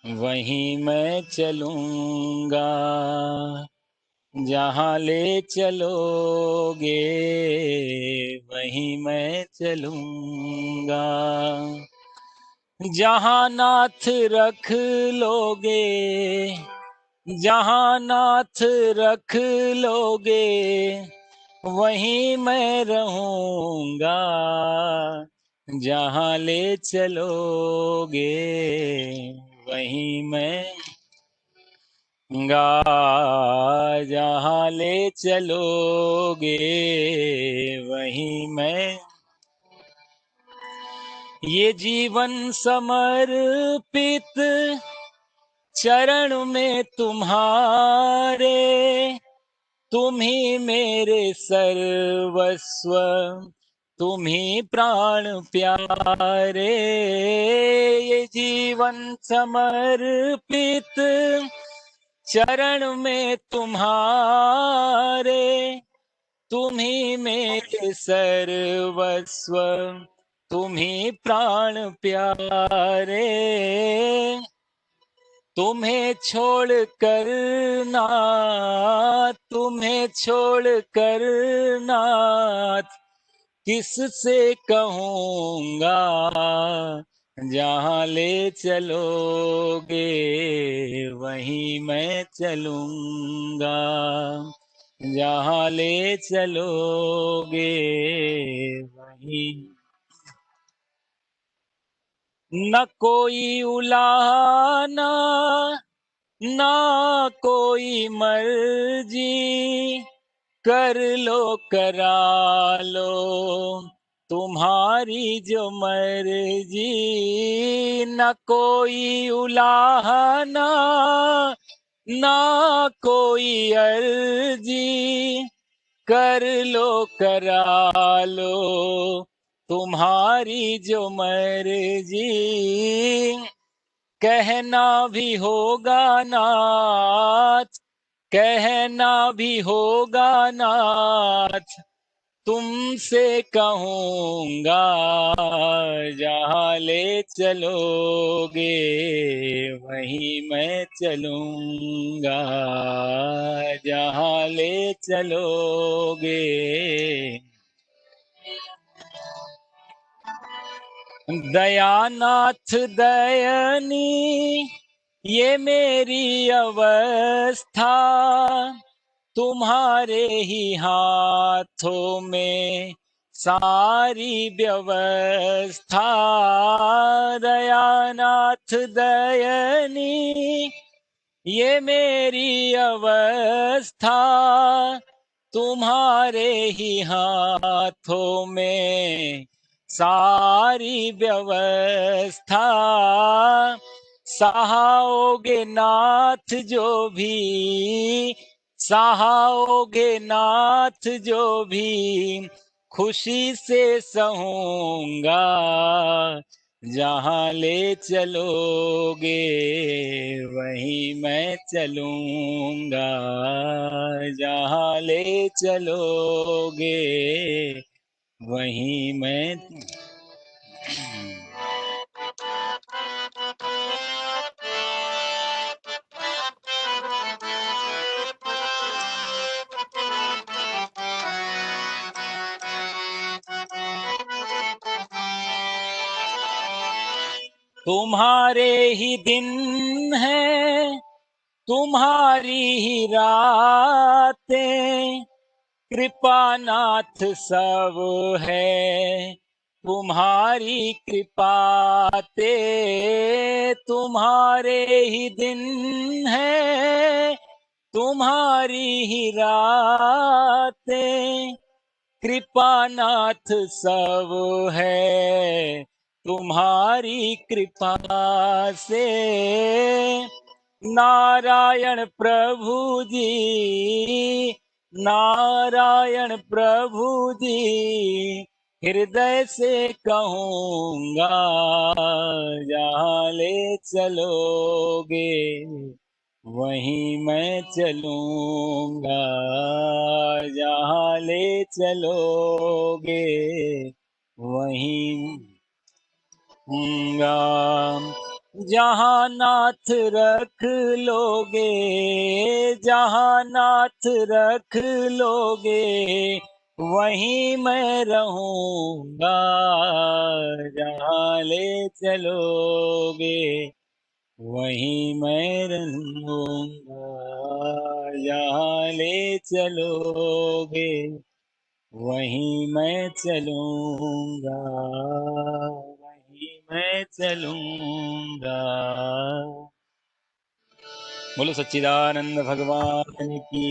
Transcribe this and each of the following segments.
वहीं मैं चलूंगा। जहाँ ले चलोगे वहीं मैं चलूंगा। जहाँ नाथ रख लोगे, जहाँ नाथ रख लोगे वहीं मैं रहूंगा। जहाँ ले चलोगे वहीं मैं गा। जहाँ ले चलोगे वहीं मैं। ये जीवन समर्पित चरण में तुम्हारे, तुम ही मेरे सर्वस्व, तुम ही प्राण प्यारे। ये जीवन समर्पित चरण में तुम्हारे, तुम ही मेरे सर्वस्व, तुम ही प्राण प्यारे। तुम्हें छोड़ कर नाथ, तुम्हें छोड़ कर नाथ किससे कहूँगा। जहाँ ले चलोगे वहीं मैं चलूँगा। जहाँ ले चलोगे वहीं। न कोई उलाहना ना कोई मर्जी, कर लो करा लो तुम्हारी जो मर्जी। न कोई उलाहना ना कोई अर्जी, कर लो करा लो तुम्हारी जो मर्जी। कहना भी होगा नाथ, कहना भी होगा नाथ, तुमसे कहूँगा। जहाँ ले चलोगे वहीं मैं चलूँगा। जहाँ ले चलोगे। दयानाथ दयनी ये मेरी अवस्था, तुम्हारे ही हाथों में सारी व्यवस्था। दयानाथ दयनी ये मेरी अवस्था, तुम्हारे ही हाथों में सारी व्यवस्था। सहाओगे नाथ जो भी, सहाओगे नाथ जो भी, खुशी से सहूंगा। जहाँ ले चलोगे वहीं मैं चलूंगा। जहाँ ले चलोगे वहीं मैं। तुम्हारे ही दिन है, तुम्हारी ही रातें, कृपा नाथ सब है तुम्हारी कृपाते। तुम्हारे ही दिन है, तुम्हारी ही रातें, कृपा नाथ सब है तुम्हारी कृपा से। नारायण प्रभु जी, नारायण प्रभु जी, हृदय से कहूँगा। जहाँ ले चलोगे वहीं मैं चलूँगा। जहाँ ले चलोगे वहीं। जहाँ नाथ रख लोगे, जहाँ नाथ रख लोगे, वहीं मैं रहूँगा। जहाँ ले चलोगे, वहीं मैं रहूँगा। जहाँ ले चलोगे, वहीं मैं चलूँगा, वहीं मैं चलूँगा। बोलो सच्चिदानंद भगवान की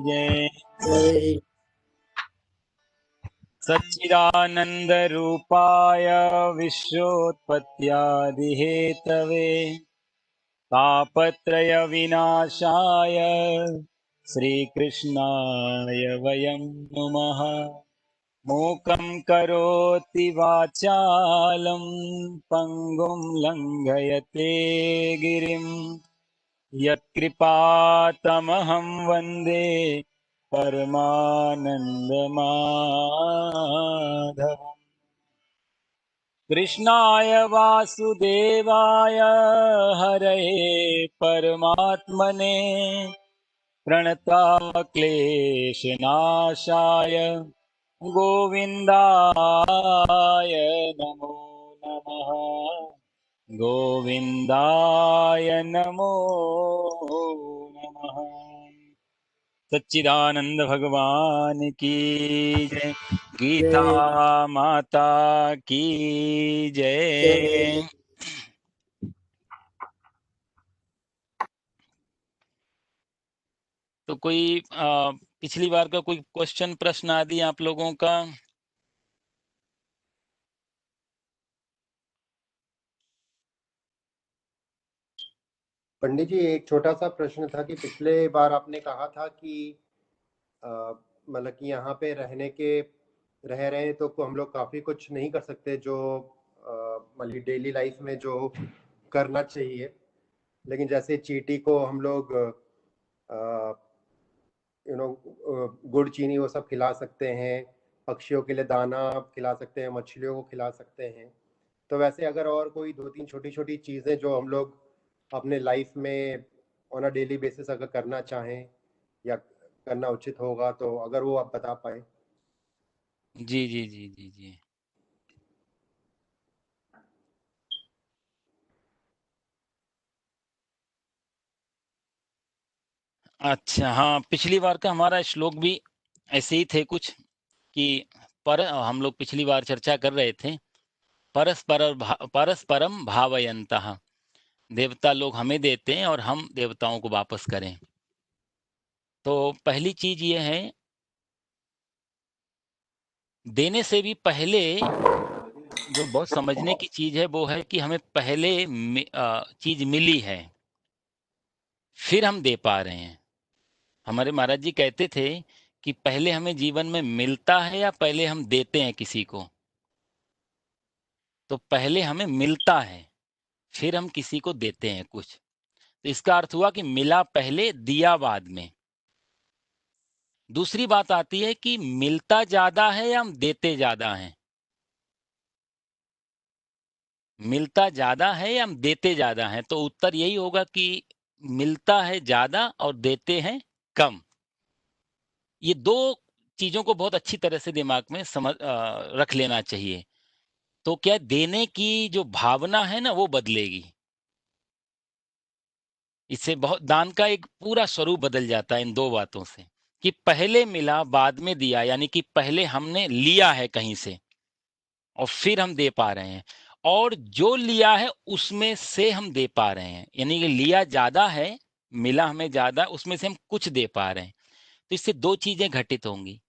जय। जय। सच्चिदानंद रूपाय विश्वोत्पत्त्यादिहेतवे तापत्रय विनाशाय श्रीकृष्णाय वयं नुमः। मूकं करोति वाचालं पङ्गुं लङ्घयते गिरिं यत्कृपातमहं वन्दे परमानन्दमाधवम्। कृष्णाय वासुदेवाय हरये परमात्मने प्रणतक्लेशनाशाय गोविन्दाय नमो नमः। गोविन्दाय नमो नमः। सच्चिदानंद भगवान की जय। गीता जय। माता की जय। जय। तो कोई पिछली बार का कोई क्वेश्चन प्रश्न आदि आप लोगों का? पंडित जी, एक छोटा सा प्रश्न था कि पिछले बार आपने कहा था कि मतलब कि यहाँ पे रह रहे हैं तो हम लोग काफ़ी कुछ नहीं कर सकते जो मतलब डेली लाइफ में जो करना चाहिए, लेकिन जैसे चींटी को हम लोग गुड़ चीनी वो सब खिला सकते हैं, पक्षियों के लिए दाना खिला सकते हैं, मछलियों को खिला सकते हैं। तो वैसे अगर और कोई 2-3 छोटी-छोटी चीज़ें जो हम लोग अपने लाइफ में ऑन अ डेली बेसिस अगर करना चाहें या करना उचित होगा, तो अगर वो आप बता पाएँ? जी जी जी जी जी। अच्छा, हाँ, पिछली बार का हमारा श्लोक भी ऐसे ही थे कुछ कि हम लोग पिछली बार चर्चा कर रहे थे, परस्परम भावयन्तः, देवता लोग हमें देते हैं और हम देवताओं को वापस करें। तो पहली चीज ये है, देने से भी पहले जो बहुत समझने की चीज है वो है कि हमें पहले चीज मिली है, फिर हम दे पा रहे हैं। हमारे महाराज जी कहते थे कि पहले हमें जीवन में मिलता है या पहले हम देते हैं किसी को। तो पहले हमें मिलता है, फिर हम किसी को देते हैं कुछ। तो इसका अर्थ हुआ कि मिला पहले, दिया बाद में। दूसरी बात आती है कि मिलता ज्यादा है या हम देते ज्यादा हैं। मिलता ज्यादा है या हम देते ज्यादा हैं, तो उत्तर यही होगा कि मिलता है ज्यादा और देते हैं कम। ये दो चीजों को बहुत अच्छी तरह से दिमाग में रख लेना चाहिए। तो क्या देने की जो भावना है ना, वो बदलेगी। इससे बहुत दान का एक पूरा स्वरूप बदल जाता है इन दो बातों से, कि पहले मिला बाद में दिया, यानी कि पहले हमने लिया है कहीं से और फिर हम दे पा रहे हैं, और जो लिया है उसमें से हम दे पा रहे हैं, यानी कि लिया ज्यादा है, मिला हमें ज्यादा, उसमें से हम कुछ दे पा रहे हैं। तो इससे दो चीजें घटित होंगी।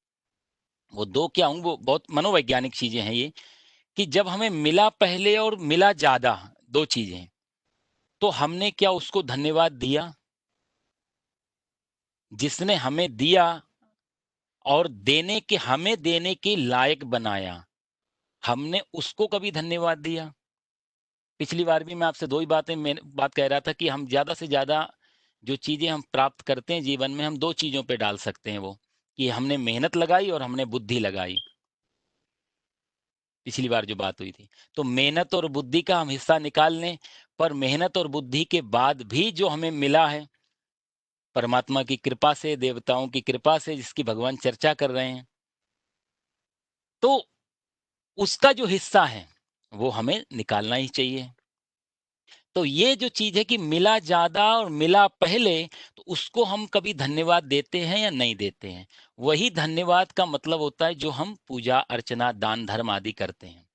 वो दो क्या होंगी, वो बहुत मनोवैज्ञानिक चीजें हैं ये, कि जब हमें मिला पहले और मिला ज्यादा, दो चीजें, तो हमने क्या उसको धन्यवाद दिया? जिसने हमें दिया और हमें देने के लायक बनाया, हमने उसको कभी धन्यवाद दिया? पिछली बार भी मैं आपसे दो ही बात कह रहा था कि हम ज्यादा से ज्यादा जो चीजें हम प्राप्त करते हैं जीवन में, हम दो चीजों पे डाल सकते हैं, वो कि हमने मेहनत लगाई और हमने बुद्धि लगाई। पिछली बार जो बात हुई थी। तो मेहनत और बुद्धि का हम हिस्सा निकाल लें, पर मेहनत और बुद्धि के बाद भी जो हमें मिला है, परमात्मा की कृपा से, देवताओं की कृपा से जिसकी भगवान चर्चा कर रहे हैं, तो उसका जो हिस्सा है, वो हमें निकालना ही चाहिए। तो ये जो चीज़ है कि मिला ज़्यादा और मिला पहले, तो उसको हम कभी धन्यवाद देते हैं या नहीं देते हैं। वही धन्यवाद का मतलब होता है जो हम पूजा, अर्चना, दान, धर्म आदि करते हैं।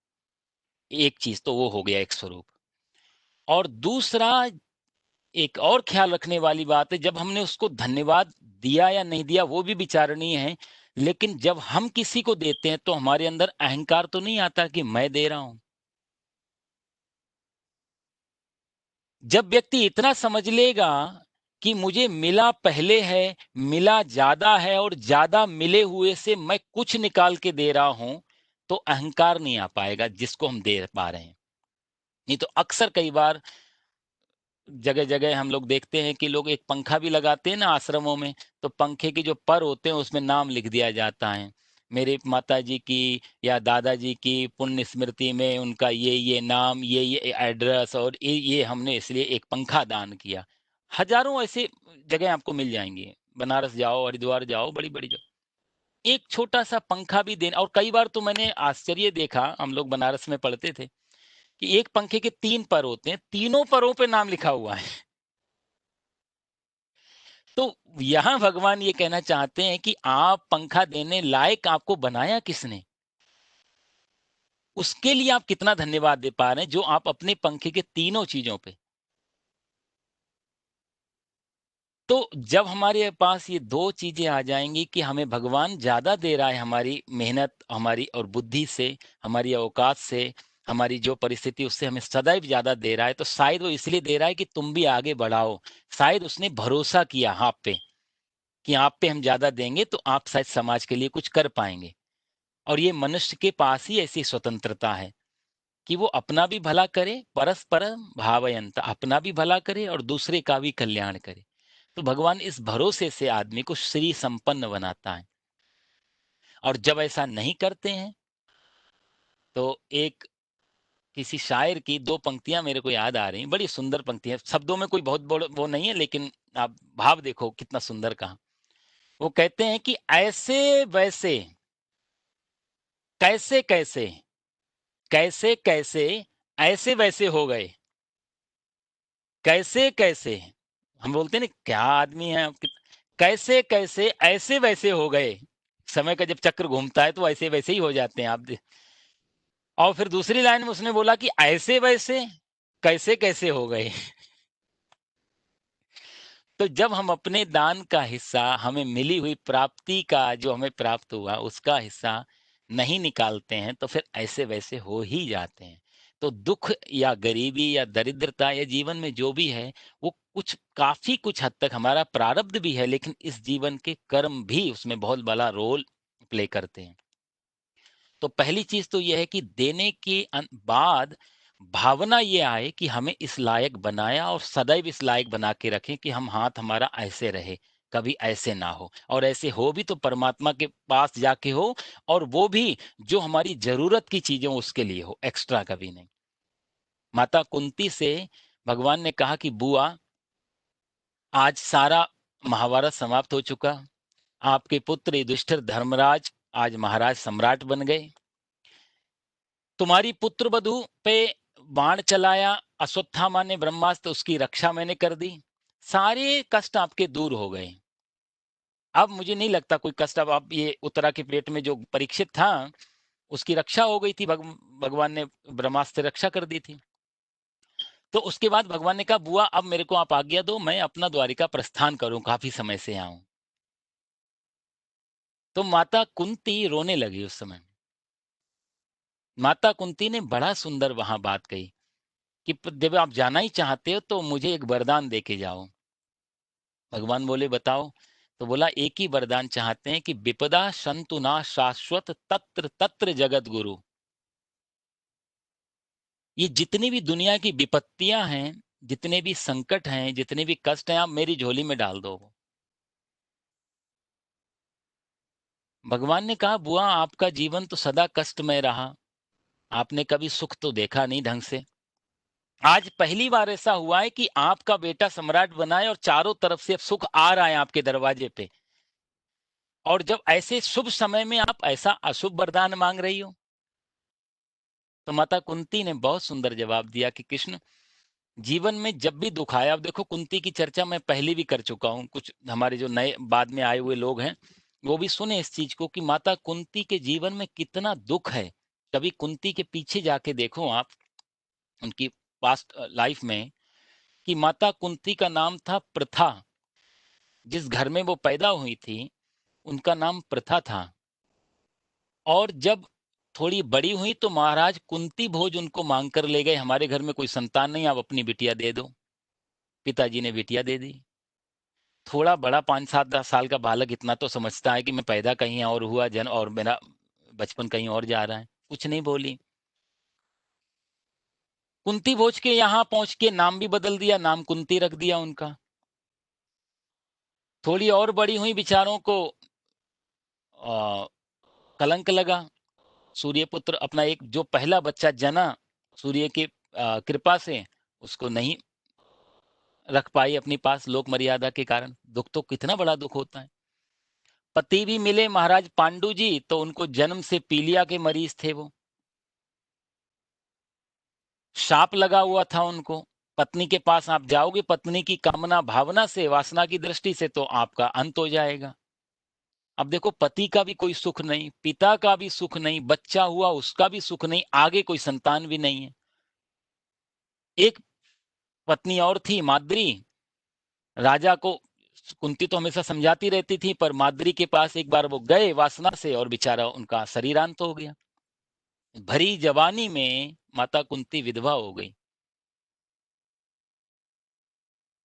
एक चीज़ तो वो हो गया एक स्वरूप। और दूसरा एक और ख़्याल रखने वाली बात है, जब हमने उसको धन्यवाद दिया या नहीं दिया वो भी विचारणीय है। लेकिन जब हम किसी को देते हैं तो हमारे अंदर अहंकार तो नहीं आता कि मैं दे रहा हूँ। जब व्यक्ति इतना समझ लेगा कि मुझे मिला पहले है, मिला ज़्यादा है और ज़्यादा मिले हुए से मैं कुछ निकाल के दे रहा हूँ, तो अहंकार नहीं आ पाएगा जिसको हम दे पा रहे हैं। नहीं तो अक्सर कई बार जगह-जगह हम लोग देखते हैं कि लोग एक पंखा भी लगाते हैं ना आश्रमों में, तो पंखे के जो पर होते हैं उसमें नाम लिख दिया जाता है। मेरे माताजी की या दादाजी की पुण्य स्मृति में उनका ये नाम, ये एड्रेस और ये हमने इसलिए एक पंखा दान किया। हज़ारों ऐसे जगह आपको मिल जाएँगी। बनारस जाओ, हरिद्वार जाओ, बड़ी-बड़ी जगह। एक छोटा-सा पंखा भी देना और कई बार तो मैंने आश्चर्य देखा, हम लोग बनारस में पढ़ते थे कि एक पंखे के 3 पर होते हैं, तीनों परों पे नाम लिखा हुआ है। तो यहाँ भगवान ये कहना चाहते हैं कि आप पंखा देने लायक आपको बनाया किसने? उसके लिए आप कितना धन्यवाद दे पा रहे हैं, जो आप अपने पंखे के तीनों चीज़ों पे। तो जब हमारे पास ये 2 चीज़ें आ जाएँगी कि हमें भगवान ज़्यादा दे रहा है हमारी मेहनत, हमारी और बुद्धि से, हमारी औकात से, हमारी जो परिस्थिति उससे हमें सदैव ज़्यादा दे रहा है, तो शायद वो इसलिए दे रहा है कि तुम भी आगे बढ़ाओ। शायद उसने भरोसा किया आप पे, कि आप पे हम ज़्यादा देंगे तो आप शायद समाज के लिए कुछ कर पाएँगे। और ये मनुष्य के पास ही ऐसी स्वतंत्रता है कि वो अपना भी भला करे, परस्परम भावयन्त अपना भी भला करे और दूसरे का भी कल्याण करे। तो भगवान इस भरोसे से आदमी को श्री संपन्न बनाता है। और जब ऐसा नहीं करते हैं, तो एक किसी शायर की 2 पंक्तियाँ मेरे को याद आ रही हैं, बड़ी सुंदर पंक्तियाँ, शब्दों में कोई बहुत बड़ वो नहीं है लेकिन आप भाव देखो कितना सुंदर कहा। वो कहते हैं कि ऐसे-वैसे, कैसे-कैसे, कैसे-कैसे, ऐसे-वैसे हो गए। कैसे-कैसे हम बोलते हैं ना क्या आदमी है आप कैसे-कैसे ऐसे-वैसे हो गए। समय का जब चक्र घूमता है तो ऐसे-वैसे ही हो जाते हैं आप और फिर दूसरी लाइन में उसने बोला कि ऐसे-वैसे कैसे-कैसे हो गए। तो जब हम अपने दान का हिस्सा हमें मिली हुई प्राप्ति का जो हमें प्राप्त हुआ उसका हिस्सा नहीं निकालते हैं तो फिर ऐसे वैसे हो ही जाते हैं। तो दुख या गरीबी या दरिद्रता या जीवन में जो भी है वो कुछ काफ़ी कुछ हद तक हमारा प्रारब्ध भी है लेकिन इस जीवन के कर्म भी उसमें बहुत बड़ा रोल प्ले करते हैं। तो पहली चीज़ तो ये है कि देने के बाद भावना ये आए कि हमें इस लायक बनाया और सदैव इस लायक बना के रखें कि हम हाथ हमारा ऐसे रहे, कभी ऐसे ना हो और ऐसे हो भी तो परमात्मा के पास जाके हो और वो भी जो हमारी ज़रूरत की चीज़ें हों उसके लिए हो, एक्स्ट्रा कभी नहीं। माता कुंती से भगवान ने कहा कि बुआ आज सारा महाभारत समाप्त हो चुका, आपके पुत्र युधिष्ठिर धर्मराज आज महाराज सम्राट बन गए। तुम्हारी पुत्रवधू पे बाण चलाया, अश्वत्थामा ने ब्रह्मास्त्र उसकी रक्षा मैंने कर दी। सारे कष्ट आपके दूर हो गए। अब मुझे नहीं लगता कोई कष्ट अब आप ये उत्तरा के पेट में जो परीक्षित था, उसकी रक्षा हो गई थी भगवान ने ब्रह्मास्त्र से रक्षा कर दी थी। तो उसके बाद भगवान ने कहा बुआ अब मेरे को आप आज्ञा दो मैं अपना द्वारिका प्रस्थान करूँ काफ़ी समय से यहाँ हूँ। तो माता कुंती रोने लगी उस समय। माता कुंती ने बड़ा सुंदर वहाँ बात कही कि जब आप जाना ही चाहते हो तो मुझे एक वरदान दे के जाओ। भगवान बोले बताओ? तो बोला एक ही वरदान चाहते हैं कि विपदा संतु ना शाश्वत तत्र तत्र जगत गुरु। ये जितनी भी दुनिया की विपत्तियां हैं, जितने भी संकट हैं, जितने भी कष्ट हैं, आप मेरी झोली में डाल दो। भगवान ने कहा बुआ आपका जीवन तो सदा कष्टमय रहा। आपने कभी सुख तो देखा नहीं ढंग से। आज पहली बार ऐसा हुआ है कि आपका बेटा सम्राट बना है और चारों तरफ से सुख आ रहा है आपके दरवाजे पे। और जब ऐसे शुभ समय में आप ऐसा अशुभ वरदान मांग रही हो। तो माता कुंती ने बहुत सुंदर जवाब दिया कि कृष्ण, जीवन में जब भी दुख आया, अब देखो कुंती की चर्चा मैं पहले भी कर चुका हूँ, कुछ हमारे जो नए बाद में आए हुए लोग हैं वो भी सुने इस चीज को कि माता कुंती के जीवन में कितना दुख है। कभी कुंती के पीछे जाके देखो आप, उनकी पास्ट लाइफ में, कि माता कुंती का नाम था प्रथा। जिस घर में वो पैदा हुई थी उनका नाम प्रथा था। और जब थोड़ी बड़ी हुई तो महाराज कुंती भोज उनको मांग कर ले गए, हमारे घर में कोई संतान नहीं, आप अपनी बिटिया दे दो। पिताजी ने बिटिया दे दी। थोड़ा बड़ा 5-7 साल का बालक इतना तो समझता है कि मैं पैदा कहीं और हुआ जन और मेरा बचपन कहीं और जा रहा है। कुछ नहीं बोली। कुंती भोज के यहाँ पहुंच के नाम भी बदल दिया, नाम कुंती रख दिया उनका। थोड़ी और बड़ी हुई, बिचारों को कलंक लगा। सूर्यपुत्र अपना एक जो पहला बच्चा जना सूर्य की कृपा से, उसको नहीं रख पाई अपनी पास लोक मर्यादा के कारण। दुख तो कितना बड़ा दुख होता है। पति भी मिले महाराज पांडु जी, तो उनको जन्म से पीलिया के मरीज थे वो। शाप लगा हुआ था उनको, पत्नी के पास आप जाओगे पत्नी की कामना भावना से, वासना की दृष्टि से, तो आपका अंत हो जाएगा। अब देखो, पति का भी कोई सुख नहीं, पिता का भी सुख नहीं, बच्चा हुआ उसका भी सुख नहीं, आगे कोई संतान भी नहीं है। एक पत्नी और थी माद्री। राजा को कुंती तो हमेशा समझाती रहती थी, पर माद्री के पास एक बार वो गए वासना से और बेचारा उनका शरीरांत हो गया। भरी जवानी में माता कुंती विधवा हो गई।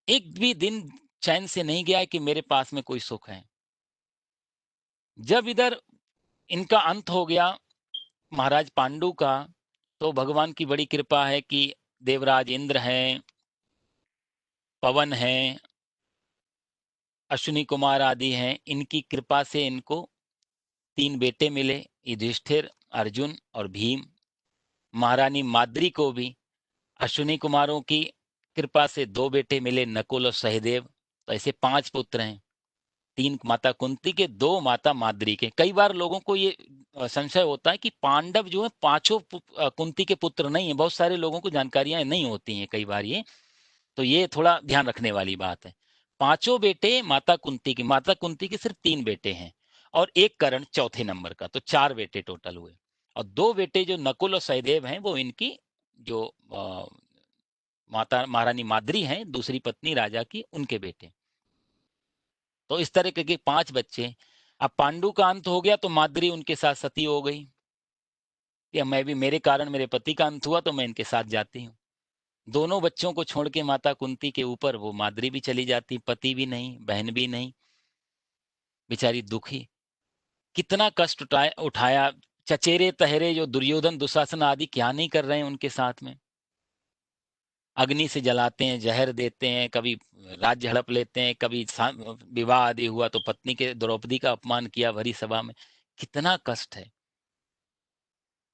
एक भी दिन चैन से नहीं गया कि मेरे पास में कोई सुख है। जब इधर इनका अंत हो गया महाराज पांडु का, तो भगवान की बड़ी कृपा है कि देवराज इंद्र हैं, पवन हैं, अश्विनी कुमार आदि हैं, इनकी कृपा से इनको 3 बेटे मिले, युधिष्ठिर, अर्जुन और भीम। महारानी माद्री को भी अश्विनी कुमारों की कृपा से 2 बेटे मिले, नकुल और सहदेव। तो ऐसे 5 पुत्र हैं, 3 माता कुंती के, 2 माता माद्री के। कई बार लोगों को ये संशय होता है कि पांडव जो है पांचों कुंती के पुत्र नहीं है। बहुत सारे लोगों को जानकारियां नहीं होती हैं कई बार ये, तो ये थोड़ा ध्यान रखने वाली बात है। पांचों बेटे माता कुंती के सिर्फ 3 बेटे हैं और एक कर्ण चौथे नंबर का, तो 4 बेटे टोटल हुए। और 2 बेटे जो नकुल और सहदेव हैं वो इनकी जो माता महारानी माद्री हैं, दूसरी पत्नी राजा की, उनके बेटे। तो इस तरह के 5 बच्चे। अब पांडु का अंत हो गया तो माद्री उनके साथ सती हो गई कि मैं भी, मेरे कारण मेरे पति का अंत हुआ तो मैं इनके साथ जाती हूँ। दोनों बच्चों को छोड़ के माता कुंती के ऊपर वो माद्री भी चली जाती, पति भी नहीं, बहन भी नहीं, बेचारी दुखी। कितना कष्ट उठाया। चचेरे तहरे जो दुर्योधन दुशासन आदि क्या नहीं कर रहे हैं उनके साथ में। अग्नि से जलाते हैं, जहर देते हैं, कभी राज्य हड़प लेते हैं, कभी विवाह आदि हुआ तो पत्नी के द्रौपदी का अपमान किया भरी सभा में। कितना कष्ट है।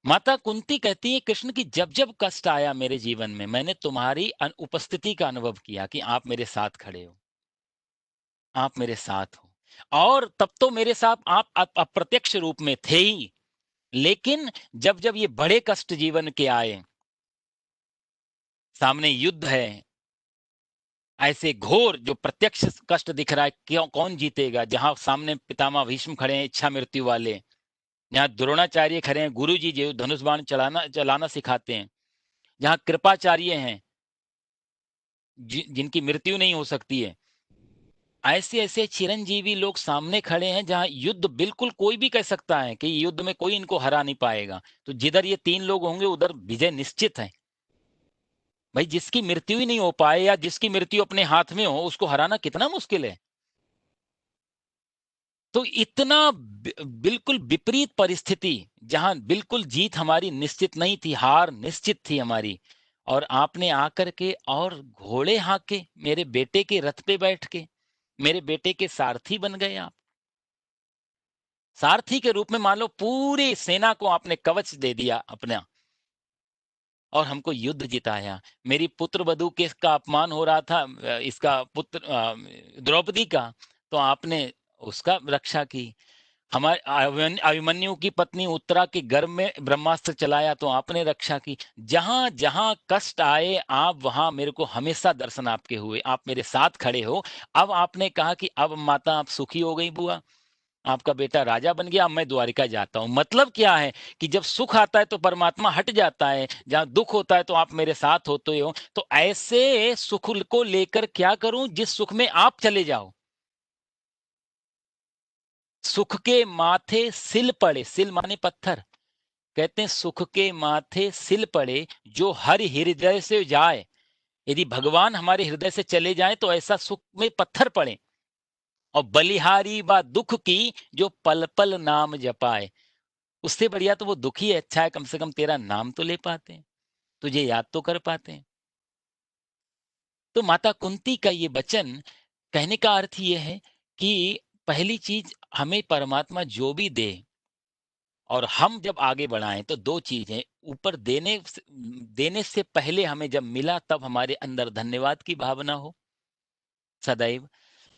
माता कुंती कहती है कृष्ण की, जब जब कष्ट आया मेरे जीवन में, मैंने तुम्हारी उपस्थिति का अनुभव किया कि आप मेरे साथ खड़े हो, आप मेरे साथ हो। और तब तो मेरे साथ आप अप्रत्यक्ष रूप में थे ही, लेकिन जब जब ये बड़े कष्ट जीवन के आए, सामने युद्ध है, ऐसे घोर जो प्रत्यक्ष कष्ट दिख रहा है, क्यों कौन जीतेगा, जहां सामने पितामह भीष्म खड़े हैं इच्छा मृत्यु वाले, जहां द्रोणाचार्य खड़े हैं, गुरु जी जो धनुष बाण चलाना चलाना सिखाते हैं, जहां कृपाचार्य हैं जिनकी मृत्यु नहीं हो सकती है, ऐसे ऐसे चिरंजीवी लोग सामने खड़े हैं, जहां युद्ध बिल्कुल कोई भी कह सकता है कि युद्ध में कोई इनको हरा नहीं पाएगा। तो जिधर ये 3 लोग होंगे उधर विजय निश्चित है। भाई, जिसकी मृत्यु ही नहीं हो पाए या जिसकी मृत्यु अपने हाथ में हो, उसको हराना कितना मुश्किल है। तो इतना बिल्कुल विपरीत परिस्थिति, जहां बिल्कुल जीत हमारी निश्चित नहीं थी, हार निश्चित थी हमारी, और आपने आकर के और घोड़े हाके, मेरे बेटे के रथ पे बैठ के मेरे बेटे के सारथी बन गए आप। सारथी के रूप में मान लो पूरी सेना को आपने कवच दे दिया अपना, और हमको युद्ध जिताया। मेरी पुत्रवधू के का अपमान हो रहा था, इसका पुत्र द्रौपदी का, तो आपने उसका रक्षा की। हमारे अभिमन्यु की पत्नी उत्तरा के गर्भ में ब्रह्मास्त्र चलाया तो आपने रक्षा की। जहां जहां कष्ट आए आप वहां मेरे को हमेशा दर्शन आपके हुए, आप मेरे साथ खड़े हो। अब आपने कहा कि अब माता आप सुखी हो गई बुआ, आपका बेटा राजा बन गया, अब मैं द्वारिका जाता हूं। मतलब क्या है कि जब सुख आता है तो परमात्मा हट जाता है, जहां दुख होता है तो आप मेरे साथ होते हो। तो ऐसे सुख को लेकर क्या करूं जिस सुख में आप चले जाओ। सुख के माथे सिल पड़े, सिल माने पत्थर, कहते हैं सुख के माथे सिल पड़े जो हरि हृदय से जाए। यदि भगवान हमारे हृदय से चले जाएं तो ऐसा सुख में पत्थर पड़े। और बलिहारी बा दुख की जो पल पल नाम जपाए, उससे बढ़िया तो वो दुखी है, अच्छा है कम से कम तेरा नाम तो ले पाते हैं, तुझे याद तो कर पाते हैं। तो माता कुंती का ये वचन कहने का अर्थ ये है कि पहली चीज हमें परमात्मा जो भी दे और हम जब आगे बढ़ाएं तो दो चीजें, ऊपर देने से पहले हमें जब मिला तब हमारे अंदर धन्यवाद की भावना हो सदैव,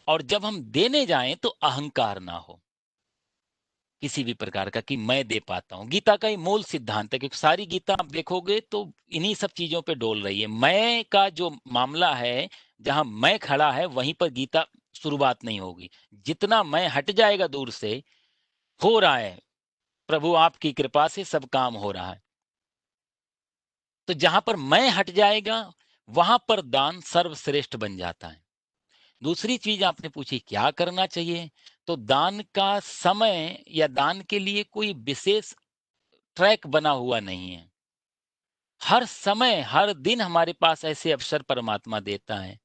और जब हम देने जाएं तो अहंकार ना हो किसी भी प्रकार का कि मैं दे पाता हूं। गीता का ये मूल सिद्धांत है, क्योंकि सारी गीता आप देखोगे तो इन्हीं सब चीजों पे डोल रही है। मैं का जो मामला है, जहां मैं खड़ा है वहीं पर गीता शुरुआत नहीं होगी। जितना मैं हट जाएगा दूर से, हो रहा है प्रभु आपकी कृपा से सब काम हो रहा है। तो जहां पर मैं हट जाएगा वहां पर दान सर्वश्रेष्ठ बन जाता है। दूसरी चीज आपने पूछी क्या करना चाहिए, तो दान का समय या दान के लिए कोई विशेष ट्रैक बना हुआ नहीं है। हर समय हर दिन हमारे पास ऐसे अवसर परमात्मा देता है।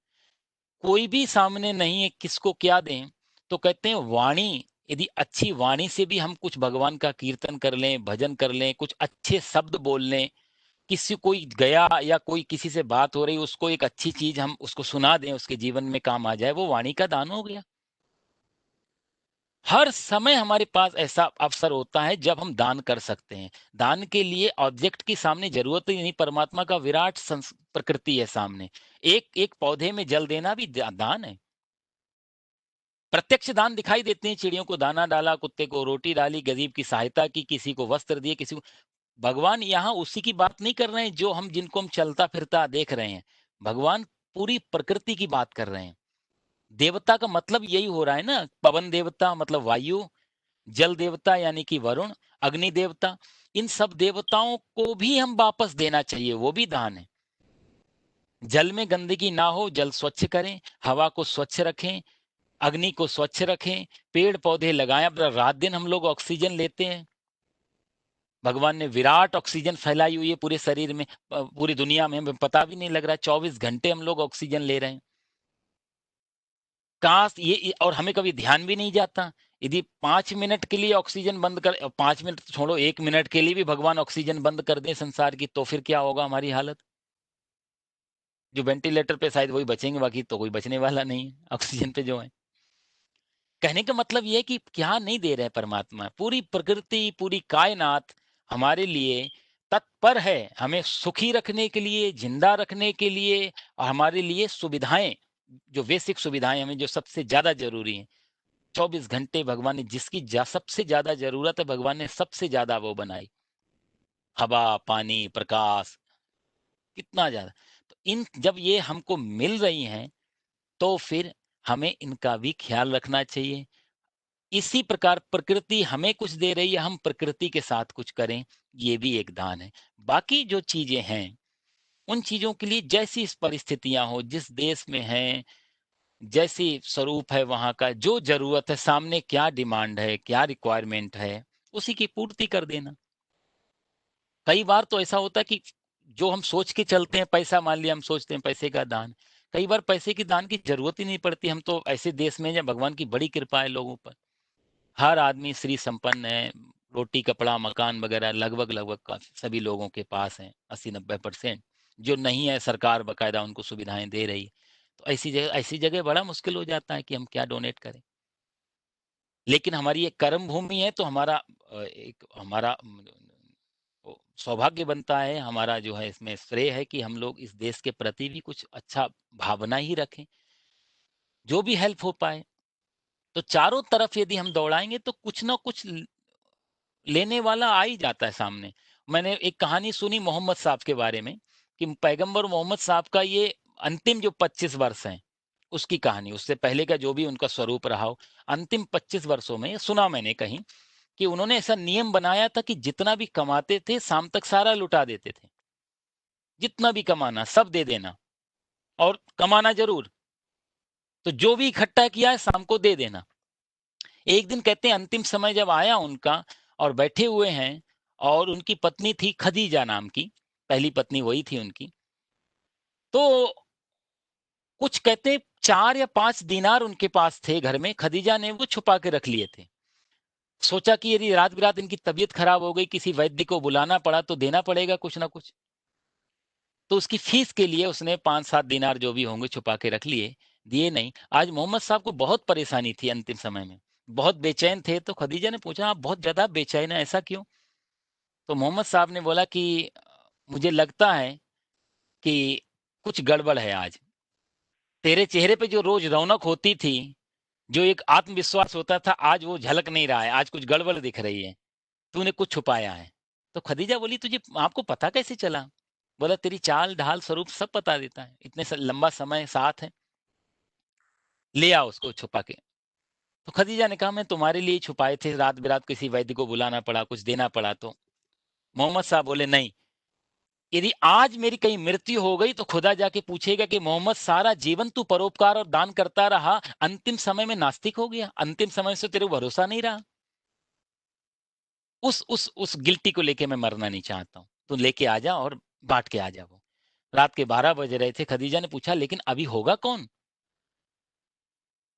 कोई भी सामने नहीं है किसको क्या दें। तो कहते हैं वाणी, यदि अच्छी वाणी से भी हम कुछ भगवान का कीर्तन कर लें, भजन कर लें, कुछ अच्छे शब्द बोल लें, किसी कोई गया या कोई किसी से बात हो रही उसको एक अच्छी चीज हम उसको सुना दें, उसके जीवन में काम आ जाए, वो वाणी का दान हो गया। हर समय हमारे पास ऐसा अवसर होता है जब हम दान कर सकते हैं। दान के लिए ऑब्जेक्ट की सामने जरूरत ही नहीं, परमात्मा का विराट प्रकृति है सामने। एक एक पौधे में जल देना भी दान है। प्रत्यक्ष दान दिखाई देते हैं, चिड़ियों को दाना डाला, कुत्ते को रोटी डाली, गरीब की सहायता की, किसी को वस्त्र दिए, किसी को। भगवान यहाँ उसी की बात नहीं कर रहे हैं जो हम जिनको हम चलता फिरता देख रहे हैं। भगवान पूरी प्रकृति की बात कर रहे हैं। देवता का मतलब यही हो रहा है ना, पवन देवता मतलब वायु, जल देवता यानी कि वरुण, अग्नि देवता, इन सब देवताओं को भी हम वापस देना चाहिए, वो भी दान है। जल में गंदगी ना हो, जल स्वच्छ करें, हवा को स्वच्छ रखें, अग्नि को स्वच्छ रखें, पेड़ पौधे लगाएं। अब रात दिन हम लोग ऑक्सीजन लेते हैं, भगवान ने विराट ऑक्सीजन फैलाई हुई है पूरे शरीर में, पूरी दुनिया में, हमें पता भी नहीं लग रहा है। 24 घंटे हम लोग ऑक्सीजन ले रहे हैं। काश ये और हमें कभी ध्यान भी नहीं जाता। यदि 5 मिनट के लिए ऑक्सीजन बंद कर, 5 मिनट तो छोड़ो, 1 मिनट के लिए भी भगवान ऑक्सीजन बंद कर दे संसार की, तो फिर क्या होगा हमारी हालत। जो वेंटिलेटर पे शायद वही बचेंगे, बाकी तो कोई बचने वाला नहीं है ऑक्सीजन पे जो है। कहने का मतलब ये है कि क्या नहीं दे रहे परमात्मा, पूरी प्रकृति पूरी कायनात हमारे लिए तत्पर है, हमें सुखी रखने के लिए, जिंदा रखने के लिए, और हमारे लिए सुविधाएं, जो बेसिक सुविधाएं हमें जो सबसे ज्यादा जरूरी है। 24 घंटे भगवान ने जिसकी सबसे ज्यादा जरूरत है, भगवान ने सबसे ज्यादा वो बनाई, हवा पानी प्रकाश, कितना ज्यादा। तो इन जब ये हमको मिल रही हैं तो फिर हमें इनका भी ख्याल रखना चाहिए। इसी प्रकार प्रकृति हमें कुछ दे रही है, हम प्रकृति के साथ कुछ करें, ये भी एक दान है। बाकी जो चीजें हैं उन चीजों के लिए जैसी परिस्थितियां हो, जिस देश में हैं, जैसी स्वरूप है वहां का, जो जरूरत है, सामने क्या डिमांड है, क्या रिक्वायरमेंट है, उसी की पूर्ति कर देना। कई बार तो ऐसा होता है कि जो हम सोच के चलते हैं, पैसा मान लिया, हम सोचते हैं पैसे का दान, कई बार पैसे की दान की जरूरत ही नहीं पड़ती। हम तो ऐसे देश में जहाँ भगवान की बड़ी कृपा है लोगों पर, हर आदमी श्री संपन्न है, रोटी कपड़ा मकान वगैरह लगभग लगभग सभी लोगों के पास है, 80-90%। जो नहीं है सरकार बकायदा उनको सुविधाएं दे रही है। तो ऐसी जगह बड़ा मुश्किल हो जाता है कि हम क्या डोनेट करें। लेकिन हमारी ये कर्म भूमि है तो हमारा एक हमारा सौभाग्य बनता है, हमारा जो है इसमें श्रेय है कि हम लोग इस देश के प्रति भी कुछ अच्छा भावना ही रखें, जो भी हेल्प हो पाए। तो चारों तरफ यदि हम दौड़ाएँगे तो कुछ ना कुछ लेने वाला आ ही जाता है सामने। मैंने एक कहानी सुनी मोहम्मद साहब के बारे में कि पैगंबर मोहम्मद साहब का ये अंतिम जो 25 वर्ष हैं, उसकी कहानी, उससे पहले का जो भी उनका स्वरूप रहा हो, अंतिम 25 वर्षों में सुना मैंने कहीं कि उन्होंने ऐसा नियम बनाया था कि जितना भी कमाते थे, शाम तक सारा लुटा देते थे। जितना भी कमाना, सब दे देना और कमाना ज़रूर। तो जो भी इकट्ठा किया है, शाम को दे देना। एक दिन कहते हैं अंतिम समय जब आया उनका और बैठे हुए हैं और उनकी पत्नी थी खदीजा नाम की, पहली पत्नी वही थी उनकी। तो कुछ कहते हैं 4 या 5 दीनार उनके पास थे घर में, खदीजा ने वो छुपा के रख लिए थे। सोचा कि यदि रात-बिरात इनकी तबीयत खराब हो गई, किसी वैद्य को बुलाना पड़ा तो देना पड़ेगा कुछ ना कुछ। तो उसकी फीस के लिए उसने 5-7 दीनार जो भी होंगे छुपा के रख लिए, दिए नहीं। आज मोहम्मद साहब को बहुत परेशानी थी अंतिम समय में, बहुत बेचैन थे, तो खदीजा ने पूछा, "आप बहुत ज़्यादा बेचैन हैं, ऐसा क्यों?" तो मोहम्मद साहब ने बोला कि मुझे लगता है कि कुछ गड़बड़ है आज। तेरे चेहरे पे जो रोज़ रौनक होती थी, जो एक आत्मविश्वास होता था, आज वो झलक नहीं रहा है, आज कुछ गड़बड़ दिख रही है। तूने कुछ छुपाया है। तो खदीजा बोली, "तुझे आपको पता कैसे चला?" बोला, "तेरी चाल, ढाल, स्वरूप सब बता देता है। इतने लंबा समय साथ है, ले आओ उसको छुपा के।" तो खदीजा ने कहा, "मैं तुम्हारे लिए छुपाए थे, रात-बिरात किसी वैद्य को बुलाना पड़ा, कुछ देना पड़ा तो।" मोहम्मद साहब बोले, "नहीं, यदि आज मेरी कहीं मृत्यु हो गई तो खुदा जाके पूछेगा कि मोहम्मद सारा जीवन तू परोपकार और दान करता रहा, अंतिम समय में नास्तिक हो गया, अंतिम समय से तेरे को भरोसा नहीं रहा। उस गिल्टी को लेके मैं मरना नहीं चाहता हूँ। तू लेके आ जा और बाँट के आ जा वो।" रात के 12 बज रहे थे, खदीजा ने पूछा, "लेकिन अभी होगा कौन?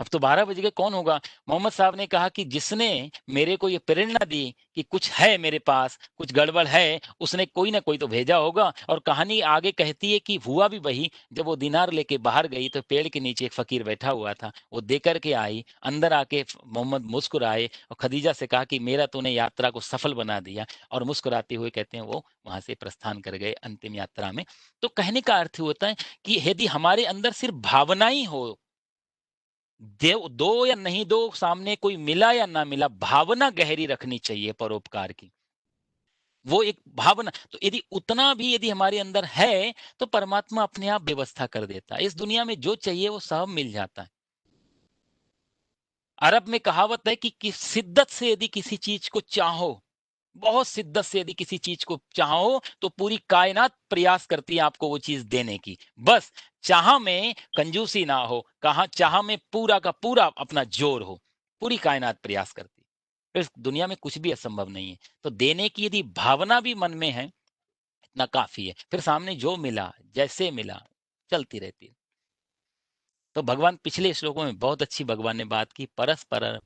अब तो 12 बज गए, कौन होगा?" मोहम्मद साहब ने कहा कि जिसने मेरे को ये प्रेरणा दी कि कुछ है मेरे पास, कुछ गड़बड़ है, उसने कोई ना कोई तो भेजा होगा। और कहानी आगे कहती है कि हुआ भी वही, जब वो दीनार लेके बाहर गई तो पेड़ के नीचे एक फ़कीर बैठा हुआ था। वो दे कर के आई, अंदर आके मोहम्मद मुस्कुराए और खदीजा से कहा कि मेरा तूने यात्रा को सफल बना दिया। और मुस्कुराते हुए कहते हैं वो वहाँ से प्रस्थान कर गए अंतिम यात्रा में। तो कहने का अर्थ होता है कि यदि हमारे अंदर सिर्फ़ भावना ही हो, देव दो या नहीं दो, सामने कोई मिला या ना मिला, भावना गहरी रखनी चाहिए परोपकार की। वो एक भावना, तो यदि उतना भी यदि हमारे अंदर है, तो परमात्मा अपने आप व्यवस्था कर देता है। इस दुनिया में जो चाहिए वो सब मिल जाता है। अरब में कहावत है कि शिद्दत से यदि किसी चीज़ को चाहो, बहुत शिद्दत से यदि किसी चीज़ को चाहो, तो पूरी कायनात प्रयास करती है आपको वो चीज़ देने की। बस चाह में कंजूसी ना हो, कहा चाह में पूरा का पूरा अपना जोर हो, पूरी कायनात प्रयास करती है। इस दुनिया में कुछ भी असंभव नहीं है। तो देने की यदि भावना भी मन में है, इतना काफ़ी है। फिर सामने जो मिला, जैसे मिला, चलती रहती है। तो भगवान पिछले श्लोकों में बहुत अच्छी भगवान ने बात की, परस्पर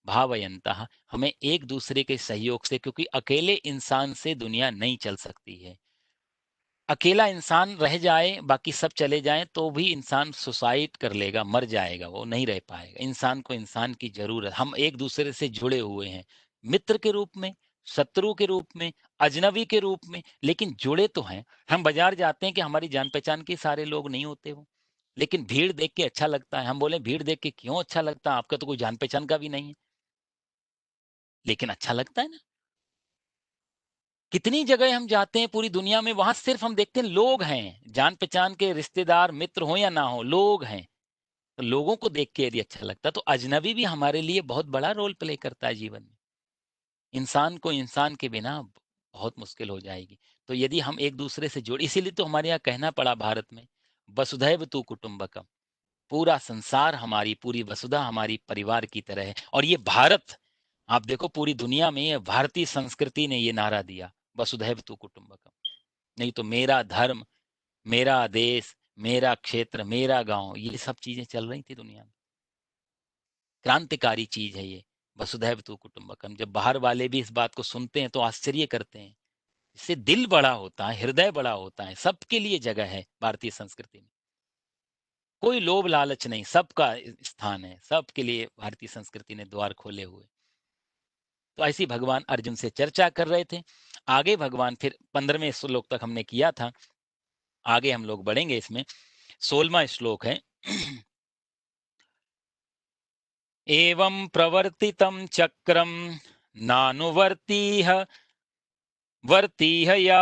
भावयन्तः, हमें एक दूसरे के सहयोग से, क्योंकि अकेले इंसान से दुनिया नहीं चल सकती है। अकेला इंसान रह जाए, बाकी सब चले जाएं, तो भी इंसान सुसाइड कर लेगा, मर जाएगा, वो नहीं रह पाएगा। इंसान को इंसान की जरूरत, हम एक दूसरे से जुड़े हुए हैं, मित्र के रूप में, शत्रु के रूप में, अजनबी के रूप में, लेकिन जुड़े तो हैं। हम बाजार जाते हैं कि हमारी जान पहचान के सारे लोग नहीं होते वो, लेकिन भीड़ देख के अच्छा लगता है। हम बोले भीड़ देख के क्यों अच्छा लगता है, आपका तो कोई जान पहचान का भी नहीं है, लेकिन अच्छा लगता है ना। कितनी जगह हम जाते हैं पूरी दुनिया में, वहां सिर्फ हम देखते हैं लोग हैं, जान पहचान के रिश्तेदार मित्र हो या ना हो, लोग हैं। तो लोगों को देख के यदि अच्छा लगता है, तो अजनबी भी हमारे लिए बहुत बड़ा रोल प्ले करता है जीवन में। इंसान को इंसान के बिना बहुत मुश्किल हो जाएगी। तो यदि हम एक दूसरे से जुड़, इसीलिए तो हमारे यहाँ कहना पड़ा भारत में, वसुधैव तू कुटुंबकम, पूरा संसार हमारी, पूरी वसुधा हमारी परिवार की तरह है। और ये भारत, आप देखो पूरी दुनिया में ये भारतीय संस्कृति ने ये नारा दिया, वसुधैव तू कुटुंबकम। नहीं तो मेरा धर्म, मेरा देश, मेरा क्षेत्र, मेरा गांव, ये सब चीजें चल रही थी दुनिया में। क्रांतिकारी चीज है ये, वसुधैव तू कुटुंबकम। जब बाहर वाले भी इस बात को सुनते हैं तो आश्चर्य करते हैं। इससे दिल बड़ा होता है, हृदय बड़ा होता है, सबके लिए जगह है भारतीय संस्कृति में। कोई लोभ लालच नहीं, सबका स्थान है, सबके लिए भारतीय संस्कृति ने द्वार खोले हुए। तो ऐसी भगवान अर्जुन से चर्चा कर रहे थे। आगे भगवान फिर 15वें श्लोक तक हमने किया था, आगे हम लोग बढ़ेंगे इसमें। 16वां श्लोक है एवं प्रवर्तितं चक्रं नानुवर्तीह वर्तीह या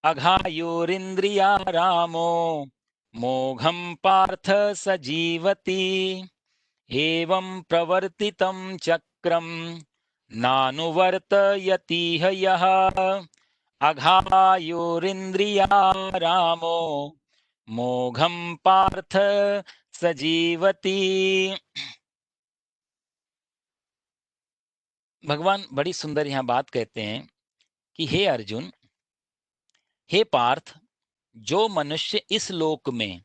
अघायुरिन्द्रिया रामो मोघं पार्थ स जीवति एवं प्रवर्तितं चक्रं नानुवर्तयतीह यः अघायुरिन्द्रिया रामो मोघं पार्थ स जीवति। भगवान बड़ी सुंदर यहाँ बात कहते हैं कि हे अर्जुन, हे पार्थ, जो मनुष्य इस लोक में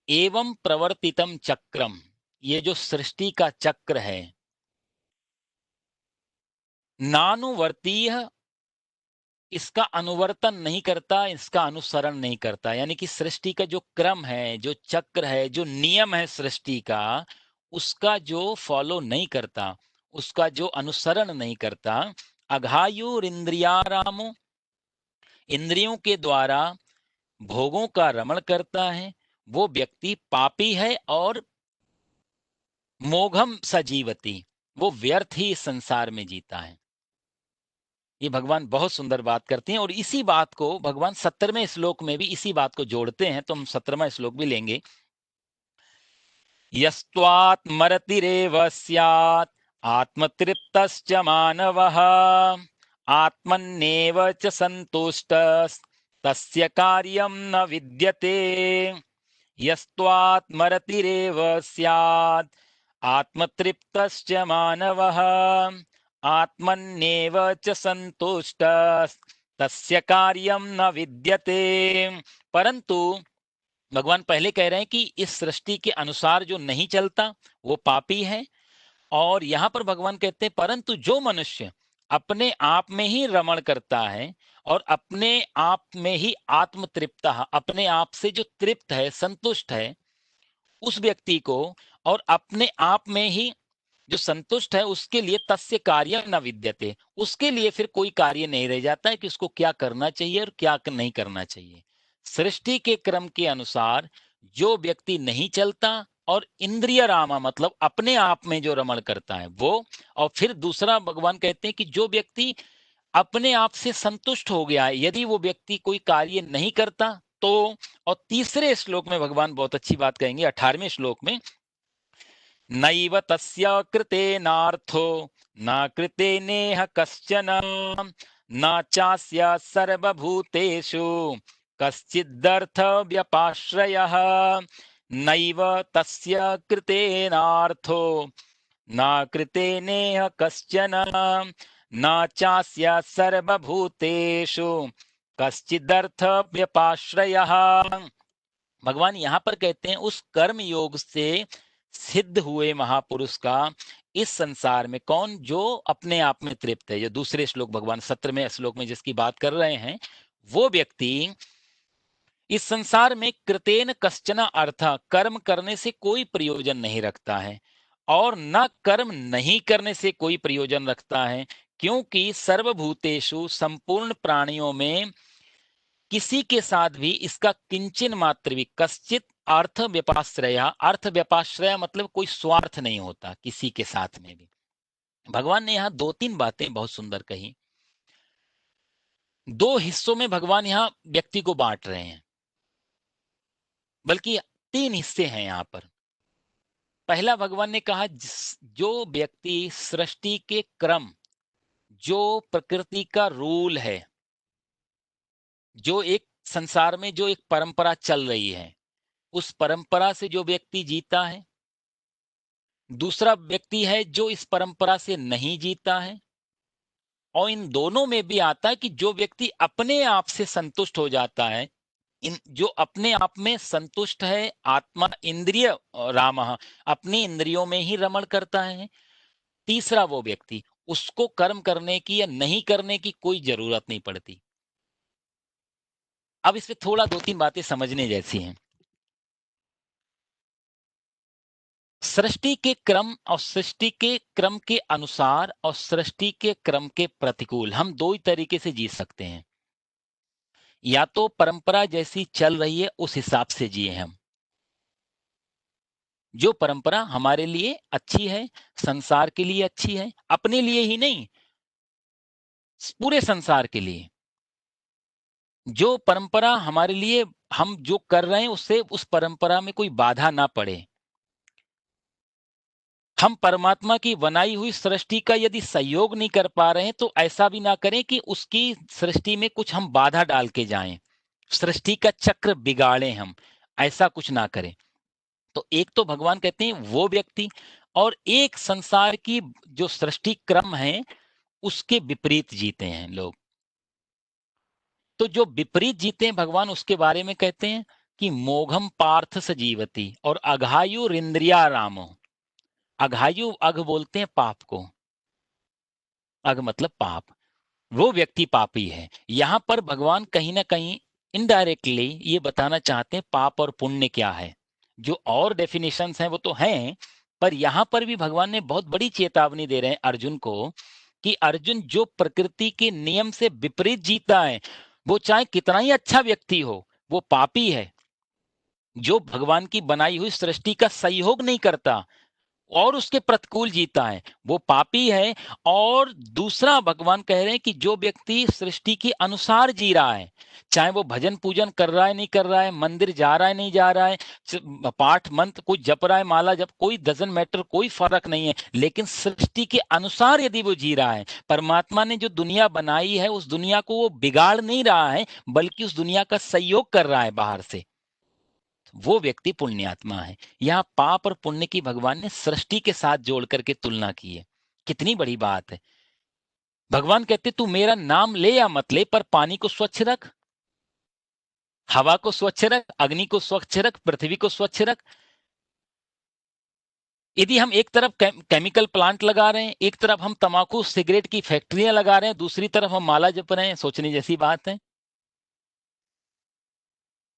एवं प्रवर्तितम चक्रम, ये जो सृष्टि का चक्र है, नानुवर्तीय, इसका अनुवर्तन नहीं करता, इसका अनुसरण नहीं करता, यानी कि सृष्टि का जो क्रम है, जो चक्र है, जो नियम है सृष्टि का, उसका जो फॉलो नहीं करता, उसका जो अनुसरण नहीं करता। अघायुर इंद्रियारामो, इंद्रियों के द्वारा भोगों का रमण करता है, वो व्यक्ति पापी है और मोघम सजीवती, वो व्यर्थ ही इस संसार में जीता है। ये भगवान बहुत सुंदर बात करते हैं और इसी बात को भगवान 17वें श्लोक में भी इसी बात को जोड़ते हैं, तो हम 17वां श्लोक भी लेंगे। यस्त्वात्मरतिरेव स्यात् आत्मतृप्तश्च मानवः आत्मन्नेव च सन्तुष्टस्तस्य कार्यं न विद्यते। यस्त्वात्मरतिरेव स्यात् आत्मतृप्तश्च मानवः आत्मन्नेव च सन्तुष्टस्तस्य कार्यं न विद्यते। परंतु भगवान पहले कह रहे हैं कि इस सृष्टि के अनुसार जो नहीं चलता वो पापी है, और यहां पर भगवान कहते हैं परंतु जो मनुष्य अपने आप में ही रमण करता है और अपने आप में ही आत्म तृप्त, अपने आप से जो तृप्त है, संतुष्ट है, उस व्यक्ति को, और अपने आप में ही जो संतुष्ट है, उसके लिए तस्य कार्य न विद्यते, उसके लिए फिर कोई कार्य नहीं रह जाता है कि उसको क्या करना चाहिए और क्या नहीं करना चाहिए। सृष्टि के क्रम के अनुसार जो व्यक्ति नहीं चलता और इंद्रिय रामा मतलब अपने आप में जो रमण करता है वो, और फिर दूसरा भगवान कहते हैं कि जो व्यक्ति अपने आप से संतुष्ट हो गया है, यदि वो व्यक्ति कोई कार्य नहीं करता तो, और तीसरे श्लोक में भगवान बहुत अच्छी बात कहेंगे 18वें श्लोक में, नैव तस्य कृतेनार्थो न कृतेनेह कश्चन न चास्य सर्वभूतेषु कश्चिदर्थ व्यपाश्रयः। नैव तस्य कृतेनार्थो न कृतेनेह कश्चन न चास्य सर्वभूतेषु कश्चिदर्थ व्यपाश्रयः। भगवान यहां पर कहते हैं उस कर्म योग से सिद्ध हुए महापुरुष का इस संसार में कौन, जो अपने आप में तृप्त है। जो दूसरे श्लोक भगवान 17वें श्लोक में जिसकी बात कर रहे हैं, वो व्यक्ति इस संसार में कृतेन कश्चन अर्थ, कर्म करने से कोई प्रयोजन नहीं रखता है और न कर्म नहीं करने से कोई प्रयोजन रखता है, क्योंकि सर्वभूतेषु, संपूर्ण प्राणियों में किसी के साथ भी इसका किंचन मात्र भी, कश्चित अर्थ व्यपाश्रय, अर्थ व्यपाश्रय मतलब कोई स्वार्थ नहीं होता किसी के साथ में भी। भगवान ने यहाँ दो तीन बातें बहुत सुंदर कही। दो हिस्सों में भगवान यहाँ व्यक्ति को बांट रहे हैं, बल्कि तीन हिस्से हैं यहाँ पर। पहला भगवान ने कहा जो व्यक्ति सृष्टि के क्रम, जो प्रकृति का रूल है, जो एक संसार में जो एक परंपरा चल रही है, उस परंपरा से जो व्यक्ति जीता है। दूसरा व्यक्ति है जो इस परंपरा से नहीं जीता है, और इन दोनों में भी आता है कि जो व्यक्ति अपने आप से संतुष्ट हो जाता है, इन जो अपने आप में संतुष्ट है, आत्मा इंद्रिय राम, अपनी इंद्रियों में ही रमण करता है। तीसरा वो व्यक्ति, उसको कर्म करने की या नहीं करने की कोई जरूरत नहीं पड़ती। अब इसमें थोड़ा दो तीन बातें समझने जैसी हैं। सृष्टि के क्रम और सृष्टि के क्रम के अनुसार और सृष्टि के क्रम के प्रतिकूल हम दो ही तरीके से जी सकते हैं। या तो परंपरा जैसी चल रही है उस हिसाब से जिए हम। जो परंपरा हमारे लिए अच्छी है, संसार के लिए अच्छी है, अपने लिए ही नहीं, पूरे संसार के लिए। जो परंपरा हमारे लिए हम जो कर रहे हैं उससे उस परंपरा में कोई बाधा ना पड़े। हम परमात्मा की बनाई हुई सृष्टि का यदि सहयोग नहीं कर पा रहे हैं तो ऐसा भी ना करें कि उसकी सृष्टि में कुछ हम बाधा डाल के जाएं, सृष्टि का चक्र बिगाड़ें हम, ऐसा कुछ ना करें। तो एक तो भगवान कहते हैं वो व्यक्ति, और एक संसार की जो सृष्टि क्रम है उसके विपरीत जीते हैं लोग। तो जो विपरीत जीते हैं भगवान उसके बारे में कहते हैं कि मोघम पार्थ स जीवती और अघायुरिंद्रिया रामो। अघायु, अघ बोलते हैं पाप को, अघ मतलब पाप, वो व्यक्ति पापी है। यहां पर भगवान कहीं ना कहीं इनडायरेक्टली ये बताना चाहते हैं पाप और पुण्य क्या है। जो और डेफिनेशंस हैं वो तो हैं, पर यहां पर भी भगवान ने बहुत बड़ी चेतावनी दे रहे हैं अर्जुन को कि अर्जुन जो प्रकृति के नियम से विपरीत जीता है, वो चाहे कितना ही अच्छा व्यक्ति हो, वो पापी है। जो भगवान की बनाई हुई सृष्टि का सहयोग नहीं करता और उसके प्रतिकूल जीता है, वो पापी है। और दूसरा भगवान कह रहे हैं कि जो व्यक्ति सृष्टि के अनुसार जी रहा है, चाहे वो भजन पूजन कर रहा है नहीं कर रहा है, मंदिर जा रहा है नहीं जा रहा है, पाठ मंत्र कोई जप रहा है, माला जप, कोई डजंट मैटर, कोई फर्क नहीं है, लेकिन सृष्टि के अनुसार यदि वो जी रहा है, परमात्मा ने जो दुनिया बनाई है उस दुनिया को वो बिगाड़ नहीं रहा है, बल्कि उस दुनिया का सहयोग कर रहा है बाहर से, वो व्यक्ति पुण्यात्मा है। यहां पाप और पुण्य की भगवान ने सृष्टि के साथ जोड़ करके तुलना की है। कितनी बड़ी बात है। भगवान कहते तू मेरा नाम ले या मत ले, पर पानी को स्वच्छ रख, हवा को स्वच्छ रख, अग्नि को स्वच्छ रख, पृथ्वी को स्वच्छ रख। यदि हम एक तरफ केमिकल प्लांट लगा रहे हैं, एक तरफ हम तंबाकू सिगरेट की फैक्ट्रियां लगा रहे हैं, दूसरी तरफ हम माला जप रहे हैं, सोचने जैसी बात है।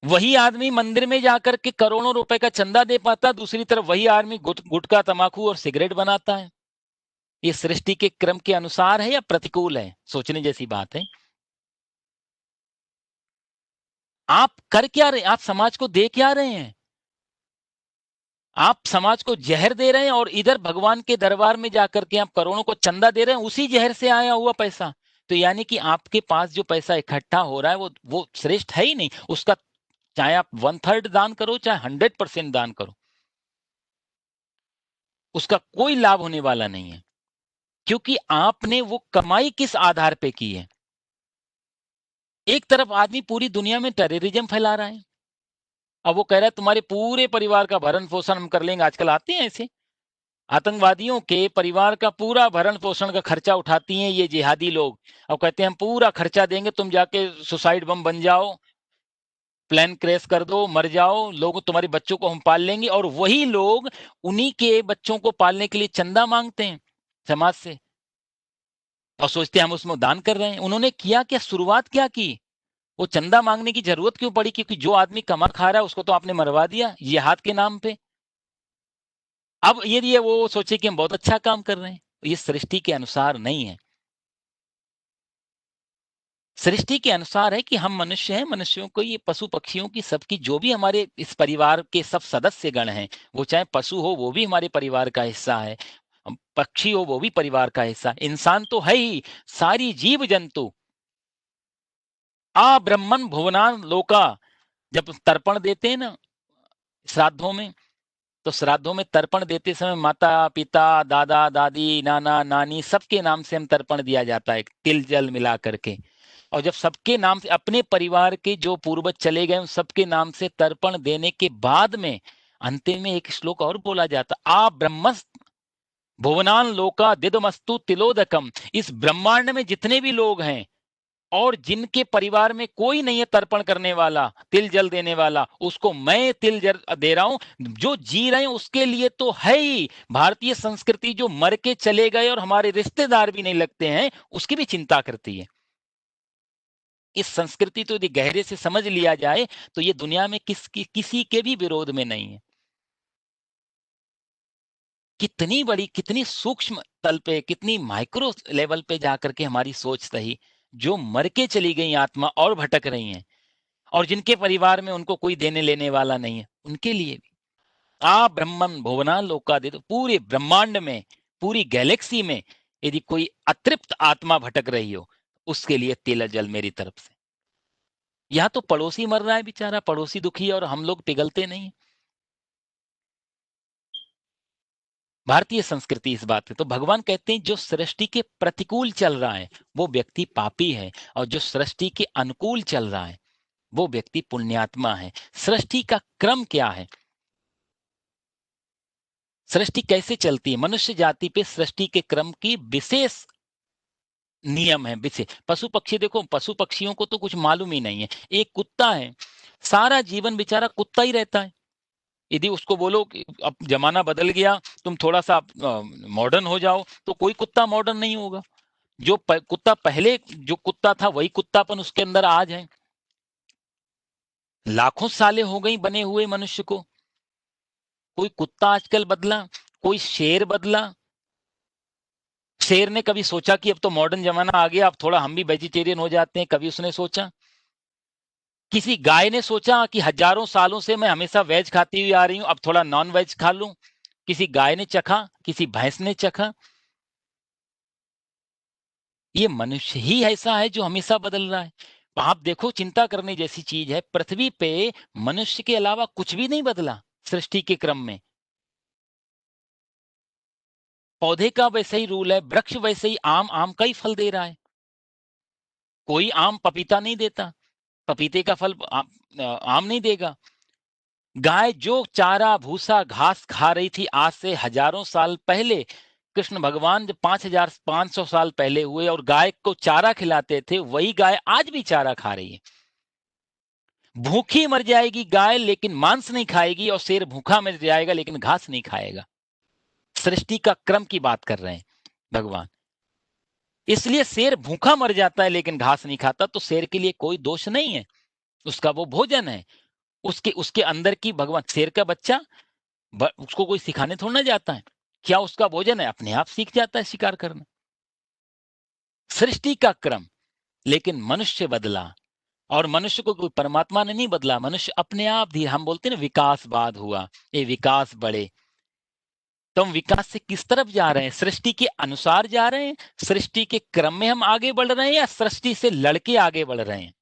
वही आदमी मंदिर में जाकर के करोड़ों रुपए का चंदा दे पाता, दूसरी तरफ वही आदमी गुटखा तंबाकू और सिगरेट बनाता है। ये सृष्टि के क्रम के अनुसार है या प्रतिकूल है, सोचने जैसी बात है। आप कर क्या रहे, आप समाज को दे क्या रहे हैं? आप समाज को जहर दे रहे हैं और इधर भगवान के दरबार में जाकर के आप करोड़ों को चंदा दे रहे हैं, उसी जहर से आया हुआ पैसा। तो यानी कि आपके पास जो पैसा इकट्ठा हो रहा है वो श्रेष्ठ है ही नहीं उसका। चाहे आप 1/3 दान करो, चाहे 100% दान करो, उसका कोई लाभ होने वाला नहीं है, क्योंकि आपने वो कमाई किस आधार पे की है। एक तरफ आदमी पूरी दुनिया में टेररिज्म फैला रहा है, अब वो कह रहा है तुम्हारे पूरे परिवार का भरण पोषण हम कर लेंगे। आजकल आते हैं ऐसे आतंकवादियों के परिवार का पूरा भरण पोषण का खर्चा उठाती हैं ये जिहादी लोग, और कहते हैं हम पूरा खर्चा देंगे, तुम जाके सुसाइड बम बन जाओ, प्लेन क्रैश कर दो, मर जाओ, लोग तुम्हारे बच्चों को हम पाल लेंगे। और वही लोग उन्हीं के बच्चों को पालने के लिए चंदा मांगते हैं समाज से, और सोचते हैं हम उसमें दान कर रहे हैं। उन्होंने किया क्या, शुरुआत क्या की, वो चंदा मांगने की जरूरत क्यों पड़ी? क्योंकि जो आदमी कमा खा रहा है उसको तो आपने मरवा दिया जिहाद के नाम पे। अब यदि वो सोचे कि हम बहुत अच्छा काम कर रहे हैं, ये सृष्टि के अनुसार नहीं है। सृष्टि के अनुसार है कि हम मनुष्य हैं, मनुष्यों को, ये पशु पक्षियों की, सबकी, जो भी हमारे इस परिवार के सब सदस्य गण हैं, वो चाहे पशु हो वो भी हमारे परिवार का हिस्सा है, पक्षी हो वो भी परिवार का हिस्सा, इंसान तो है ही, सारी जीव जंतु। आ ब्रह्मन भुवनान लोका, जब तर्पण देते हैं ना श्राद्धों में, तो श्राद्धों में तर्पण देते समय माता पिता दादा दादी नाना नानी सबके नाम से हम तर्पण दिया जाता है, तिल जल मिला करके। और जब सबके नाम से, अपने परिवार के जो पूर्वज चले गए उन सबके नाम से तर्पण देने के बाद में अंतिम में एक श्लोक और बोला जाता, आ ब्रह्मस् भुवनान लोका दिदमस्तु तिलोदकम। इस ब्रह्मांड में जितने भी लोग हैं और जिनके परिवार में कोई नहीं है तर्पण करने वाला, तिल जल देने वाला, उसको मैं तिल जल दे रहा हूं। जो जी रहे हैं उसके लिए तो है ही। भारतीय संस्कृति जो मर के चले गए और हमारे रिश्तेदार भी नहीं लगते हैं उसकी भी चिंता करती है। इस संस्कृति तो यदि गहरे से समझ लिया जाए तो ये दुनिया में किसी के भी विरोध में नहीं है। कितनी बड़ी, कितनी सूक्ष्म तल पे, कितनी माइक्रो लेवल पे जाकर के हमारी सोच रही, जो मर के चली गई आत्मा और भटक रही हैं, और जिनके परिवार में उनको कोई देने लेने वाला नहीं है, उनके लिए भी आ ब्रह्मन भुवना लोकादित, पूरे ब्रह्मांड में, पूरी गैलेक्सी में यदि कोई अतृप्त आत्मा भटक रही हो, उसके लिए तिल जल मेरी तरफ से। यहाँ तो पड़ोसी मर रहा है बेचारा, पड़ोसी दुखी है और हम लोग पिघलते नहीं। भारतीय संस्कृति इस बात है। तो भगवान कहते हैं जो सृष्टि के प्रतिकूल चल रहा है वो व्यक्ति पापी है, और जो सृष्टि के अनुकूल चल रहा है वो व्यक्ति पुण्यात्मा है। सृष्टि का क्रम क्या है, सृष्टि कैसे चलती है, मनुष्य जाति पे सृष्टि के क्रम की विशेष नियम है, विशेष। पशु पक्षी देखो, पशु पक्षियों को तो कुछ मालूम ही नहीं है। एक कुत्ता है, सारा जीवन बेचारा कुत्ता ही रहता है। यदि उसको बोलो कि अब जमाना बदल गया, तुम थोड़ा सा मॉडर्न हो जाओ, तो कोई कुत्ता मॉडर्न नहीं होगा। जो कुत्ता पहले जो कुत्ता था वही कुत्तापन उसके अंदर आज है। लाखों सालें हो गई बने हुए मनुष्य को। कोई कुत्ता आजकल बदला, कोई शेर बदला। शेर ने कभी सोचा कि अब तो मॉडर्न जमाना आ गया, अब थोड़ा हम भी वेजिटेरियन हो जाते हैं, कभी उसने सोचा? किसी गाय ने सोचा कि हजारों सालों से मैं हमेशा वेज खाती हुई आ रही हूं, अब थोड़ा नॉन वेज खा लूं? किसी गाय ने चखा, किसी भैंस ने चखा? ये मनुष्य ही ऐसा है जो हमेशा बदल रहा है। आप देखो, चिंता करने जैसी चीज है, पृथ्वी पे मनुष्य के अलावा कुछ भी नहीं बदला सृष्टि के क्रम में। पौधे का वैसे ही रूल है, वृक्ष वैसे ही आम आम का ही फल दे रहा है। कोई आम पपीता नहीं देता, पपीते का फल आम नहीं देगा। गाय जो चारा भूसा घास खा रही थी आज से हजारों साल पहले, कृष्ण भगवान जब 5500 साल पहले हुए और गाय को चारा खिलाते थे, वही गाय आज भी चारा खा रही है। भूखी मर जाएगी गाय लेकिन मांस नहीं खाएगी, और शेर भूखा मर जाएगा लेकिन घास नहीं खाएगा। सृष्टि का क्रम की बात कर रहे हैं भगवान। इसलिए शेर भूखा मर जाता है लेकिन घास नहीं खाता, तो शेर के लिए कोई दोष नहीं है, उसका वो भोजन है। उसके उसके अंदर की भगवान, शेर का बच्चा उसको कोई सिखाने थोड़ा ना जाता है, क्या उसका भोजन है, अपने आप सीख जाता है शिकार करना। सृष्टि का क्रम, लेकिन मनुष्य बदला, और मनुष्य को कोई परमात्मा ने नहीं बदला, मनुष्य अपने आप धीरे, हम बोलते हैं ना विकासवाद हुआ, ये विकास बढ़े। तो हम विकास से किस तरफ जा रहे हैं? सृष्टि के अनुसार जा रहे हैं, सृष्टि के क्रम में हम आगे बढ़ रहे हैं, या सृष्टि से लड़के आगे बढ़ रहे हैं?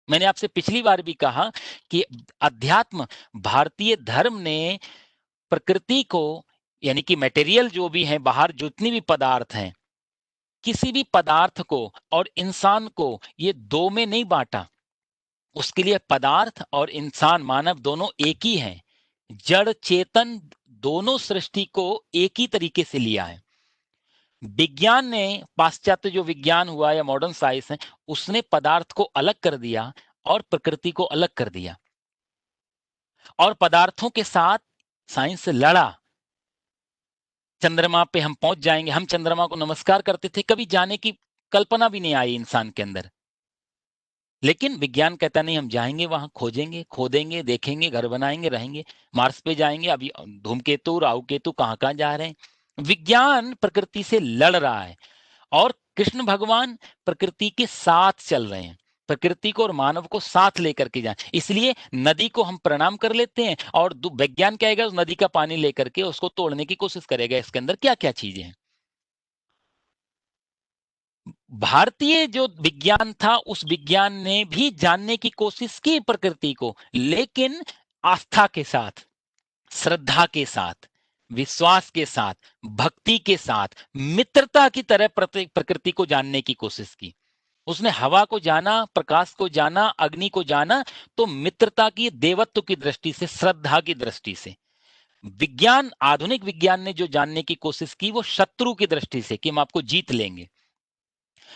मैंने आपसे पिछली बार भी कहा कि अध्यात्म, भारतीय धर्म ने प्रकृति को, यानी कि मटेरियल जो भी है बाहर, जितनी भी पदार्थ हैं, किसी भी पदार्थ को और इंसान को ये दो में नहीं बांटा। उसके लिए पदार्थ और इंसान, मानव, दोनों एक ही हैं। जड़ चेतन दोनों सृष्टि को एक ही तरीके से लिया है। विज्ञान ने, पाश्चात्य जो विज्ञान हुआ या मॉडर्न साइंस है, उसने पदार्थ को अलग कर दिया और प्रकृति को अलग कर दिया, और पदार्थों के साथ साइंस लड़ा। चंद्रमा पे हम पहुंच जाएंगे, हम चंद्रमा को नमस्कार करते थे, कभी जाने की कल्पना भी नहीं आई इंसान के अंदर। लेकिन विज्ञान कहता नहीं, हम जाएंगे वहां, खोजेंगे, खोदेंगे, देखेंगे, घर बनाएंगे, रहेंगे। मार्स पे जाएंगे, अभी धूमकेतु राहु केतु कहां कहां जा रहे हैं। विज्ञान प्रकृति से लड़ रहा है, और कृष्ण भगवान प्रकृति के साथ चल रहे हैं, प्रकृति को और मानव को साथ लेकर के जाए। इसलिए नदी को हम प्रणाम कर लेते हैं, और विज्ञान क्या आएगा, उस नदी का पानी लेकर के उसको तोड़ने की कोशिश करेगा, इसके अंदर क्या क्या चीजें हैं। भारतीय जो विज्ञान था, उस विज्ञान ने भी जानने की कोशिश की प्रकृति को, लेकिन आस्था के साथ, श्रद्धा के साथ, विश्वास के साथ, भक्ति के साथ, मित्रता की तरह प्रकृति को जानने की कोशिश की। उसने हवा को जाना, प्रकाश को जाना, अग्नि को जाना, तो मित्रता की, देवत्व की दृष्टि से, श्रद्धा की दृष्टि से। विज्ञान, आधुनिक विज्ञान ने जो जानने की कोशिश की, वो शत्रु की दृष्टि से, कि हम आपको जीत लेंगे।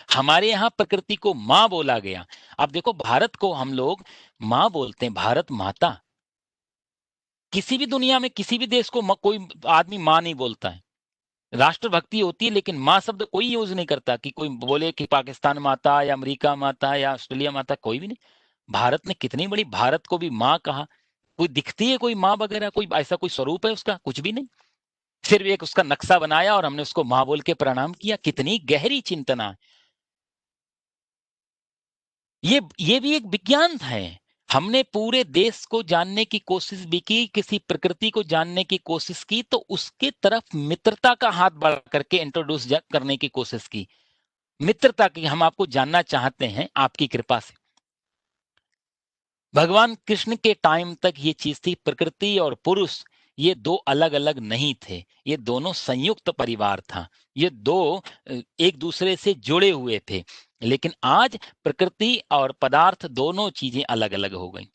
हमारे यहां प्रकृति को मां बोला गया। अब देखो, भारत को हम लोग मां बोलते हैं, भारत माता। किसी भी दुनिया में, किसी भी देश को कोई आदमी मां नहीं बोलता है। राष्ट्रभक्ति होती है, लेकिन मां शब्द कोई यूज नहीं करता, कि कोई बोले कि पाकिस्तान माता या अमेरिका माता या ऑस्ट्रेलिया माता, कोई भी नहीं। भारत ने कितनी बड़ी, भारत को भी मां कहा। कोई दिखती है कोई मां वगैरह, कोई ऐसा कोई स्वरूप है उसका? कुछ भी नहीं। सिर्फ एक उसका नक्शा बनाया और हमने उसको मां बोल के प्रणाम किया। कितनी गहरी चिंतना है। ये भी एक विज्ञान है। हमने पूरे देश को जानने की कोशिश भी की, किसी प्रकृति को जानने की कोशिश की, तो उसके तरफ मित्रता का हाथ बढ़ा करके इंट्रोड्यूस करने की कोशिश की। मित्रता की, हम आपको जानना चाहते हैं आपकी कृपा से। भगवान कृष्ण के टाइम तक ये चीज थी, प्रकृति और पुरुष ये दो अलग अलग नहीं थे, ये दोनों संयुक्त परिवार था। ये दो एक दूसरे से जुड़े हुए थे। लेकिन आज प्रकृति और पदार्थ दोनों चीजें अलग अलग हो गई।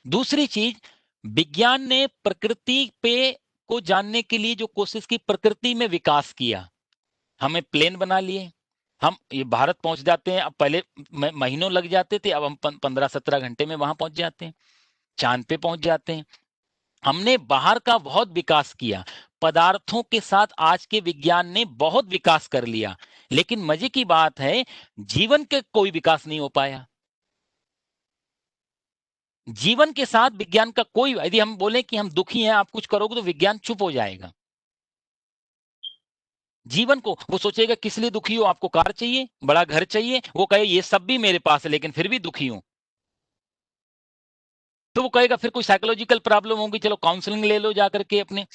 दूसरी चीज, विज्ञान ने प्रकृति पे को जानने के लिए जो कोशिश की, प्रकृति में विकास किया। हमें प्लेन बना लिए, हम ये भारत पहुंच जाते हैं। अब पहले महीनों लग जाते थे, अब हम 15-17 घंटे में वहां पहुंच जाते हैं, चांद पे पहुंच जाते हैं। हमने बाहर का बहुत विकास किया। पदार्थों के साथ आज के विज्ञान ने बहुत विकास कर लिया। लेकिन मजे की बात है, जीवन के कोई विकास नहीं हो पाया। जीवन के साथ विज्ञान का कोई, यदि हम बोले कि हम दुखी हैं, आप कुछ करोगे तो विज्ञान चुप हो जाएगा। जीवन को वो सोचेगा किस लिए दुखी हो, आपको कार चाहिए, बड़ा घर चाहिए, वो कहे ये सब भी मेरे पास है लेकिन फिर भी दुखी हूं, तो वो कहेगा फिर कोई साइकोलॉजिकल प्रॉब्लम होगी, चलो काउंसलिंग ले लो जाकर के अपने।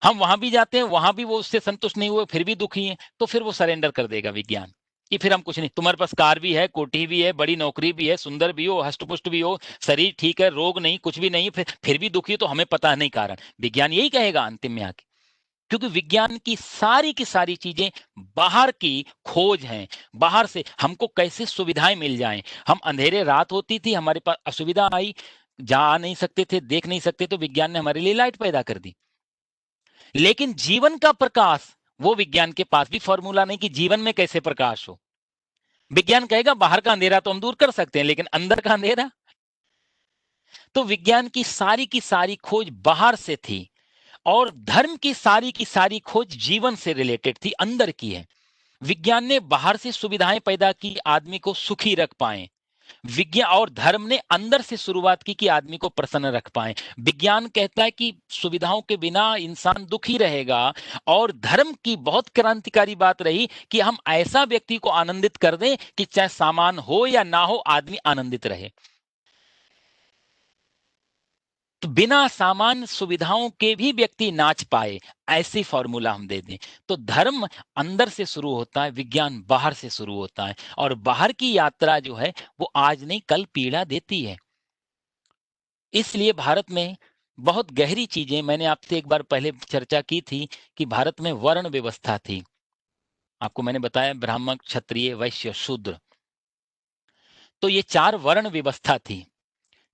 हम वहां भी जाते हैं, वहां भी वो उससे संतुष्ट नहीं हुए, फिर भी दुखी हैं, तो फिर वो सरेंडर कर देगा विज्ञान कि फिर हम कुछ नहीं, तुम्हारे पास कार भी है, कोठी भी है, बड़ी नौकरी भी है, सुंदर भी हो, हष्टपुष्ट भी हो, शरीर ठीक है, रोग नहीं, कुछ भी नहीं, फिर भी दुखी हो, तो हमें पता नहीं कारण। विज्ञान यही कहेगा अंतिम में आके, क्योंकि विज्ञान की सारी चीजें बाहर की खोज हैं। बाहर से हमको कैसे सुविधाएं मिल जाएं। हम अंधेरे रात होती थी, हमारे पास असुविधा आई, जा नहीं सकते थे, देख नहीं सकते, तो विज्ञान ने हमारे लिए लाइट पैदा कर दी। लेकिन जीवन का प्रकाश, वो विज्ञान के पास भी फॉर्मूला नहीं कि जीवन में कैसे प्रकाश हो। विज्ञान कहेगा बाहर का अंधेरा तो हम दूर कर सकते हैं, लेकिन अंदर का अंधेरा। तो विज्ञान की सारी खोज बाहर से थी, और धर्म की सारी खोज जीवन से रिलेटेड थी, अंदर की है। विज्ञान ने बाहर से सुविधाएं पैदा की, आदमी को सुखी रख पाए। विज्ञान और धर्म ने अंदर से शुरुआत की कि आदमी को प्रसन्न रख पाए। विज्ञान कहता है कि सुविधाओं के बिना इंसान दुखी रहेगा, और धर्म की बहुत क्रांतिकारी बात रही कि हम ऐसा व्यक्ति को आनंदित कर दें कि चाहे सामान हो या ना हो, आदमी आनंदित रहे। तो बिना सामान्य सुविधाओं के भी व्यक्ति नाच पाए, ऐसी फॉर्मूला हम दे दें। तो धर्म अंदर से शुरू होता है, विज्ञान बाहर से शुरू होता है, और बाहर की यात्रा जो है वो आज नहीं कल पीड़ा देती है। इसलिए भारत में बहुत गहरी चीजें, मैंने आपसे एक बार पहले चर्चा की थी कि भारत में वर्ण व्यवस्था थी। आपको मैंने बताया ब्राह्मण, क्षत्रिय, वैश्य, शूद्र, तो ये 4 वर्ण व्यवस्था थी।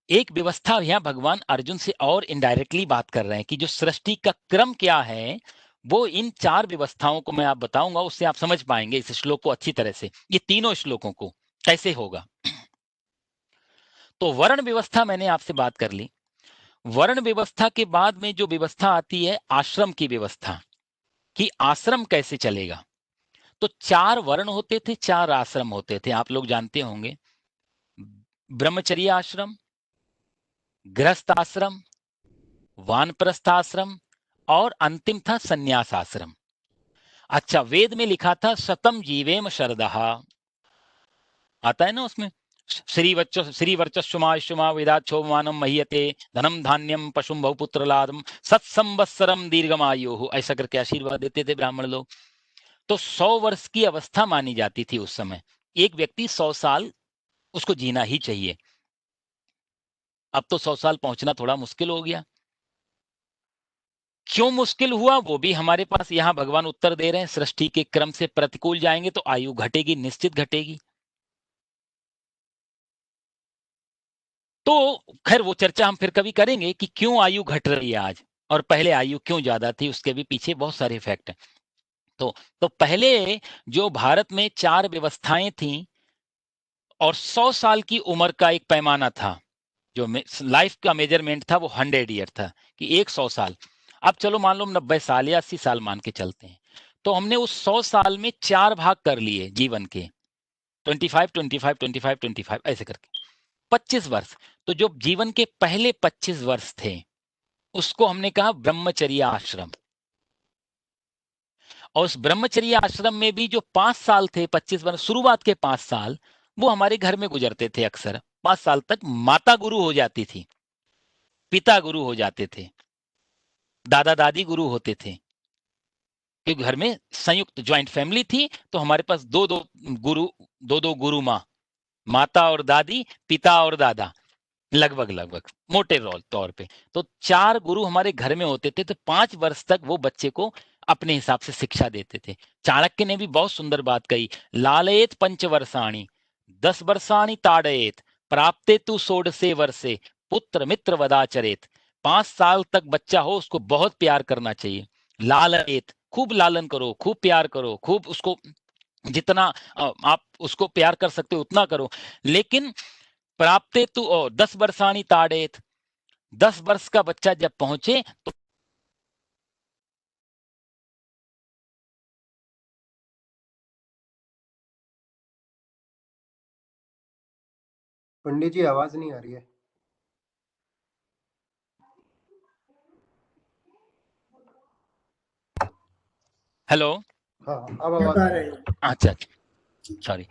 एक व्यवस्था यहां भगवान अर्जुन से और इनडायरेक्टली बात कर रहे हैं कि जो सृष्टि का क्रम क्या है, वो इन 4 व्यवस्थाओं को मैं आप बताऊंगा, उससे आप समझ पाएंगे इस श्लोक को अच्छी तरह से, ये तीनों श्लोकों को कैसे होगा। तो वर्ण व्यवस्था मैंने आपसे बात कर ली। वर्ण व्यवस्था के बाद में जो व्यवस्था आती है आश्रम की व्यवस्था, कि आश्रम कैसे चलेगा। तो 4 वर्ण होते थे, 4 आश्रम होते थे, आप लोग जानते होंगे। ब्रह्मचर्य आश्रम, गृहस्थ आश्रम, वानप्रस्थ आश्रम, और अंतिम था संन्यास आश्रम। अच्छा, वेद में लिखा था शतम जीवेम शरदः, आता है ना उसमें, श्री वर्चस्वमा वेदाच्छोमानम मह्यते धनम धान्यम पशुम बहुपुत्र लादम सत्संवत्सरम दीर्घमायु, ऐसा करके आशीर्वाद देते थे ब्राह्मण लोग। तो 100 वर्ष की अवस्था मानी जाती थी उस समय। एक व्यक्ति 100 साल उसको जीना ही चाहिए। अब तो 100 साल पहुंचना थोड़ा मुश्किल हो गया। क्यों मुश्किल हुआ, वो भी हमारे पास यहां भगवान उत्तर दे रहे हैं। सृष्टि के क्रम से प्रतिकूल जाएंगे तो आयु घटेगी, निश्चित घटेगी। तो खैर वो चर्चा हम फिर कभी करेंगे कि क्यों आयु घट रही है आज, और पहले आयु क्यों ज्यादा थी, उसके भी पीछे बहुत सारे फैक्ट हैं। तो पहले जो भारत में 4 व्यवस्थाएं थी, और 100 साल की उम्र का एक पैमाना था, जो लाइफ का मेजरमेंट था वो 100 ईयर था, कि एक 100 साल। अब चलो मान लो 90 साल या 80 साल मान के चलते हैं, तो हमने उस 100 साल में 4 भाग कर लिए जीवन के, 25 25 25 25 ऐसे करके 25 वर्ष। तो जो जीवन के पहले 25 वर्ष थे, उसको हमने कहा ब्रह्मचर्य आश्रम। और उस ब्रह्मचर्य आश्रम में भी जो 5 साल थे, 25 वर्ष, शुरुआत के 5 साल वो हमारे घर में गुजरते थे। अक्सर 5 साल तक माता गुरु हो जाती थी, पिता गुरु हो जाते थे, दादा दादी गुरु होते थे। क्योंकि घर में संयुक्त ज्वाइंट फैमिली थी, तो हमारे पास दो दो गुरु माँ, माता और दादी, पिता और दादा, लगभग मोटे तौर पे। तो 4 गुरु हमारे घर में होते थे। तो 5 वर्ष तक वो बच्चे को अपने हिसाब से शिक्षा देते थे। चाणक्य ने भी बहुत सुंदर बात कही, लालयेत पंचवर्षाणि 10 वर्षाणि ताड़येत प्राप्ते तु षोडशे वर्षे पुत्र मित्र वदाचरेत। 5 साल तक बच्चा हो उसको बहुत प्यार करना चाहिए। लालयेत, खूब लालन करो, खूब प्यार करो, खूब उसको जितना आप उसको प्यार कर सकते हो उतना करो। लेकिन प्राप्ते तु 10 वर्षाणि ताड़ेत, 10 वर्ष का बच्चा जब पहुंचे तो पंडित जी आवाज नहीं आ रही है। हेलो। हाँ अब आवाज आ रही है। अच्छा, सॉरी।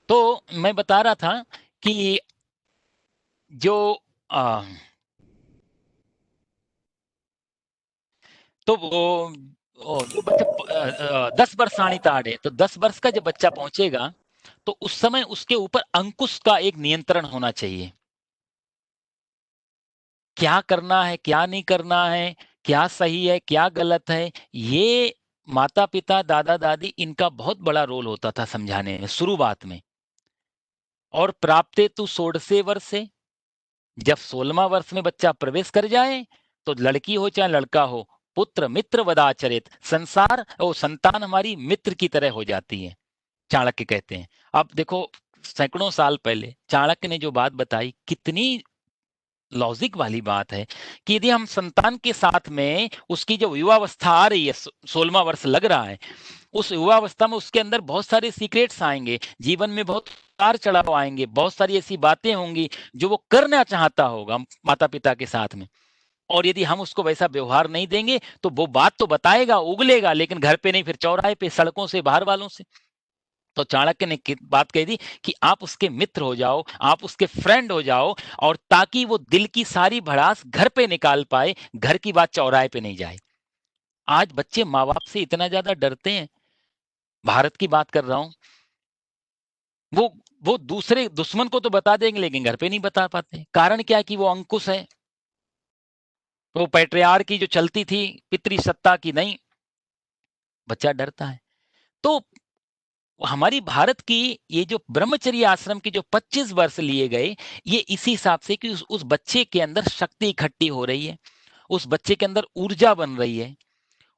तो मैं बता रहा था कि जो आ, तो वो जो बच्चा 10 वर्षाणी ताड़े, तो 10 वर्ष का जब बच्चा पहुंचेगा तो उस समय उसके ऊपर अंकुश का एक नियंत्रण होना चाहिए। क्या करना है, क्या नहीं करना है, क्या सही है, क्या गलत है, ये माता पिता दादा दादी इनका बहुत बड़ा रोल होता था समझाने में शुरुआत में। और प्राप्ते तु षोडशे वर्षे, जब 16वां वर्ष में बच्चा प्रवेश कर जाए तो लड़की हो चाहे लड़का हो, पुत्र मित्र वदाचरित, संसार और संतान हमारी मित्र की तरह हो जाती है, चाणक्य कहते हैं। अब देखो, सैकड़ों साल पहले चाणक्य ने जो बात बताई कितनी लॉजिक वाली बात है कि यदि हम संतान के साथ में उसकी जो युवावस्था आ रही है, 16वां वर्ष लग रहा है, उस युवावस्था में उसके अंदर बहुत सारे सीक्रेट्स आएंगे, जीवन में बहुत उतार चढ़ाव आएंगे, बहुत सारी ऐसी बातें होंगी जो वो करना चाहता होगा माता पिता के साथ में। और यदि हम उसको वैसा व्यवहार नहीं देंगे तो वो बात तो बताएगा, उगलेगा, लेकिन घर पे नहीं, फिर चौराहे पे, सड़कों से, बाहर वालों से। तो चाणक्य ने बात कही थी कि आप उसके मित्र हो जाओ, आप उसके फ्रेंड हो जाओ, और ताकि वो दिल की सारी भड़ास घर पे निकाल पाए, घर की बात चौराहे पे नहीं जाए। आज बच्चे माँ बाप से इतना ज्यादा डरते हैं, भारत की बात कर रहा हूं। वो वो दूसरे दुश्मन को तो बता देंगे लेकिन घर पे नहीं बता पाते। कारण क्या है कि वो अंकुश है, वो पैट्रियार्की की जो चलती थी, पितृ सत्ता की नहीं, बच्चा डरता है। तो हमारी भारत की ये जो ब्रह्मचर्य आश्रम के जो 25 वर्ष लिए गए, ये इसी हिसाब से कि उस बच्चे के अंदर शक्ति इकट्ठी हो रही है, उस बच्चे के अंदर ऊर्जा बन रही है,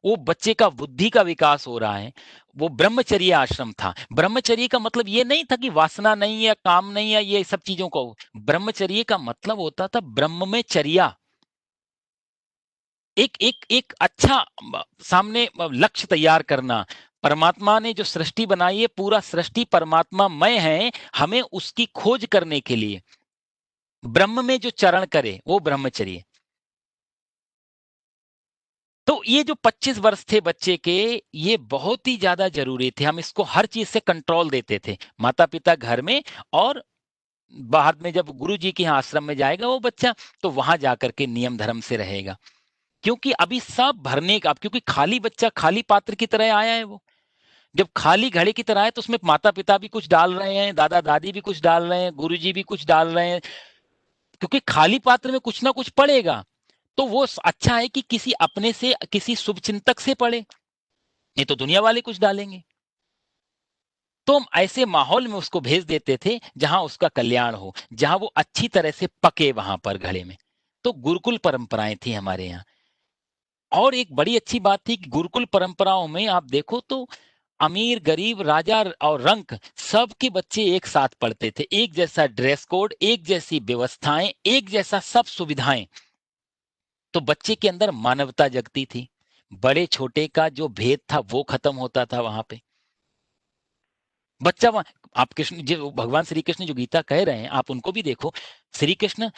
वो बच्चे का बुद्धि का विकास हो रहा है। वो ब्रह्मचर्य आश्रम था। ब्रह्मचर्य का मतलब ये नहीं था कि वासना नहीं है, काम नहीं है, ये सब चीजों को। ब्रह्मचर्य का मतलब होता था ब्रह्म में चर्या, एक एक एक अच्छा सामने लक्ष्य तैयार करना। परमात्मा ने जो सृष्टि बनाई है, पूरा सृष्टि परमात्मामय है, हमें उसकी खोज करने के लिए ब्रह्म में जो चरण करे वो ब्रह्मचर्य। तो ये जो 25 वर्ष थे बच्चे के, ये बहुत ही ज्यादा जरूरी थे। हम इसको हर चीज से कंट्रोल देते थे, माता पिता घर में, और बाद में जब गुरु जी के यहाँ आश्रम में जाएगा वो बच्चा, तो वहां जाकर के नियम धर्म से रहेगा। क्योंकि अभी सब भरने का, क्योंकि खाली बच्चा खाली पात्र की तरह आया है। वो जब खाली घड़े की तरह है तो उसमें माता पिता भी कुछ डाल रहे हैं, दादा दादी भी कुछ डाल रहे हैं, गुरु जी भी कुछ डाल रहे हैं, क्योंकि खाली पात्र में कुछ ना कुछ पड़ेगा। तो वो अच्छा है कि किसी अपने से, किसी शुभचिंतक से पढ़े, नहीं तो दुनिया वाले कुछ डालेंगे। तो हम ऐसे माहौल में उसको भेज देते थे जहां उसका कल्याण हो, जहां वो अच्छी तरह से पके वहां पर घड़े में। तो गुरुकुल परंपराएं थी हमारे यहाँ। और एक बड़ी अच्छी बात थी कि गुरुकुल परंपराओं में आप देखो तो अमीर गरीब राजा और रंक सबके बच्चे एक साथ पढ़ते थे, एक जैसा ड्रेस कोड, एक जैसी व्यवस्थाएं, एक जैसा सब सुविधाएं। तो बच्चे के अंदर मानवता जगती थी, बड़े छोटे का जो भेद था वो खत्म होता था वहां पे। बच्चा वहां, आप कृष्ण जो भगवान श्री कृष्ण जो गीता कह रहे हैं आप उनको भी देखो। श्री कृष्ण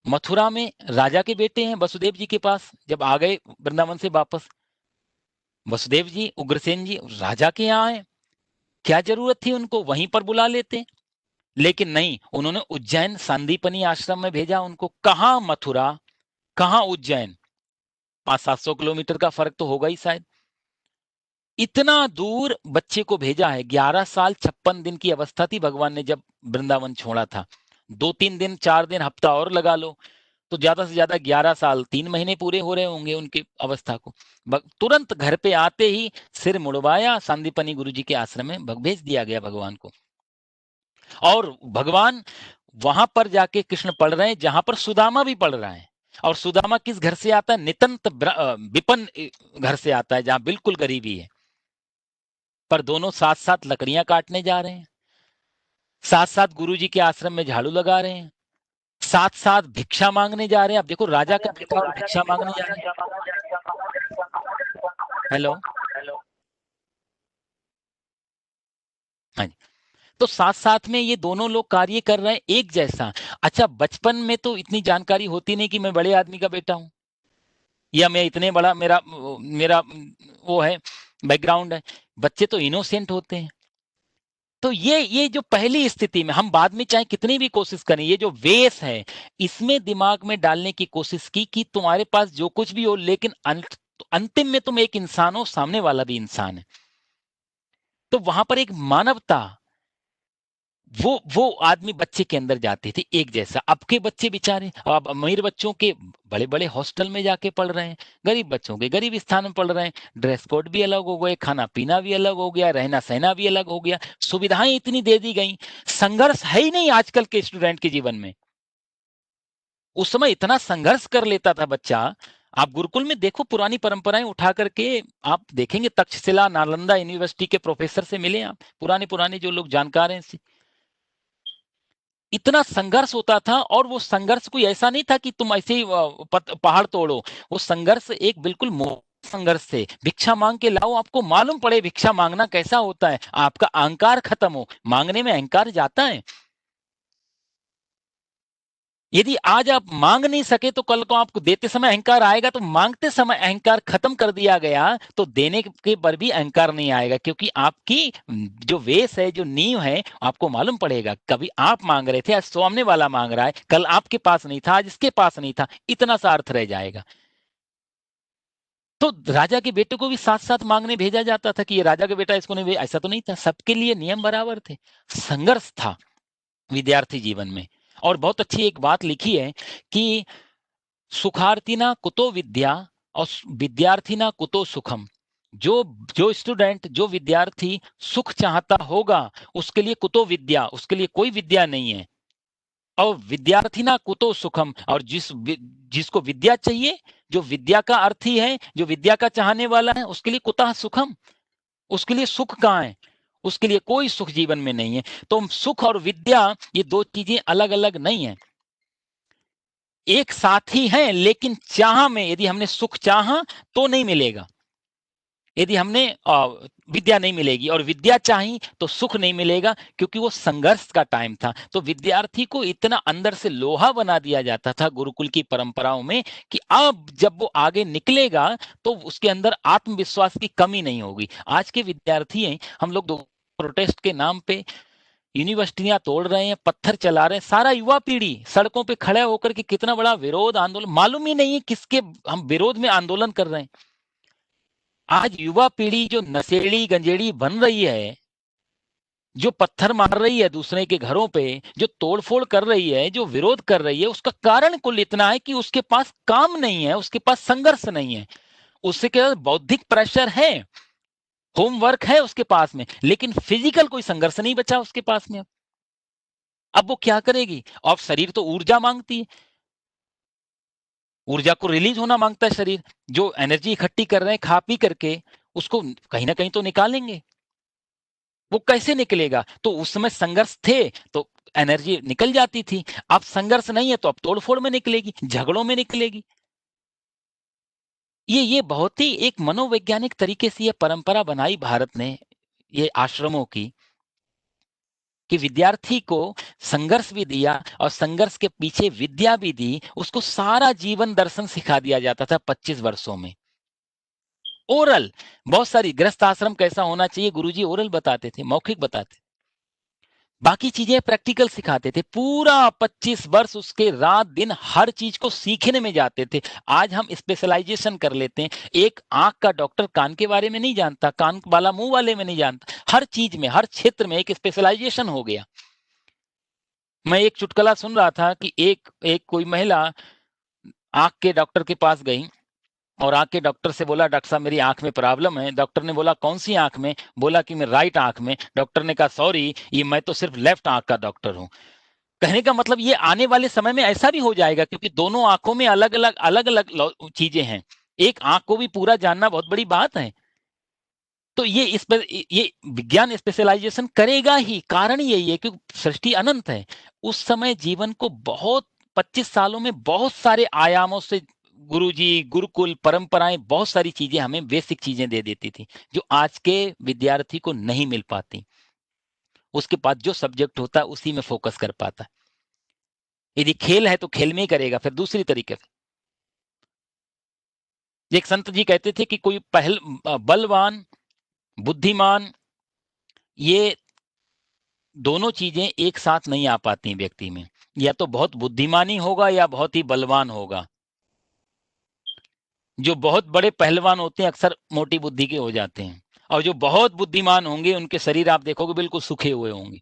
मथुरा में राजा के बेटे हैं वसुदेव जी के पास, जब आ गए वृंदावन से वापस, वसुदेव जी उग्रसेन जी राजा के यहाँ आए, क्या जरूरत थी उनको वहीं पर बुला लेते। लेकिन नहीं, उन्होंने उज्जैन सांदीपनी आश्रम में भेजा उनको। कहाँ मथुरा, कहाँ उज्जैन, 500-700 किलोमीटर का फर्क तो होगा ही शायद। इतना दूर बच्चे को भेजा है। 11 साल 56 दिन की अवस्था थी भगवान ने जब वृंदावन छोड़ा था। 2-3 दिन 4 दिन हफ्ता और लगा लो तो ज्यादा से ज्यादा 11 साल 3 महीने पूरे हो रहे होंगे उनकी अवस्था को। तुरंत घर पे आते ही सिर मुड़वाया, सांदीपनी गुरु जी के आश्रम में भेज दिया गया भगवान को। और भगवान वहां पर जाके कृष्ण पढ़ रहे हैं जहां पर सुदामा भी पढ़ रहा है। और सुदामा किस घर से आता है? नितंत विपन्न घर से आता है, जहां बिल्कुल गरीबी है। पर दोनों साथ साथ लकड़ियां काटने जा रहे हैं, साथ साथ गुरु जी के आश्रम में झाड़ू लगा रहे हैं, साथ साथ भिक्षा मांगने जा रहे हैं। अब देखो, राजा का बेटा और भिक्षा मांगने जा रहे हैं। हेलो, हाँ जी। तो साथ साथ में ये दोनों लोग कार्य कर रहे हैं एक जैसा। अच्छा, बचपन में तो इतनी जानकारी होती नहीं कि मैं बड़े आदमी का बेटा हूं, या मैं इतने बड़ा, मेरा मेरा वो है, बैकग्राउंड है। बच्चे तो इनोसेंट होते हैं। तो ये जो पहली स्थिति में, हम बाद में चाहे कितनी भी कोशिश करें, ये जो वेस है, इसमें दिमाग में डालने की कोशिश की कि तुम्हारे पास जो कुछ भी हो, लेकिन अंतिम में तुम एक इंसान हो, सामने वाला भी इंसान है। तो वहां पर एक मानवता, वो आदमी बच्चे के अंदर जाती थी एक जैसा। अब के बच्चे बेचारे, अब अमीर बच्चों के बड़े बड़े हॉस्टल में जाके पढ़ रहे हैं, गरीब बच्चों के गरीब स्थान में पढ़ रहे हैं। ड्रेस कोड भी अलग हो गए, खाना पीना भी अलग हो गया, रहना सहना भी अलग हो गया, सुविधाएं इतनी दे दी गई। संघर्ष है ही नहीं आजकल के स्टूडेंट के जीवन में। उस समय इतना संघर्ष कर लेता था बच्चा। आप गुरुकुल में देखो, पुरानी परंपराएं उठा करके आप देखेंगे, तक्षशिला नालंदा यूनिवर्सिटी के प्रोफेसर से मिले आप, पुराने पुराने जो लोग जानकार हैं, इतना संघर्ष होता था। और वो संघर्ष कोई ऐसा नहीं था कि तुम ऐसे ही पहाड़ तोड़ो। वो संघर्ष एक बिल्कुल संघर्ष से, भिक्षा मांग के लाओ, आपको मालूम पड़े भिक्षा मांगना कैसा होता है, आपका अहंकार खत्म हो। मांगने में अहंकार जाता है। यदि आज आप मांग नहीं सके तो कल को आपको देते समय अहंकार आएगा। तो मांगते समय अहंकार खत्म कर दिया गया तो देने के पर भी अहंकार नहीं आएगा, क्योंकि आपकी जो वेश है, जो नींव है, आपको मालूम पड़ेगा। कभी आप मांग रहे थे, आज सामने वाला मांग रहा है, कल आपके पास नहीं था, आज इसके पास नहीं था, इतना सा अर्थ रह जाएगा। तो राजा के बेटे को भी साथ साथ मांगने भेजा जाता था कि ये राजा का बेटा, इसको नहीं ऐसा तो नहीं था। सबके लिए नियम बराबर थे। संघर्ष था विद्यार्थी जीवन में। और बहुत अच्छी एक बात लिखी है कि सुखार्थिना कुतो विद्या और विद्यार्थिना कुतो सुखम। जो जो स्टूडेंट, जो विद्यार्थी सुख चाहता होगा, उसके लिए कुतो विद्या, उसके लिए कोई विद्या नहीं है। और विद्यार्थिना कुतो सुखम, और जिसको विद्या चाहिए, जो विद्या का अर्थी है, जो विद्या का चाहने वाला है, उसके लिए कुतः सुखम, उसके लिए सुख कहाँ है? उसके लिए कोई सुख जीवन में नहीं है। तो सुख और विद्या, ये दो चीजें अलग अलग नहीं है, एक साथ ही है। लेकिन चाह में, यदि हमने सुख चाहा तो नहीं मिलेगा, यदि हमने विद्या नहीं मिलेगी, और विद्या चाही तो सुख नहीं मिलेगा, क्योंकि वो संघर्ष का टाइम था। तो विद्यार्थी को इतना अंदर से लोहा बना दिया जाता था गुरुकुल की परंपराओं में कि अब जब वो आगे निकलेगा तो उसके अंदर आत्मविश्वास की कमी नहीं होगी। आज के विद्यार्थी हैं, हम लोग दो प्रोटेस्ट के नाम पे यूनिवर्सिटियां तोड़ रहे हैं, पत्थर चला रहे हैं, सारा युवा पीढ़ी सड़कों पे खड़े होकर के कितना बड़ा विरोध आंदोलन, मालूम ही नहीं है किसके हम विरोध में आंदोलन कर रहे हैं। आज युवा पीढ़ी जो नशेड़ी गंजेड़ी बन रही है, जो पत्थर मार रही है दूसरे के घरों पे, जो तोड़फोड़ कर रही है, जो विरोध कर रही है, उसका कारण कुल इतना है कि उसके पास काम नहीं है, उसके पास संघर्ष नहीं है। उससे क्या, बौद्धिक प्रेशर है, होमवर्क है उसके पास में, लेकिन फिजिकल कोई संघर्ष नहीं बचा उसके पास में। अब वो क्या करेगी? अब शरीर तो ऊर्जा मांगती है, ऊर्जा को रिलीज होना मांगता है शरीर। जो एनर्जी इकट्ठी कर रहे हैं खा पी करके, उसको कहीं ना कहीं तो निकालेंगे। वो कैसे निकलेगा? तो उस समय संघर्ष थे तो एनर्जी निकल जाती थी। अब संघर्ष नहीं है तो अब तोड़फोड़ में निकलेगी, झगड़ों में निकलेगी। ये बहुत ही एक मनोवैज्ञानिक तरीके से ये परंपरा बनाई भारत ने, ये आश्रमों की। कि विद्यार्थी को संघर्ष भी दिया और संघर्ष के पीछे विद्या भी दी, उसको सारा जीवन दर्शन सिखा दिया जाता था 25 वर्षों में। ओरल, बहुत सारी गृहस्थ आश्रम कैसा होना चाहिए गुरुजी ओरल बताते थे, मौखिक बताते। बाकी चीजें प्रैक्टिकल सिखाते थे। पूरा 25 वर्ष उसके रात दिन हर चीज को सीखने में जाते थे। आज हम स्पेशलाइजेशन कर लेते हैं। एक आंख का डॉक्टर कान के बारे में नहीं जानता, कान वाला मुंह वाले में नहीं जानता। हर चीज में, हर क्षेत्र में एक स्पेशलाइजेशन हो गया। मैं एक चुटकुला सुन रहा था कि एक कोई महिला आंख के डॉक्टर के पास गई और आंख के डॉक्टर से बोला, डॉक्टर साहब मेरी आंख में प्रॉब्लम है। डॉक्टर ने बोला कौन सी आंख में? बोला कि मैं राइट आंख में। डॉक्टर ने कहा सॉरी, ये मैं तो सिर्फ लेफ्ट आंख का डॉक्टर हूं। कहने का मतलब ये आने वाले समय में ऐसा भी हो जाएगा, क्योंकि दोनों आंखों में अलग अलग चीजें हैं। एक आंख को भी पूरा जानना बहुत बड़ी बात है। तो ये विज्ञान स्पेशलाइजेशन करेगा ही, कारण यही है क्योंकि सृष्टि अनंत है। उस समय जीवन को बहुत 25 सालों में बहुत सारे आयामों से गुरुजी, गुरुकुल परंपराएं, बहुत सारी चीजें हमें बेसिक चीजें दे देती थी, जो आज के विद्यार्थी को नहीं मिल पाती। उसके पास जो सब्जेक्ट होता है उसी में फोकस कर पाता है। यदि खेल है तो खेल में ही करेगा, फिर दूसरी तरीके से। एक संत जी कहते थे कि कोई बलवान, बुद्धिमान, ये दोनों चीजें एक साथ नहीं आ पाती व्यक्ति में। या तो बहुत बुद्धिमानी होगा या बहुत ही बलवान होगा। जो बहुत बड़े पहलवान होते हैं अक्सर मोटी बुद्धि के हो जाते हैं, और जो बहुत बुद्धिमान होंगे उनके शरीर आप देखोगे बिल्कुल सूखे हुए होंगे।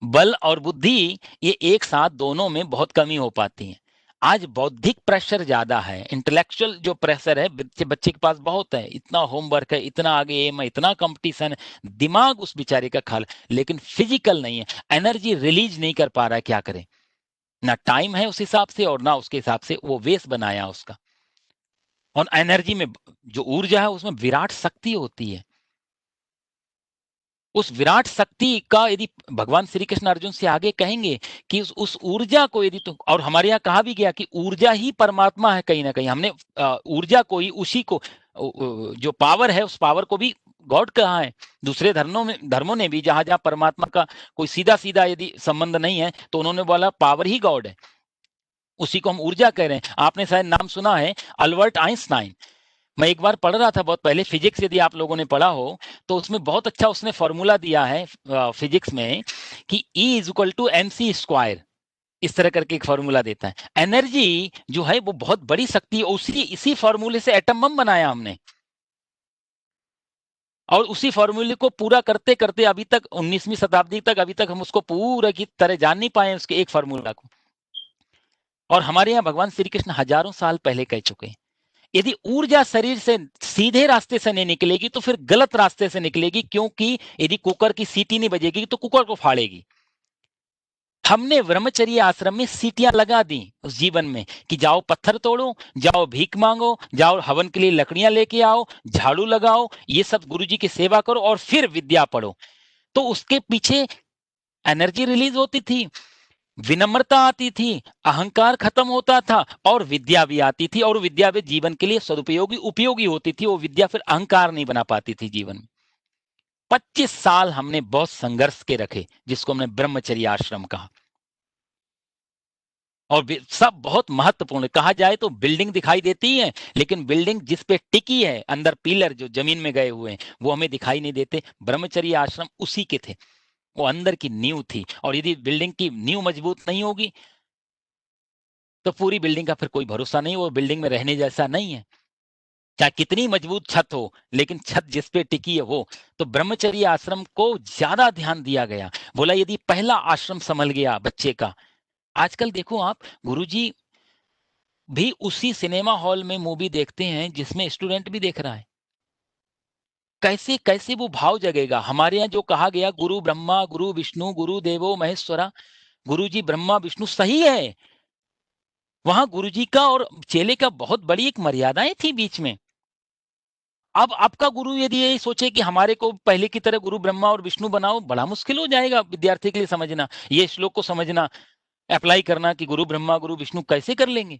बल और बुद्धि ये एक साथ दोनों में बहुत कमी हो पाती है। आज बौद्धिक प्रेशर ज्यादा है, इंटेलेक्चुअल जो प्रेशर है बच्चे के पास बहुत है। इतना होमवर्क है, इतना आगे एम है, इतना कंपटीशन है, दिमाग उस बेचारे का खाल, लेकिन फिजिकल नहीं है, एनर्जी रिलीज नहीं कर पा रहा है। क्या करे? ना टाइम है उस हिसाब से और ना उसके हिसाब से वो वेस्ट बनाया उसका। और एनर्जी में जो ऊर्जा है उसमें विराट शक्ति होती है। उस विराट शक्ति का यदि भगवान श्री कृष्ण अर्जुन से आगे कहेंगे कि उस ऊर्जा को यदि तो, और हमारे यहाँ कहा भी गया कि ऊर्जा ही परमात्मा है। कहीं ना कहीं हमने ऊर्जा को ही, उसी को, जो पावर है उस पावर को भी गॉड कहा है। दूसरे धर्मों ने भी जहां जहां परमात्मा का कोई सीधा सीधा यदि संबंध नहीं है तो उन्होंने बोला पावर ही गॉड है, उसी को हम ऊर्जा कह रहे हैं। आपने शायद नाम सुना है अल्बर्ट आइंस्टाइन। मैं एक बार पढ़ रहा था बहुत पहले, फिजिक्स यदि आप लोगों ने पढ़ा हो तो उसमें बहुत अच्छा उसने फॉर्मूला दिया है फिजिक्स में कि E is equal to MC²। इस तरह करके एक फॉर्मूला देता है। एनर्जी जो है वो बहुत बड़ी शक्ति है, इसी फॉर्मूले से एटम बम बनाया हमने, और उसी फॉर्मूले को पूरा करते करते अभी तक 19वीं शताब्दी तक अभी तक हम उसको पूरा की तरह जान नहीं पाए उसके एक फॉर्मूला को। और हमारे यहाँ भगवान श्री कृष्ण हजारों साल पहले कह चुके हैं, यदि ऊर्जा शरीर से सीधे रास्ते से नहीं निकलेगी तो फिर गलत रास्ते से निकलेगी, क्योंकि यदि कुकर की सीटी नहीं बजेगी तो कुकर को फाड़ेगी। हमने ब्रह्मचर्य आश्रम में सीटियां लगा दी उस जीवन में कि जाओ पत्थर तोड़ो, जाओ भीख मांगो, जाओ हवन के लिए लकड़ियां लेके आओ, झाड़ू लगाओ, ये सब गुरुजी की सेवा करो और फिर विद्या पढ़ो। तो उसके पीछे एनर्जी रिलीज होती थी, विनम्रता आती थी, अहंकार खत्म होता था और विद्या भी आती थी, और विद्या भी जीवन के लिए सदुपयोगी उपयोगी होती थी। वो विद्या फिर अहंकार नहीं बना पाती थी जीवन में। 25 साल हमने बहुत संघर्ष के रखे, जिसको हमने ब्रह्मचर्य आश्रम कहा। और सब बहुत महत्वपूर्ण, कहा जाए तो बिल्डिंग दिखाई देती है, लेकिन बिल्डिंग जिस पे टिकी है, अंदर पिलर जो जमीन में गए हुए हैं वो हमें दिखाई नहीं देते। ब्रह्मचर्य आश्रम उसी के थे, वो अंदर की नींव थी। और यदि बिल्डिंग की नींव मजबूत नहीं होगी तो पूरी बिल्डिंग का फिर कोई भरोसा नहीं, वो बिल्डिंग में रहने जैसा नहीं है। चाहे कितनी मजबूत छत हो, लेकिन छत जिस पे टिकी है वो। तो ब्रह्मचर्य आश्रम को ज्यादा ध्यान दिया गया। बोला यदि पहला आश्रम संभल गया बच्चे का। आजकल देखो आप, गुरुजी भी उसी सिनेमा हॉल में मूवी देखते हैं जिसमें स्टूडेंट भी देख रहा है। कैसे कैसे वो भाव जगेगा। हमारे यहाँ जो कहा गया गुरु ब्रह्मा गुरु विष्णु गुरु देवो महेश्वरा, गुरुजी ब्रह्मा विष्णु सही है। वहां गुरुजी का और चेले का बहुत बड़ी एक मर्यादाएं थी बीच में। अब आपका गुरु यदि यही सोचे कि हमारे को पहले की तरह गुरु ब्रह्मा और विष्णु बनाओ, बड़ा मुश्किल हो जाएगा विद्यार्थी के लिए समझना, ये श्लोक को समझना, अप्लाई करना कि गुरु ब्रह्मा गुरु विष्णु कैसे कर लेंगे।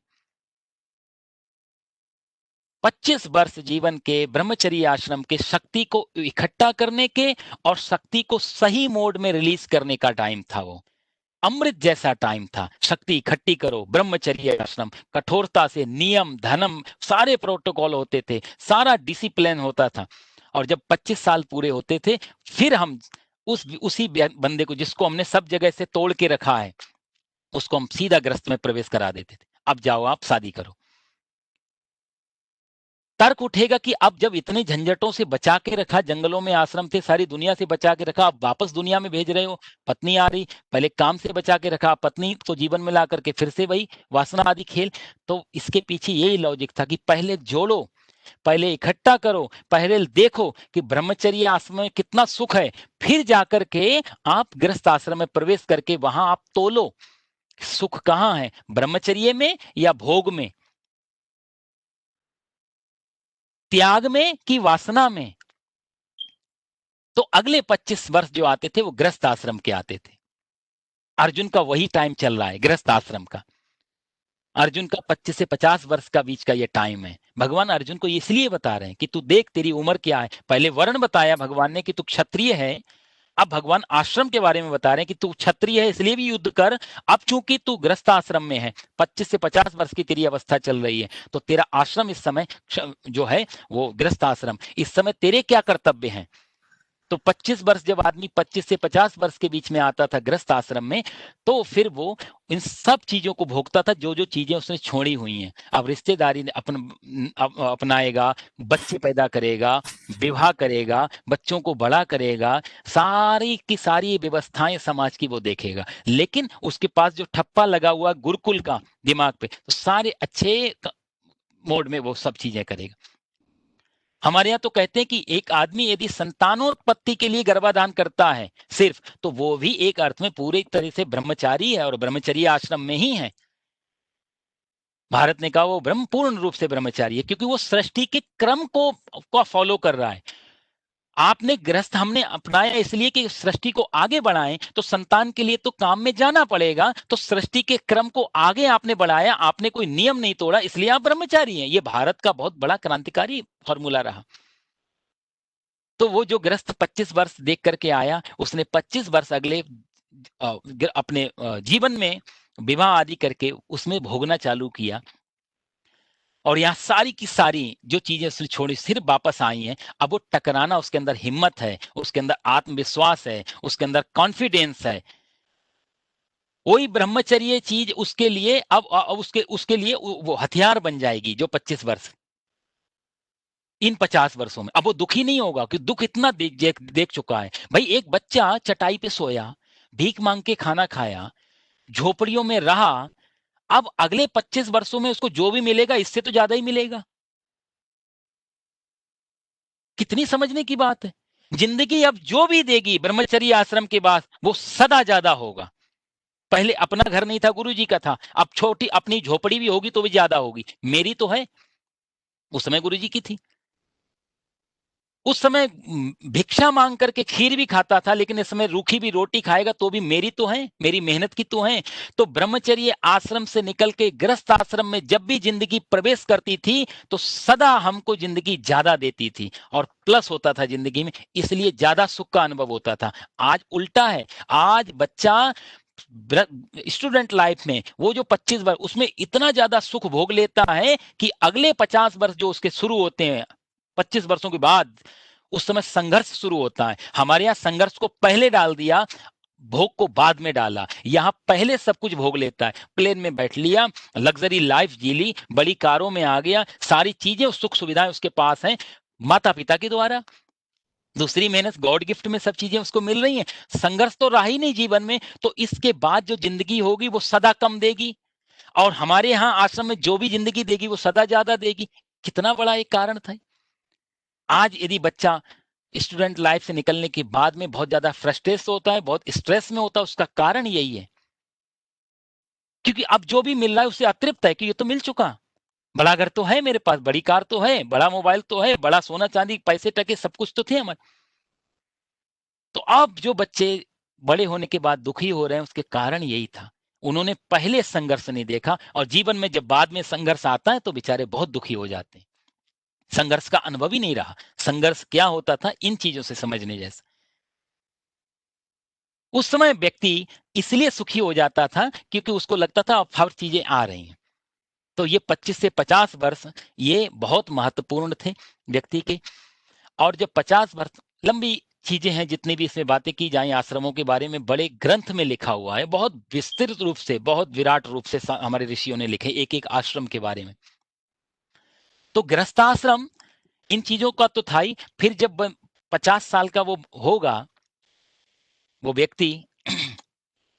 25 वर्ष जीवन के ब्रह्मचर्य आश्रम के शक्ति को इकट्ठा करने के और शक्ति को सही मोड में रिलीज करने का टाइम था। वो अमृत जैसा टाइम था। शक्ति इकट्ठी करो, ब्रह्मचर्य आश्रम, कठोरता से नियम धर्म सारे प्रोटोकॉल होते थे, सारा डिसिप्लिन होता था। और जब 25 साल पूरे होते थे, फिर हम उसी बंदे को जिसको हमने सब जगह से तोड़ के रखा है, उसको हम सीधा ग्रस्त में प्रवेश करा देते थे। अब जाओ आप शादी करो। तर्क उठेगा कि अब जब इतने झंझटों से बचा के रखा, जंगलों में आश्रम थे, सारी दुनिया से बचा के रखा, अब वापस दुनिया में भेज रहे हो, पत्नी आ रही, पहले काम से बचा के रखा, पत्नी को जीवन में ला करके फिर से वही वासना आदि खेल। तो इसके पीछे यही लॉजिक था कि पहले जोड़ो, पहले इकट्ठा करो, पहले देखो कि ब्रह्मचर्य आश्रम में कितना सुख है, फिर जाकर के आप गृहस्थ आश्रम में प्रवेश करके वहां आप तोलो सुख कहां है, ब्रह्मचर्य में या भोग में, त्याग में कि वासना में। तो अगले 25 वर्ष जो आते थे वो गृहस्थ आश्रम के आते थे। अर्जुन का वही टाइम चल रहा है गृहस्थ आश्रम का। अर्जुन का 25 से 50 वर्ष का बीच का ये टाइम है। भगवान अर्जुन को इसलिए बता रहे हैं कि तू देख तेरी उम्र क्या है। पहले वर्ण बताया भगवान ने कि तू क्षत्रिय है, अब भगवान आश्रम के बारे में बता रहे हैं कि तू क्षत्रिय है इसलिए भी युद्ध कर। अब चूंकि तू गृहस्थ आश्रम में है, 25 से 50 वर्ष की तेरी अवस्था चल रही है, तो तेरा आश्रम इस समय जो है वो गृहस्थ आश्रम, इस समय तेरे क्या कर्तव्य हैं। तो 25 वर्ष जब आदमी 25 से 50 वर्ष के बीच में आता था गृहस्थ आश्रम में, तो फिर वो इन सब चीजों को भोगता था जो जो चीजें उसने छोड़ी हुई हैं। अब रिश्तेदारी अपनाएगा, बच्चे पैदा करेगा, विवाह करेगा, बच्चों को बड़ा करेगा, सारी की सारी व्यवस्थाएं समाज की वो देखेगा। लेकिन उसके पास जो ठप्पा लगा हुआ गुरुकुल का दिमाग पे, तो सारे अच्छे मोड में वो सब चीजें करेगा। हमारे यहाँ तो कहते हैं कि एक आदमी यदि संतानोत्पत्ति के लिए गर्भाधान करता है सिर्फ, तो वो भी एक अर्थ में पूरी तरह से ब्रह्मचारी है और ब्रह्मचर्य आश्रम में ही है। भारत ने कहा वो ब्रह्म पूर्ण रूप से ब्रह्मचारी है, क्योंकि वो सृष्टि के क्रम को फॉलो कर रहा है। आपने गृहस्थ हमने अपनाया इसलिए कि सृष्टि को आगे बढ़ाएं, तो संतान के लिए तो काम में जाना पड़ेगा, तो सृष्टि के क्रम को आगे आपने बढ़ाया, आपने कोई नियम नहीं तोड़ा, इसलिए आप ब्रह्मचारी हैं। ये भारत का बहुत बड़ा क्रांतिकारी फॉर्मूला रहा। तो वो जो गृहस्थ 25 वर्ष देख करके आया, उसने 25 वर्ष अगले अपने जीवन में विवाह आदि करके उसमें भोगना चालू किया। और यहाँ सारी की सारी जो चीजें उसने छोड़ी सिर्फ वापस आई हैं। अब वो टकराना, उसके अंदर हिम्मत है, उसके अंदर आत्मविश्वास है, उसके अंदर कॉन्फिडेंस है। वही ब्रह्मचर्य चीज उसके लिए अब उसके लिए वो हथियार बन जाएगी। जो 25 वर्ष इन 50 वर्षों में अब वो दुखी नहीं होगा, कि दुख इतना देख चुका है। भाई एक बच्चा चटाई पे सोया, भीख मांग के खाना खाया, झोपड़ियों में रहा, अब अगले 25 वर्षों में उसको जो भी मिलेगा इससे तो ज्यादा ही मिलेगा। कितनी समझने की बात है। जिंदगी अब जो भी देगी ब्रह्मचर्य आश्रम के बाद वो सदा ज्यादा होगा। पहले अपना घर नहीं था, गुरु जी का था, अब छोटी अपनी झोपड़ी भी होगी तो भी ज्यादा होगी। मेरी तो है, उस समय गुरु जी की थी। उस समय भिक्षा मांग करके खीर भी खाता था, लेकिन इस समय रूखी भी रोटी खाएगा तो भी मेरी तो है, मेरी मेहनत की तो है। तो ब्रह्मचर्य आश्रम से निकल के गृहस्थ आश्रम में जब भी जिंदगी प्रवेश करती थी, तो सदा हमको जिंदगी ज्यादा देती थी और प्लस होता था जिंदगी में, इसलिए ज्यादा सुख का अनुभव होता था। आज उल्टा है। आज बच्चा स्टूडेंट लाइफ में वो जो 25 वर्ष उसमें इतना ज्यादा सुख भोग लेता है कि अगले 50 वर्ष जो उसके शुरू होते हैं 25 वर्षों के बाद, उस समय संघर्ष शुरू होता है। हमारे यहाँ संघर्ष को पहले डाल दिया, भोग को बाद में डाला। यहाँ पहले सब कुछ भोग लेता है। प्लेन में बैठ लिया, लग्जरी लाइफ जी ली, बड़ी कारों में आ गया, सारी चीजें सुख सुविधाएं उसके पास हैं माता पिता के द्वारा। दूसरी मेहनत गॉड गिफ्ट में सब चीजें उसको मिल रही हैं। संघर्ष तो रहा ही नहीं जीवन में, तो इसके बाद जो जिंदगी होगी वो सदा कम देगी। और हमारे यहाँ आश्रम में जो भी जिंदगी देगी वो सदा ज्यादा देगी। कितना बड़ा एक कारण था। आज यदि बच्चा स्टूडेंट लाइफ से निकलने के बाद में बहुत ज्यादा फ्रस्ट्रेट होता है, बहुत स्ट्रेस में होता है, उसका कारण यही है, क्योंकि अब जो भी मिल रहा है उससे अतृप्त है कि ये तो मिल चुका। बड़ा घर तो है मेरे पास, बड़ी कार तो है, बड़ा मोबाइल तो है, बड़ा सोना चांदी पैसे टके सब कुछ तो थे हमारे। तो अब जो बच्चे बड़े होने के बाद दुखी हो रहे हैं, उसके कारण यही था, उन्होंने पहले संघर्ष नहीं देखा। और जीवन में जब बाद में संघर्ष आता है तो बेचारे बहुत दुखी हो जाते हैं। संघर्ष का अनुभव ही नहीं रहा। संघर्ष क्या होता था इन चीजों से समझने जैसा। उस समय व्यक्ति इसलिए सुखी हो जाता था क्योंकि उसको लगता था अब हर चीजें आ रही हैं। तो ये 25 से 50 वर्ष ये बहुत महत्वपूर्ण थे व्यक्ति के। और जब 50 वर्ष लंबी चीजें हैं, जितनी भी इसमें बातें की जाएं आश्रमों के बारे में, बड़े ग्रंथ में लिखा हुआ है, बहुत विस्तृत रूप से, बहुत विराट रूप से हमारे ऋषियों ने लिखे एक एक आश्रम के बारे में। तो गृहस्थाश्रम इन चीजों का तो था ही। फिर जब 50 साल का वो होगा, वो व्यक्ति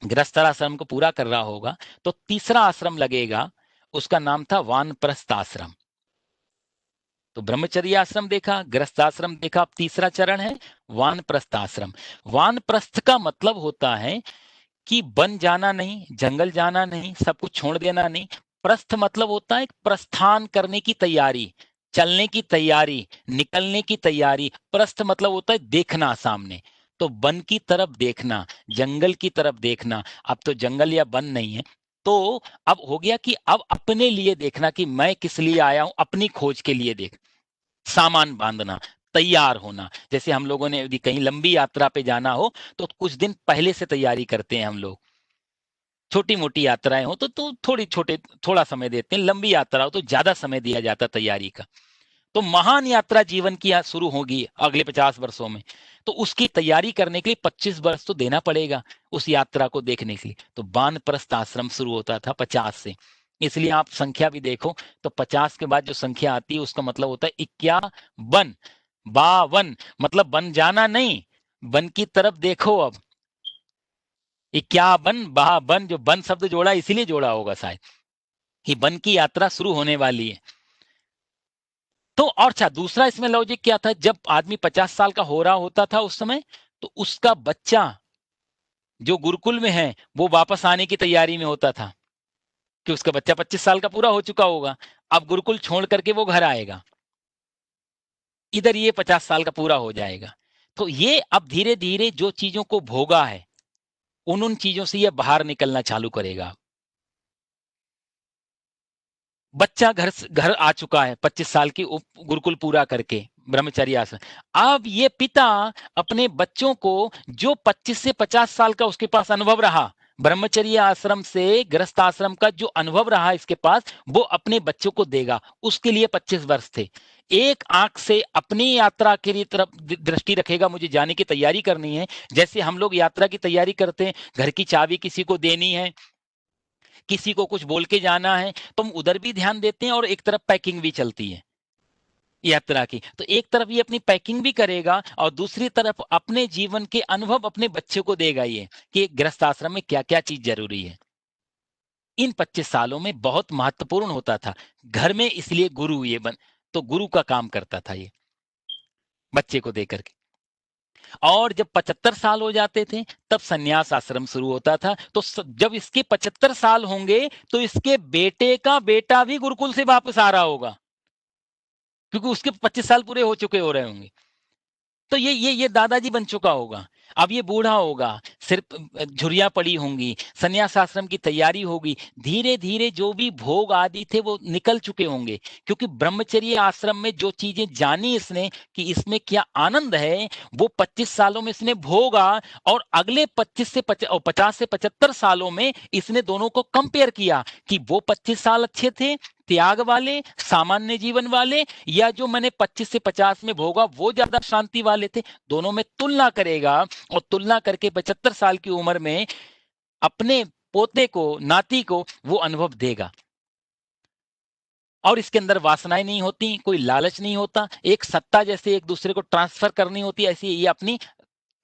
गृहस्थाश्रम को पूरा कर रहा होगा, तो तीसरा आश्रम लगेगा, उसका नाम था वानप्रस्थ आश्रम। तो ब्रह्मचर्य आश्रम देखा, गृहस्थाश्रम देखा, अब तीसरा चरण है वानप्रस्थ आश्रम। वानप्रस्थ का मतलब होता है कि वन जाना नहीं, जंगल जाना नहीं, सब कुछ छोड़ देना नहीं। प्रस्थ मतलब होता है प्रस्थान करने की तैयारी, चलने की तैयारी, निकलने की तैयारी। प्रस्थ मतलब होता है देखना सामने। तो वन की तरफ देखना, जंगल की तरफ देखना। अब तो जंगल या वन नहीं है, तो अब हो गया कि अब अपने लिए देखना कि मैं किस लिए आया हूं, अपनी खोज के लिए देख, सामान बांधना, तैयार होना। जैसे हम लोगों ने यदि कहीं लंबी यात्रा पे जाना हो तो कुछ दिन पहले से तैयारी करते हैं हम लोग। छोटी मोटी यात्राएं हो तो थोड़ा समय देते हैं, लंबी यात्रा हो तो ज्यादा समय दिया जाता तैयारी का। तो महान यात्रा जीवन की शुरू होगी अगले 50 वर्षों में, तो उसकी तैयारी करने के लिए 25 वर्ष तो देना पड़ेगा उस यात्रा को देखने के लिए। तो वानप्रस्थ आश्रम शुरू होता था 50 से। इसलिए आप संख्या भी देखो तो 50 के बाद जो संख्या आती है उसका मतलब होता है 51, 52, मतलब बन जाना नहीं, वन की तरफ देखो। अब 51, 52, जो वन शब्द जोड़ा इसीलिए जोड़ा होगा शायद कि वन की यात्रा शुरू होने वाली है। तो और अच्छा, दूसरा इसमें लॉजिक क्या था, जब आदमी 50 साल का हो रहा होता था उस समय, तो उसका बच्चा जो गुरुकुल में है वो वापस आने की तैयारी में होता था कि उसका बच्चा 25 साल का पूरा हो चुका होगा, अब गुरुकुल छोड़ करके वो घर आएगा, इधर ये 50 साल का पूरा हो जाएगा। तो ये अब धीरे धीरे जो चीजों को भोगा है उन चीजों से ये बाहर निकलना चालू करेगा। बच्चा घर आ चुका है 25 साल की गुरुकुल पूरा करके ब्रह्मचर्य आश्रम। अब ये पिता अपने बच्चों को जो 25 से 50 साल का उसके पास अनुभव रहा, ब्रह्मचर्य आश्रम से गृहस्थ आश्रम का जो अनुभव रहा इसके पास, वो अपने बच्चों को देगा। उसके लिए 25 वर्ष थे। एक आंख से अपनी यात्रा के लिए तरफ दृष्टि रखेगा, मुझे जाने की तैयारी करनी है। जैसे हम लोग यात्रा की तैयारी करते हैं, घर की चाबी किसी को देनी है, किसी को कुछ बोल के जाना है, तो हम उधर भी ध्यान देते हैं और एक तरफ पैकिंग भी चलती है यात्रा की। तो एक तरफ ये अपनी पैकिंग भी करेगा और दूसरी तरफ अपने जीवन के अनुभव अपने बच्चे को देगा ये कि गृहस्थ आश्रम में क्या क्या चीज जरूरी है। इन 25 सालों में बहुत महत्वपूर्ण होता था घर में, इसलिए गुरु ये तो गुरु का काम करता था ये बच्चे को देकर के। और जब 75 साल हो जाते थे तब संन्यास आश्रम शुरू होता था। तो जब इसके 75 साल होंगे तो इसके बेटे का बेटा भी गुरुकुल से वापस आ रहा होगा, क्योंकि उसके 25 साल पूरे हो चुके हो रहे होंगे। तो ये दादाजी बन चुका होगा, अब ये बूढ़ा होगा, सिर्फ झुर्रियां पड़ी होंगी, संन्यास आश्रम की तैयारी होगी। धीरे धीरे जो भी भोग आदि थे वो निकल चुके होंगे, क्योंकि ब्रह्मचर्य आश्रम में जो चीजें जानी इसने कि इसमें क्या आनंद है, वो 25 सालों में इसने भोगा। और अगले 50 से 75 सालों में इसने दोनों को कंपेयर किया कि वो 25 साल अच्छे थे त्याग वाले, सामान्य जीवन वाले, या जो मैंने 25 से 50 में भोगा वो ज्यादा शांति वाले थे। दोनों में तुलना करेगा और तुलना करके 75 साल की उम्र में अपने पोते को, नाती को वो अनुभव देगा। और इसके अंदर वासनाएं नहीं होती, कोई लालच नहीं होता, एक सत्ता जैसे एक दूसरे को ट्रांसफर करनी होती, ऐसी ये अपनी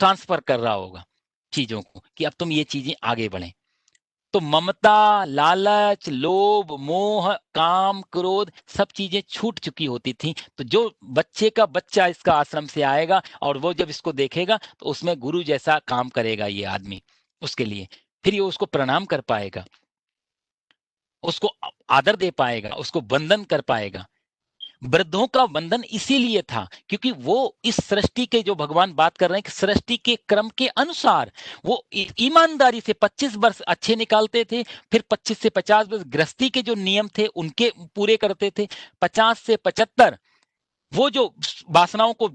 ट्रांसफर कर रहा होगा चीजों को कि अब तुम ये चीजें आगे बढ़े। तो ममता, लालच, लोभ, मोह, काम, क्रोध सब चीजें छूट चुकी होती थी। तो जो बच्चे का बच्चा इसका आश्रम से आएगा और वो जब इसको देखेगा तो उसमें गुरु जैसा काम करेगा ये आदमी उसके लिए। फिर ये उसको प्रणाम कर पाएगा, उसको आदर दे पाएगा, उसको वंदन कर पाएगा। वृद्धों का वंदन इसीलिए था क्योंकि वो इस सृष्टि के, जो भगवान बात कर रहे हैं कि सृष्टि के क्रम के अनुसार वो ईमानदारी से 25 वर्ष अच्छे निकालते थे, फिर 25 से 50 वर्ष गृहस्थी के जो नियम थे उनके पूरे करते थे, 50 से 75 वो जो वासनाओं को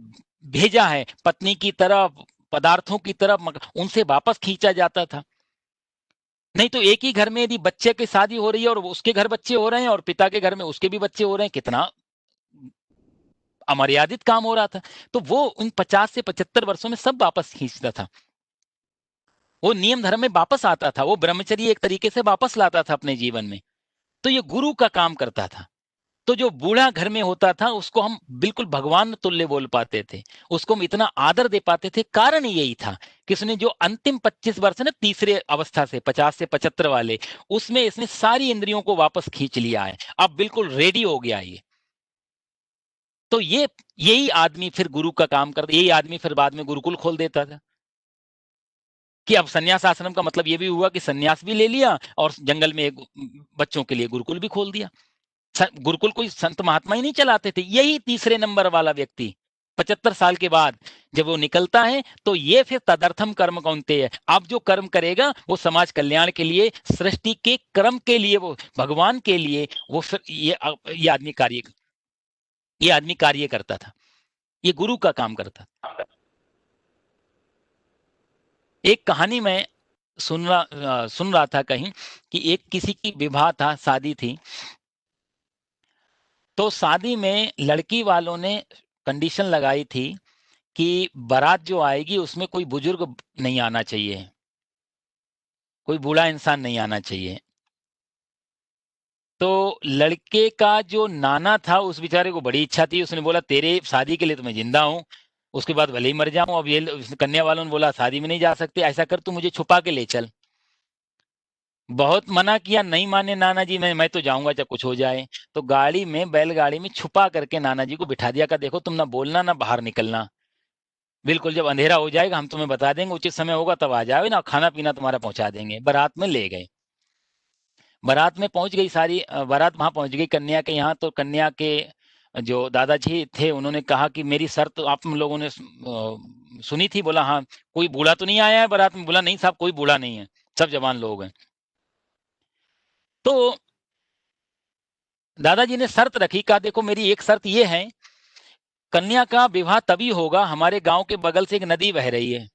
भेजा है पत्नी की तरफ, पदार्थों की तरफ, उनसे वापस खींचा जाता था। नहीं तो एक ही घर में यदि बच्चे की शादी हो रही है और उसके घर बच्चे हो रहे हैं और पिता के घर में उसके भी बच्चे हो रहे हैं, कितना अमर्यादित काम हो रहा था। तो वो उन 50 से 75 वर्षों में सब वापस खींचता था। वो नियम धर्म में वापस आता था, वो ब्रह्मचर्य एक तरीके से वापस लाता था अपने जीवन में। तो ये गुरु का काम करता था। तो जो बूढ़ा घर में होता था उसको हम बिल्कुल भगवान तुल्य बोल पाते थे, उसको हम इतना आदर दे पाते थे। कारण यही था कि उसने जो अंतिम 25 वर्ष है ना, तीसरे अवस्था से 50 से 75 वाले, उसमें इसने सारी इंद्रियों को वापस खींच लिया है। अब बिल्कुल रेडी हो गया ये। तो यही आदमी फिर गुरु का काम करता, यही आदमी फिर बाद में गुरुकुल खोल देता था। कि अब संन्यास आश्रम का मतलब ये भी हुआ कि संन्यास भी ले लिया और जंगल में एक बच्चों के लिए गुरुकुल भी खोल दिया। गुरुकुल कोई संत महात्मा ही नहीं चलाते थे, यही तीसरे नंबर वाला व्यक्ति 75 साल के बाद जब वो निकलता है तो ये फिर तदर्थम कर्म कौनते है। अब जो कर्म करेगा वो समाज कल्याण के लिए, सृष्टि के क्रम के लिए, वो भगवान के लिए, वो फिर ये आदमी कार्य करता था, ये गुरु का काम करता था। एक कहानी में सुन रहा था कहीं कि एक किसी की विवाह था, शादी थी। तो शादी में लड़की वालों ने कंडीशन लगाई थी कि बारात जो आएगी उसमें कोई बुजुर्ग नहीं आना चाहिए, कोई बूढ़ा इंसान नहीं आना चाहिए। तो लड़के का जो नाना था उस बेचारे को बड़ी इच्छा थी, उसने बोला तेरे शादी के लिए तो मैं जिंदा हूँ, उसके बाद भले ही मर जाऊं। अब ये कन्या वालों ने बोला शादी में नहीं जा सकते, ऐसा कर तू मुझे छुपा के ले चल। बहुत मना किया, नहीं माने नाना जी, मैं तो जाऊंगा जब कुछ हो जाए। तो गाड़ी में, बैलगाड़ी में छुपा करके नाना जी को बिठा दिया, का देखो तुम ना बोलना ना बाहर निकलना, बिल्कुल जब अंधेरा हो जाएगा हम तुम्हें बता देंगे, उचित समय होगा तब आ जाओगे ना, खाना पीना तुम्हारा पहुंचा देंगे। बारात में ले गए, बारात में पहुंच गई सारी बारात वहां पहुंच गई कन्या के यहाँ। तो कन्या के जो दादाजी थे उन्होंने कहा कि मेरी शर्त आप लोगों ने सुनी थी। बोला हाँ, कोई बूढ़ा तो नहीं आया है बारात में? बोला नहीं साहब, कोई बूढ़ा नहीं है, सब जवान लोग हैं। तो दादाजी ने शर्त रखी, कहा देखो मेरी एक शर्त ये है, कन्या का विवाह तभी होगा, हमारे गांव के बगल से एक नदी बह रही है।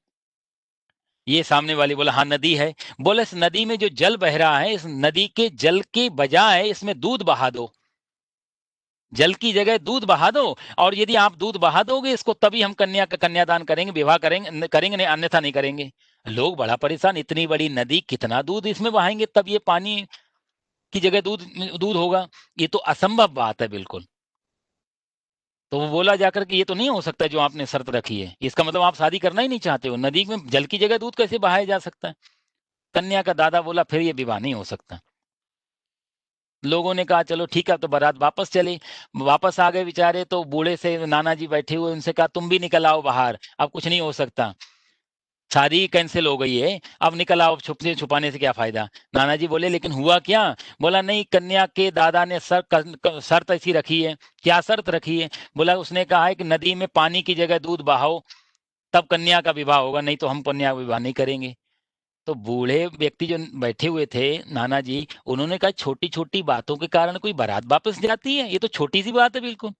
ये सामने वाली बोला हाँ नदी है। बोले इस नदी में जो जल बह रहा है, इस नदी के जल के बजाय इसमें दूध बहा दो, जल की जगह दूध बहा दो, और यदि आप दूध बहा दोगे इसको तभी हम कन्या का कन्यादान करेंगे, विवाह करेंगे नहीं, अन्यथा नहीं करेंगे। लोग बड़ा परेशान, इतनी बड़ी नदी कितना दूध इसमें बहाएंगे तब ये पानी की जगह दूध दूध होगा, ये तो असंभव बात है बिल्कुल। तो वो बोला जाकर कि ये तो नहीं हो सकता जो आपने शर्त रखी है, इसका मतलब आप शादी करना ही नहीं चाहते हो, नदी में जल की जगह दूध कैसे बहाया जा सकता है? कन्या का दादा बोला फिर ये विवाह नहीं हो सकता। लोगों ने कहा चलो ठीक है, तो बारात वापस चली। वापस आ गए बेचारे, तो बूढ़े से नाना जी बैठे हुए, उनसे कहा तुम भी निकल आओ बाहर, अब कुछ नहीं हो सकता, शादी कैंसिल हो गई है, अब निकल आओ, छुपने छुपाने से क्या फायदा। नाना जी बोले लेकिन हुआ क्या? बोला नहीं, कन्या के दादा ने शर्त ऐसी रखी है। क्या शर्त रखी है? बोला उसने कहा है कि नदी में पानी की जगह दूध बहाओ, तब कन्या का विवाह होगा, नहीं तो हम कन्या का विवाह नहीं करेंगे। तो बूढ़े व्यक्ति जो बैठे हुए थे, नाना जी, उन्होंने कहा छोटी छोटी बातों के कारण कोई बारात वापस जाती है? ये तो छोटी सी बात है बिल्कुल।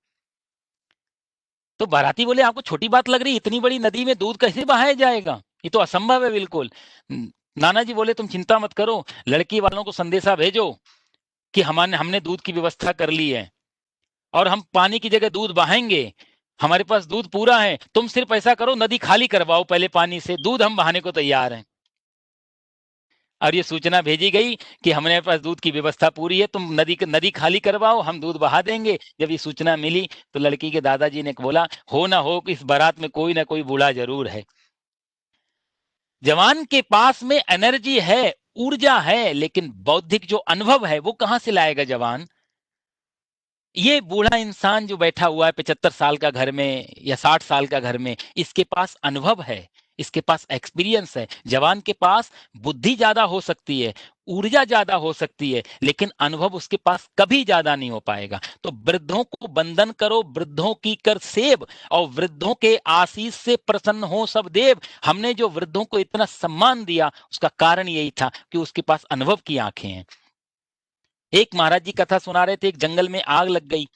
तो बाराती बोले आपको छोटी बात लग रही है, इतनी बड़ी नदी में दूध कैसे बहाया जाएगा, ये तो असंभव है बिल्कुल। नाना जी बोले तुम चिंता मत करो, लड़की वालों को संदेशा भेजो कि हमने हमने दूध की व्यवस्था कर ली है और हम पानी की जगह दूध बहाएंगे, हमारे पास दूध पूरा है, तुम सिर्फ ऐसा करो नदी खाली करवाओ पहले पानी से, दूध हम बहाने को तैयार हैं। और ये सूचना भेजी गई कि हमारे पास दूध की व्यवस्था पूरी है, तुम नदी खाली करवाओ, हम दूध बहा देंगे। जब ये सूचना मिली तो लड़की के दादाजी ने बोला हो ना हो इस बारात में कोई ना कोई बूढ़ा जरूर है। जवान के पास में एनर्जी है, ऊर्जा है, लेकिन बौद्धिक जो अनुभव है वो कहां से लाएगा जवान? ये बूढ़ा इंसान जो बैठा हुआ है 75 साल का घर में या 60 साल का घर में, इसके पास अनुभव है, इसके पास एक्सपीरियंस है। जवान के पास बुद्धि ज्यादा हो सकती है, ऊर्जा ज्यादा हो सकती है, लेकिन अनुभव उसके पास कभी ज्यादा नहीं हो पाएगा। तो वृद्धों को बंधन करो, वृद्धों की कर सेव, और वृद्धों के आशीष से प्रसन्न हो सब देव। हमने जो वृद्धों को इतना सम्मान दिया उसका कारण यही था कि उसके पास अनुभव की आंखें हैं। एक महाराज जी कथा सुना रहे थे, एक जंगल में आग लग गई,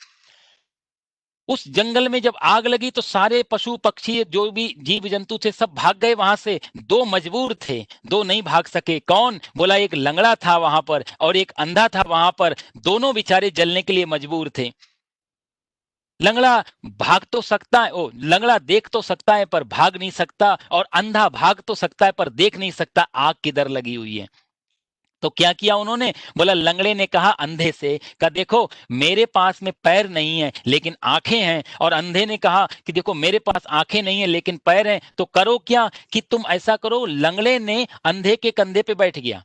उस जंगल में जब आग लगी तो सारे पशु पक्षी जो भी जीव जंतु थे सब भाग गए वहां से। दो मजबूर थे, दो नहीं भाग सके। कौन? बोला एक लंगड़ा था वहां पर और एक अंधा था वहां पर। दोनों बेचारे जलने के लिए मजबूर थे। लंगड़ा भाग तो सकता है, ओ लंगड़ा देख तो सकता है पर भाग नहीं सकता, और अंधा भाग तो सकता है पर देख नहीं सकता, आग की दर लगी हुई है। तो क्या किया उन्होंने? बोला लंगड़े ने कहा अंधे से, कहा देखो मेरे पास में पैर नहीं है लेकिन आंखें हैं। और अंधे ने कहा कि देखो मेरे पास आंखें नहीं है लेकिन पैर हैं। तो करो क्या कि तुम ऐसा करो। लंगड़े ने अंधे के कंधे पे बैठ गया।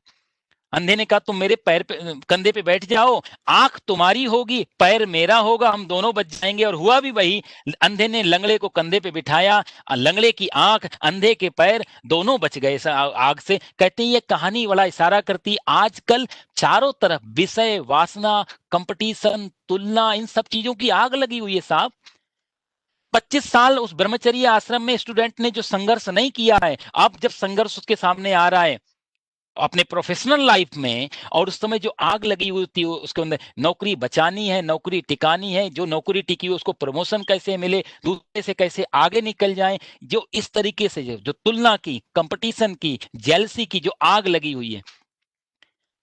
अंधे ने कहा तुम मेरे पैर पे कंधे पे बैठ जाओ, आंख तुम्हारी होगी पैर मेरा होगा, हम दोनों बच जाएंगे। और हुआ भी वही। अंधे ने लंगड़े को कंधे पे बिठाया, लंगड़े की आंख अंधे के पैर दोनों बच गए आग से। कहते हैं ये कहानी बड़ा इशारा करती आजकल चारों तरफ विषय वासना, कंपटीशन, तुलना, इन सब चीजों की आग लगी हुई है साहब। 25 साल उस ब्रह्मचर्य आश्रम में स्टूडेंट ने जो संघर्ष नहीं किया है, अब जब संघर्ष उसके सामने आ रहा है अपने प्रोफेशनल लाइफ में, और उस समय जो आग लगी हुई थी उसके अंदर, नौकरी बचानी है, नौकरी टिकानी है, जो नौकरी टिकी हुई उसको प्रमोशन कैसे मिले, दूसरे से कैसे आगे निकल जाए, जो इस तरीके से जो तुलना की, कंपटीशन की, जेलसी की जो आग लगी हुई है।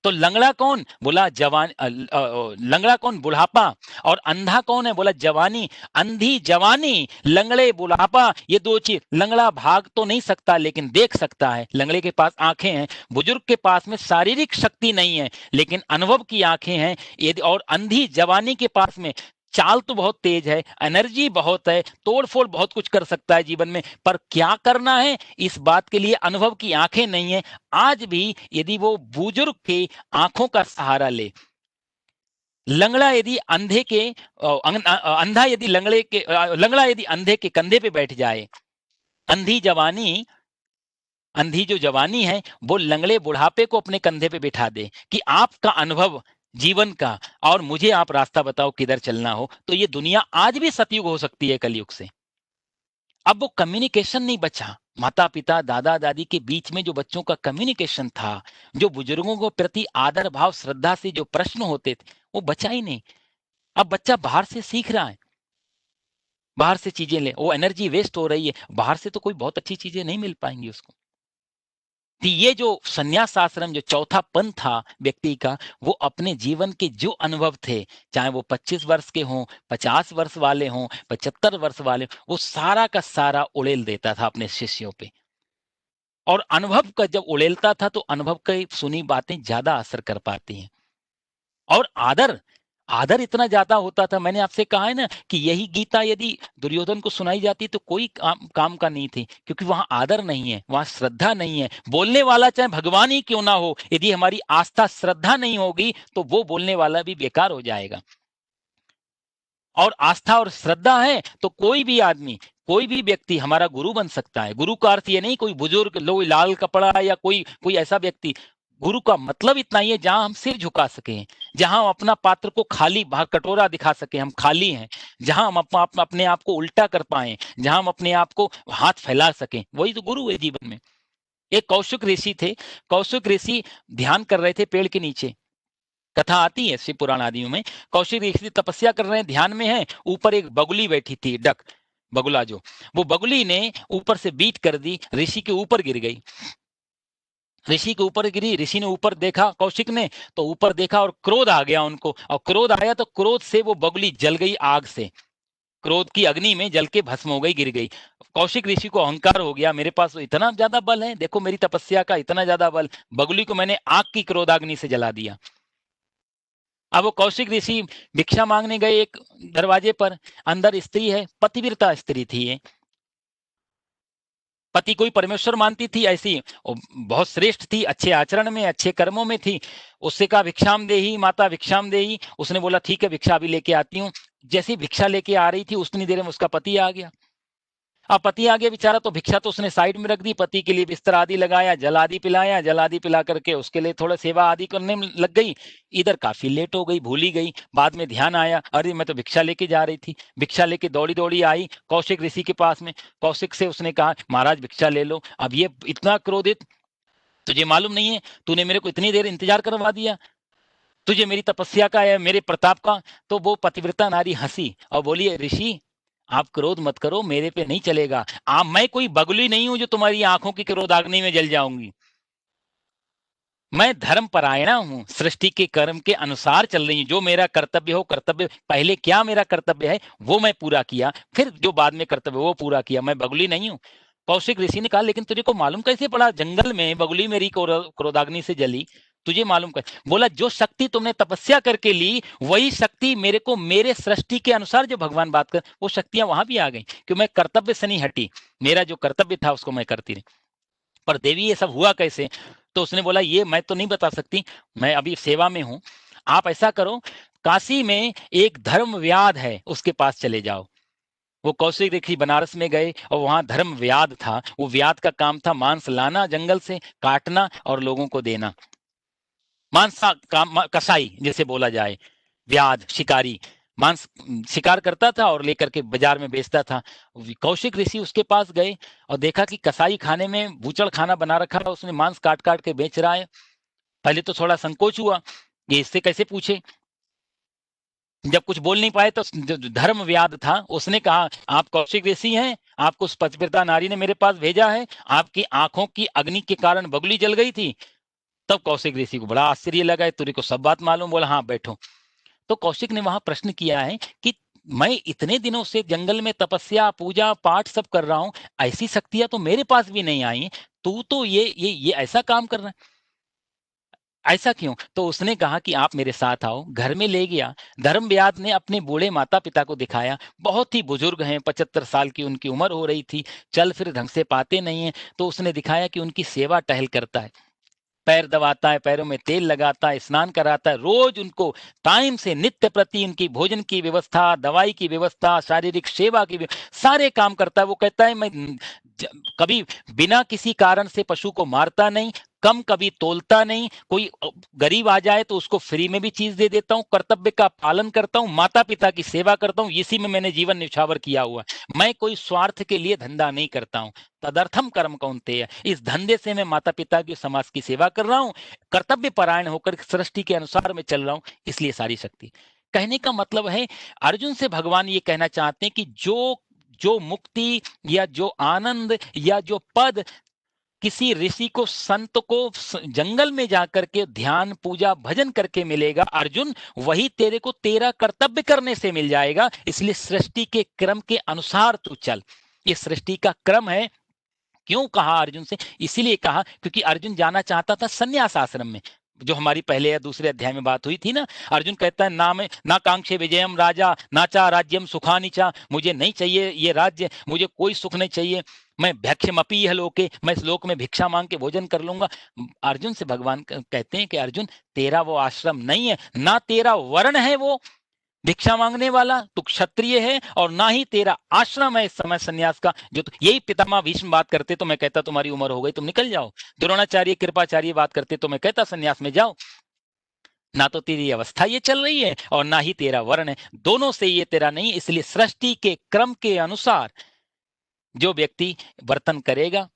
तो लंगड़ा कौन? बोला जवान लंगड़ा कौन? बुढ़ापा। और अंधा कौन है? बोला जवानी। अंधी जवानी, लंगड़े बुढ़ापा, ये दो चीज। लंगड़ा भाग तो नहीं सकता लेकिन देख सकता है, लंगड़े के पास आंखें हैं। बुजुर्ग के पास में शारीरिक शक्ति नहीं है लेकिन अनुभव की आंखें हैं। यदि और अंधी जवानी के पास में चाल तो बहुत तेज है, एनर्जी बहुत है, तोड़फोड़ बहुत कुछ कर सकता है जीवन में, पर क्या करना है इस बात के लिए अनुभव की आंखें नहीं है। आज भी यदि वो बुजुर्ग के आंखों का सहारा ले, लंगड़ा यदि अंधे के अंधा यदि लंगड़े के लंगड़ा यदि अंधे के कंधे पे बैठ जाए, अंधी जवानी, अंधी जो जवानी है वो लंगड़े बुढ़ापे को अपने कंधे पे बिठा दे कि आपका अनुभव जीवन का, और मुझे आप रास्ता बताओ किधर चलना हो। तो ये दुनिया आज भी सतयुग हो सकती है कलयुग से। अब वो कम्युनिकेशन नहीं बचा, माता पिता दादा दादी के बीच में जो बच्चों का कम्युनिकेशन था, जो बुजुर्गों को प्रति आदर भाव श्रद्धा से जो प्रश्न होते थे, वो बचा ही नहीं। अब बच्चा बाहर से सीख रहा है, बाहर से चीजें ले, वो एनर्जी वेस्ट हो रही है, बाहर से तो कोई बहुत अच्छी चीजें नहीं मिल पाएंगी उसको। तो ये जो संन्यास आश्रम जो चौथा पंथ था व्यक्ति का, वो अपने जीवन के जो अनुभव थे, चाहे वो 25 वर्ष के हों, 50 वर्ष वाले हों, 75 वर्ष वाले, वो सारा का सारा उड़ेल देता था अपने शिष्यों पे। और अनुभव का जब उड़ेलता था तो अनुभव की सुनी बातें ज्यादा असर कर पाती हैं। और आदर, आदर इतना ज्यादा होता था। मैंने आपसे कहा है ना कि यही गीता यदि दुर्योधन को सुनाई जाती तो कोई काम का नहीं थी, क्योंकि वहां आदर नहीं है, वहां श्रद्धा नहीं है। बोलने वाला चाहे भगवान ही क्यों ना हो, यदि हमारी आस्था श्रद्धा नहीं होगी तो वो बोलने वाला भी बेकार हो जाएगा। और आस्था और श्रद्धा है तो कोई भी आदमी, कोई भी व्यक्ति हमारा गुरु बन सकता है। गुरु का अर्थ ये नहीं कोई बुजुर्ग लो लाल कपड़ा या कोई कोई ऐसा व्यक्ति। गुरु का मतलब इतना ही है जहां हम सिर झुका सके, जहां हम अपना पात्र को खाली कटोरा दिखा सके, हम खाली हैं, जहां हम अपने आप को उल्टा कर पाए, जहां हम अपने आप को हाथ फैला सकें, वही तो गुरु है जीवन में। एक कौशिक ऋषि थे। कौशिक ऋषि ध्यान कर रहे थे पेड़ के नीचे, कथा आती है शिव पुराण आदियों में। कौशिक ऋषि तपस्या कर रहे हैं, ध्यान में है। ऊपर एक बगुली बैठी थी, डक बगुला जो, वो बगुली ने ऊपर से बीट कर दी, ऋषि के ऊपर गिर गई। ऋषि के ऊपर गिरी, ऋषि ने ऊपर देखा, कौशिक ने तो ऊपर देखा और क्रोध आ गया उनको, और क्रोध आया तो क्रोध से वो बगुली जल गई आग से, क्रोध की अग्नि में जल के भस्म हो गई, गिर गई। कौशिक ऋषि को अहंकार हो गया, मेरे पास तो इतना ज्यादा बल है, देखो मेरी तपस्या का इतना ज्यादा बल, बगुली को मैंने आग की क्रोधाग्नि से जला दिया। अब वो कौशिक ऋषि भिक्षा मांगने गए एक दरवाजे पर, अंदर स्त्री है, पतिव्रता स्त्री थी ये, पति कोई परमेश्वर मानती थी ऐसी, बहुत श्रेष्ठ थी, अच्छे आचरण में, अच्छे कर्मों में थी। उससे कहा भिक्षाम देही माता भिक्षाम देही, उसने बोला ठीक है भिक्षा अभी लेके आती हूँ। जैसी भिक्षा लेके आ रही थी उतनी देर में उसका पति आ गया। अब पति आ गया बेचारा, तो भिक्षा तो उसने साइड में रख दी, पति के लिए बिस्तर आदि लगाया, जल आदि पिलाया, जल आदि पिला करके उसके लिए थोड़ा सेवा आदि करने में लग गई। इधर काफी लेट हो गई, भूली गई। बाद में ध्यान आया, अरे मैं तो भिक्षा लेके जा रही थी। भिक्षा लेके दौड़ी दौड़ी आई कौशिक ऋषि के पास में। कौशिक से उसने कहा महाराज भिक्षा ले लो। अब ये इतना क्रोधित, तुझे मालूम नहीं है, तूने मेरे को इतनी देर इंतजार करवा दिया, तुझे मेरी तपस्या का या मेरे प्रताप का। तो वो पतिव्रता नारी हंसी और बोली ऋषि आप क्रोध मत करो, मेरे पे नहीं चलेगा। मैं कोई बगुली नहीं हूं जो तुम्हारी आंखों की क्रोधाग्नि में जल जाऊंगी। मैं धर्म परायणा हूं, सृष्टि के कर्म के अनुसार चल रही हूं। जो मेरा कर्तव्य हो, कर्तव्य पहले क्या मेरा कर्तव्य है वो मैं पूरा किया, फिर जो बाद में कर्तव्य वो पूरा किया। मैं बगुली नहीं हूं। कौशिक ऋषि ने कहा, लेकिन तुझे को मालूम कैसे पड़ा जंगल में बगुली मेरी क्रोधाग्नि से जली? तुझे मालूम कैसे? बोला, जो शक्ति तुमने तपस्या करके ली, वही शक्ति मेरे को मेरे सृष्टि के अनुसार जो भगवान बात कर, वो शक्तियां वहां भी आ गई, क्यों मैं कर्तव्य से नहीं हटी। मेरा जो कर्तव्य था उसको मैं करती रही। पर देवी ये सब हुआ कैसे? तो उसने बोला, ये मैं तो नहीं बता सकती, मैं अभी सेवा में हूं। आप ऐसा करो, काशी में एक धर्म व्याध है, उसके पास चले जाओ। वो कौशिक ऋषि बनारस में गए और वहां धर्म व्याध था। वो व्याध का काम था मांस लाना जंगल से, काटना और लोगों को देना। मांस काम, कसाई जैसे बोला जाए, व्याध शिकारी, मांस शिकार करता था और लेकर के बाजार में बेचता था। कौशिक ऋषि उसके पास गए और देखा कि कसाई खाने में बूचड़ खाना बना रखा है, उसने मांस काट काट के बेच रहा है। पहले तो थोड़ा संकोच हुआ, ये इससे कैसे पूछे। जब कुछ बोल नहीं पाए तो जो धर्म व्याध था उसने कहा, आप कौशिक ऋषि हैं, आपको उस पतिव्रता नारी ने मेरे पास भेजा है, आपकी आंखों की अग्नि के कारण बगुली जल गई थी। तब कौशिक ऋषि को बड़ा आश्चर्य लगा, तुझे को सब बात मालूम? बोला, हाँ बैठो। तो कौशिक ने वहां प्रश्न किया है कि मैं इतने दिनों से जंगल में तपस्या पूजा पाठ सब कर रहा हूं, ऐसी शक्तियां तो मेरे पास भी नहीं आई। तू तो ये ऐसा काम कर रहा है, ऐसा क्यों? तो उसने कहा कि आप मेरे साथ आओ। घर में ले गया। धर्मव्याध ने अपने बूढ़े माता पिता को दिखाया, बहुत ही बुजुर्ग हैं, 75 साल की उनकी उम्र हो रही थी, चल फिर ढंग से पाते नहीं है। तो उसने दिखाया कि उनकी सेवा टहल करता है, पैर दबाता है, पैरों में तेल लगाता है, स्नान कराता है, रोज उनको टाइम से नित्य प्रति उनकी भोजन की व्यवस्था, दवाई की व्यवस्था, शारीरिक सेवा की सारे काम करता है। वो कहता है, मैं कभी बिना किसी कारण से पशु को मारता नहीं, कम कभी तोलता नहीं, कोई गरीब आ जाए तो उसको फ्री में भी चीज दे देता हूँ, कर्तव्य का पालन करता हूँ, माता पिता की सेवा करता हूँ, इसी में मैंने जीवन निछावर किया हुआ है। मैं कोई स्वार्थ के लिए धंधा नहीं करता हूँ। तदर्थम कर्म कौन्तेय, इस धंधे से मैं माता पिता की समाज की सेवा कर रहा हूँ, कर्तव्य परायण होकर सृष्टि के अनुसार मैं चल रहा हूँ, इसलिए सारी शक्ति। कहने का मतलब है, अर्जुन से भगवान ये कहना चाहते हैं कि जो जो मुक्ति या जो आनंद या जो पद किसी ऋषि को, संत को जंगल में जाकर के ध्यान पूजा भजन करके मिलेगा अर्जुन, वही तेरे को तेरा कर्तव्य करने से मिल जाएगा। इसलिए सृष्टि के क्रम के अनुसार तू चल। ये सृष्टि का क्रम है। क्यों कहा अर्जुन से? इसीलिए कहा क्योंकि अर्जुन जाना चाहता था सन्यास आश्रम में, जो हमारी पहले या दूसरे अध्याय में बात हुई थी ना। अर्जुन कहता है, ना मैं ना कांक्षे विजयम राजा ना चा राज्यम सुखानी चा, मुझे नहीं चाहिए ये राज्य, मुझे कोई सुख नहीं चाहिए, मैं भैक्ष्यमपि यह लोके, मैं इस लोक में भिक्षा मांग के भोजन कर लूंगा। अर्जुन से भगवान कहते हैं कि अर्जुन, तेरा वो आश्रम नहीं है, ना तेरा वर्ण है वो भिक्षा मांगने वाला, तू क्षत्रिय है, और ना ही तेरा आश्रम है इस समय सन्यास का। जो यही पितामह भीष्म बात करते तो मैं कहता तुम्हारी उम्र हो गई, तुम निकल जाओ। द्रोणाचार्य कृपाचार्य बात करते तो मैं कहता सन्यास में जाओ। ना तो तेरी अवस्था ये चल रही है और ना ही तेरा वर्ण है, दोनों से ये तेरा नहीं। इसलिए सृष्टि के क्रम के अनुसार जो व्यक्ति वर्तन करेगा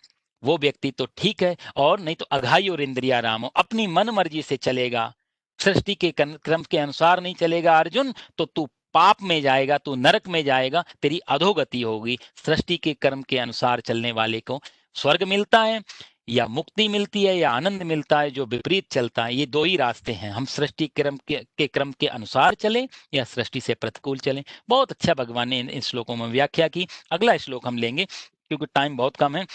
वो व्यक्ति तो ठीक है, और नहीं तो अघाई और इंद्रिया राम हो, अपनी मन मर्जी से चलेगा, सृष्टि के क्रम के अनुसार नहीं चलेगा अर्जुन, तो तू पाप में जाएगा, तू नरक में जाएगा, तेरी अधोगति होगी। सृष्टि के कर्म के अनुसार चलने वाले को स्वर्ग मिलता है या मुक्ति मिलती है या आनंद मिलता है। जो विपरीत चलता है, ये दो ही रास्ते हैं, हम सृष्टि क्रम के अनुसार चलें या सृष्टि से प्रतिकूल चलें। बहुत अच्छा भगवान ने इन श्लोकों में व्याख्या की। अगला श्लोक हम लेंगे क्योंकि टाइम बहुत कम है।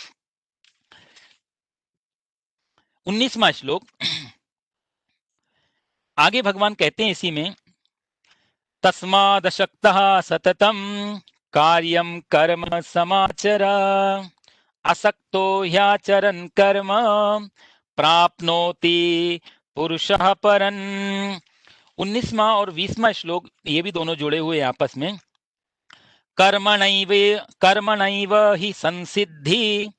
19वां श्लोक, आगे भगवान कहते हैं इसी में, तस्मादशक्तः सततम कार्यम कर्म समाचर, असक्तो ह्याचरन् कर्म प्राप्नोति पुरुषः परन्। 19वां और 20वां श्लोक ये भी दोनों जुड़े हुए आपस में। कर्मणैव हि संसिद्धि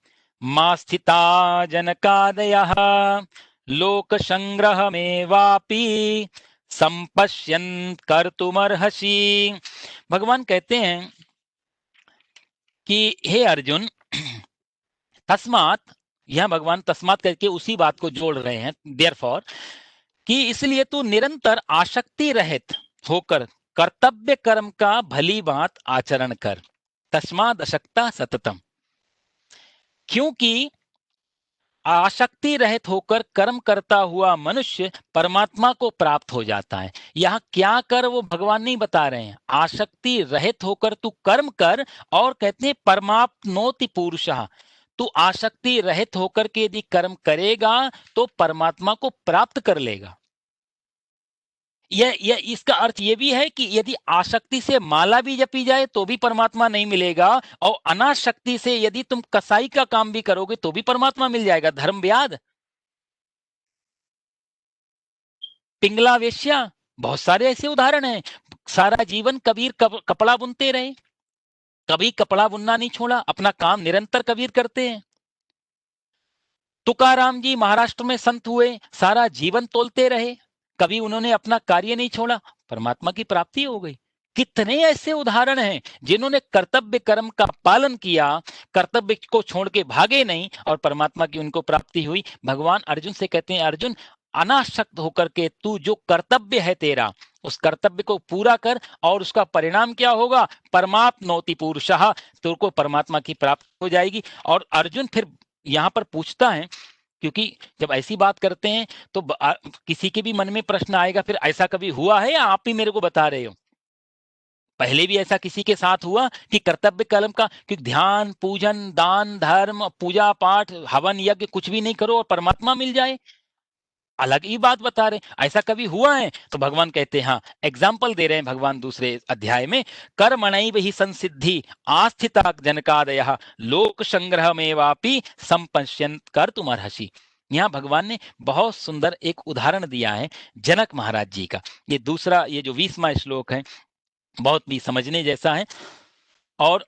मा स्थिता जनकादयः, लोक संग्रह में वापी संपश्यन् कर्तुमर्हसि। भगवान कहते हैं कि हे अर्जुन, तस्मात, यह भगवान तस्मात करके उसी बात को जोड़ रहे हैं, देयरफॉर, कि इसलिए तू निरंतर आसक्ति रहित होकर कर्तव्य कर्म का भली बात आचरण कर। तस्माद अशक्ता सततम, क्योंकि आसक्ति रहित होकर कर्म करता हुआ मनुष्य परमात्मा को प्राप्त हो जाता है। यहाँ क्या कर वो भगवान नहीं बता रहे हैं, आसक्ति रहित होकर तू कर्म कर, और कहते हैं परमाप्नोति पुरुषः, तू आसक्ति रहित होकर के यदि कर्म करेगा तो परमात्मा को प्राप्त कर लेगा। यह इसका अर्थ यह भी है कि यदि आसक्ति से माला भी जपी जाए तो भी परमात्मा नहीं मिलेगा, और अनासक्ति से यदि तुम कसाई का काम भी करोगे तो भी परमात्मा मिल जाएगा। धर्म व्याध, पिंगला वेश्या, बहुत सारे ऐसे उदाहरण हैं। सारा जीवन कबीर कपड़ा बुनते रहे, कभी कपड़ा बुनना नहीं छोड़ा, अपना काम निरंतर कबीर करते हैं। तुकाराम जी महाराष्ट्र में संत हुए, सारा जीवन तोलते रहे, कभी उन्होंने अपना कार्य नहीं छोड़ा, परमात्मा की प्राप्ति हो गई। कितने ऐसे उदाहरण हैं जिन्होंने कर्तव्य कर्म का पालन किया, कर्तव्य को छोड़ के भागे नहीं, और परमात्मा की उनको प्राप्ति हुई। भगवान अर्जुन से कहते हैं, अर्जुन अनासक्त होकर के तू जो कर्तव्य है तेरा, उस कर्तव्य को पूरा कर, और उसका परिणाम क्या होगा, परमाप्नोति पुरुषः, तुमको परमात्मा की प्राप्ति हो जाएगी। और अर्जुन फिर यहाँ पर पूछता है, क्योंकि जब ऐसी बात करते हैं तो किसी के भी मन में प्रश्न आएगा, फिर ऐसा कभी हुआ है या आप ही मेरे को बता रहे हो? पहले भी ऐसा किसी के साथ हुआ कि कर्तव्य कर्म का, कि ध्यान पूजन दान धर्म पूजा पाठ हवन यज्ञ कुछ भी नहीं करो और परमात्मा मिल जाए? अलग ही बात बता रहे, ऐसा कभी हुआ है? तो भगवान कहते हैं, हाँ, एग्जाम्पल दे रहे हैं भगवान दूसरे अध्याय में, कर्मणैव हि संसिद्धि आस्थिता जनकादयः लोक संग्रह में वापी संपश्यन कर तुम अर्हसि। यहाँ भगवान ने बहुत सुंदर एक उदाहरण दिया है जनक महाराज जी का। ये दूसरा, ये जो 20वां श्लोक है, बहुत भी समझने जैसा है। और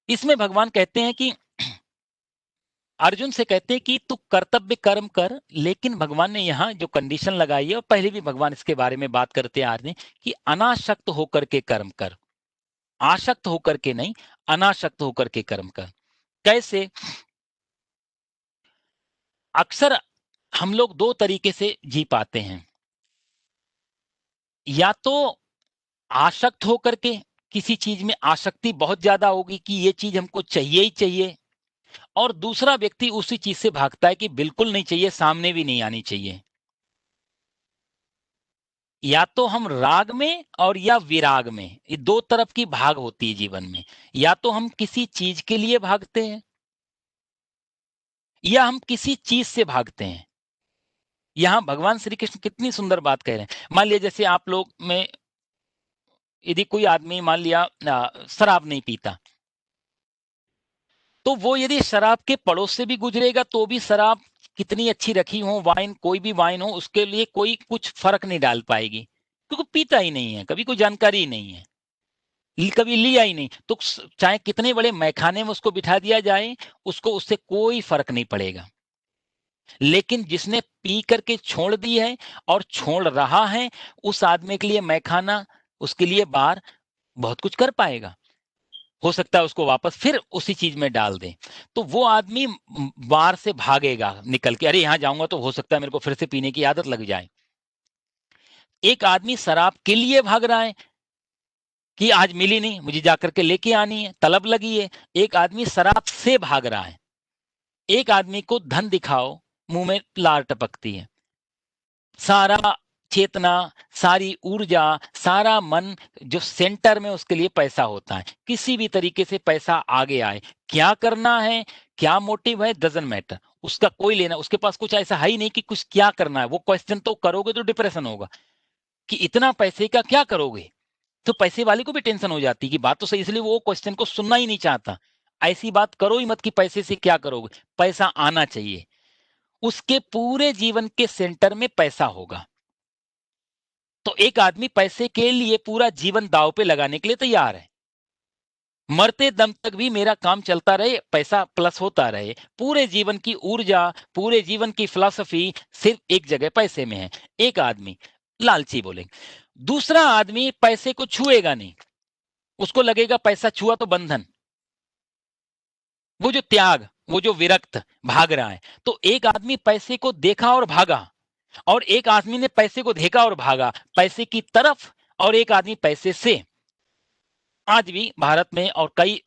इसमें भगवान कहते हैं कि अर्जुन से कहते हैं कि तू कर्तव्य कर्म कर, लेकिन भगवान ने यहाँ जो कंडीशन लगाई है, और पहले भी भगवान इसके बारे में बात करते आ रहे हैं, कि अनासक्त होकर के कर्म कर, आसक्त होकर के नहीं, अनासक्त होकर के कर्म कर। कैसे? अक्सर हम लोग दो तरीके से जी पाते हैं, या तो आसक्त होकर के, किसी चीज में आसक्ति बहुत ज्यादा होगी कि ये चीज हमको चाहिए ही चाहिए, और दूसरा व्यक्ति उसी चीज से भागता है कि बिल्कुल नहीं चाहिए, सामने भी नहीं आनी चाहिए। या तो हम राग में और या विराग में, ये दो तरफ की भाग होती है जीवन में। या तो हम किसी चीज के लिए भागते हैं, या हम किसी चीज से भागते हैं। यहां भगवान श्री कृष्ण कितनी सुंदर बात कह रहे हैं। मान लिया जैसे आप लोग में यदि कोई आदमी मान लिया शराब नहीं पीता, तो वो यदि शराब के पड़ोस से भी गुजरेगा तो भी शराब कितनी अच्छी रखी हो, वाइन कोई भी वाइन हो, उसके लिए कोई कुछ फर्क नहीं डाल पाएगी, क्योंकि पीता ही नहीं है, कभी कोई जानकारी ही नहीं है, कभी लिया ही नहीं। तो चाहे कितने बड़े मैखाने में उसको बिठा दिया जाए, उसको उससे कोई फर्क नहीं पड़ेगा। लेकिन जिसने पी करके छोड़ दी है और छोड़ रहा है, उस आदमी के लिए मैखाना, उसके लिए बार बहुत कुछ कर पाएगा। हो सकता है उसको वापस फिर उसी चीज में डाल दें, तो वो आदमी बार से भागेगा निकल के, अरे यहां जाऊंगा तो हो सकता है मेरे को फिर से पीने की आदत लग जाए। एक आदमी शराब के लिए भाग रहा है कि आज मिली नहीं, मुझे जाकर के लेके आनी है, तलब लगी है। एक आदमी शराब से भाग रहा है। एक आदमी को धन दिखाओ, मुंह में लार टपकती है। सारा चेतना, सारी ऊर्जा, सारा मन जो सेंटर में, उसके लिए पैसा होता है। किसी भी तरीके से पैसा आगे आए, क्या करना है, क्या मोटिव है, डजंट मैटर, उसका कोई लेना, उसके पास कुछ ऐसा है ही नहीं कि कुछ क्या करना है। वो क्वेश्चन तो करोगे तो डिप्रेशन होगा कि इतना पैसे का क्या करोगे। तो पैसे वाले को भी टेंशन हो जाती है कि बात तो सही, इसलिए वो क्वेश्चन को सुनना ही नहीं चाहता। ऐसी बात करो ही मत कि पैसे से क्या करोगे, पैसा आना चाहिए। उसके पूरे जीवन के सेंटर में पैसा होगा। तो एक आदमी पैसे के लिए पूरा जीवन दांव पे लगाने के लिए तैयार है, मरते दम तक भी मेरा काम चलता रहे, पैसा प्लस होता रहे। पूरे जीवन की ऊर्जा, पूरे जीवन की फिलॉसफी सिर्फ एक जगह, पैसे में है। एक आदमी लालची बोलेंगे। दूसरा आदमी पैसे को छुएगा नहीं, उसको लगेगा पैसा छुआ तो बंधन, वो जो त्याग, वो जो विरक्त भाग रहा है। तो एक आदमी पैसे को देखा और भागा, और एक आदमी ने पैसे को देखा और भागा, पैसे की तरफ और एक आदमी पैसे से। आज भी भारत में और कई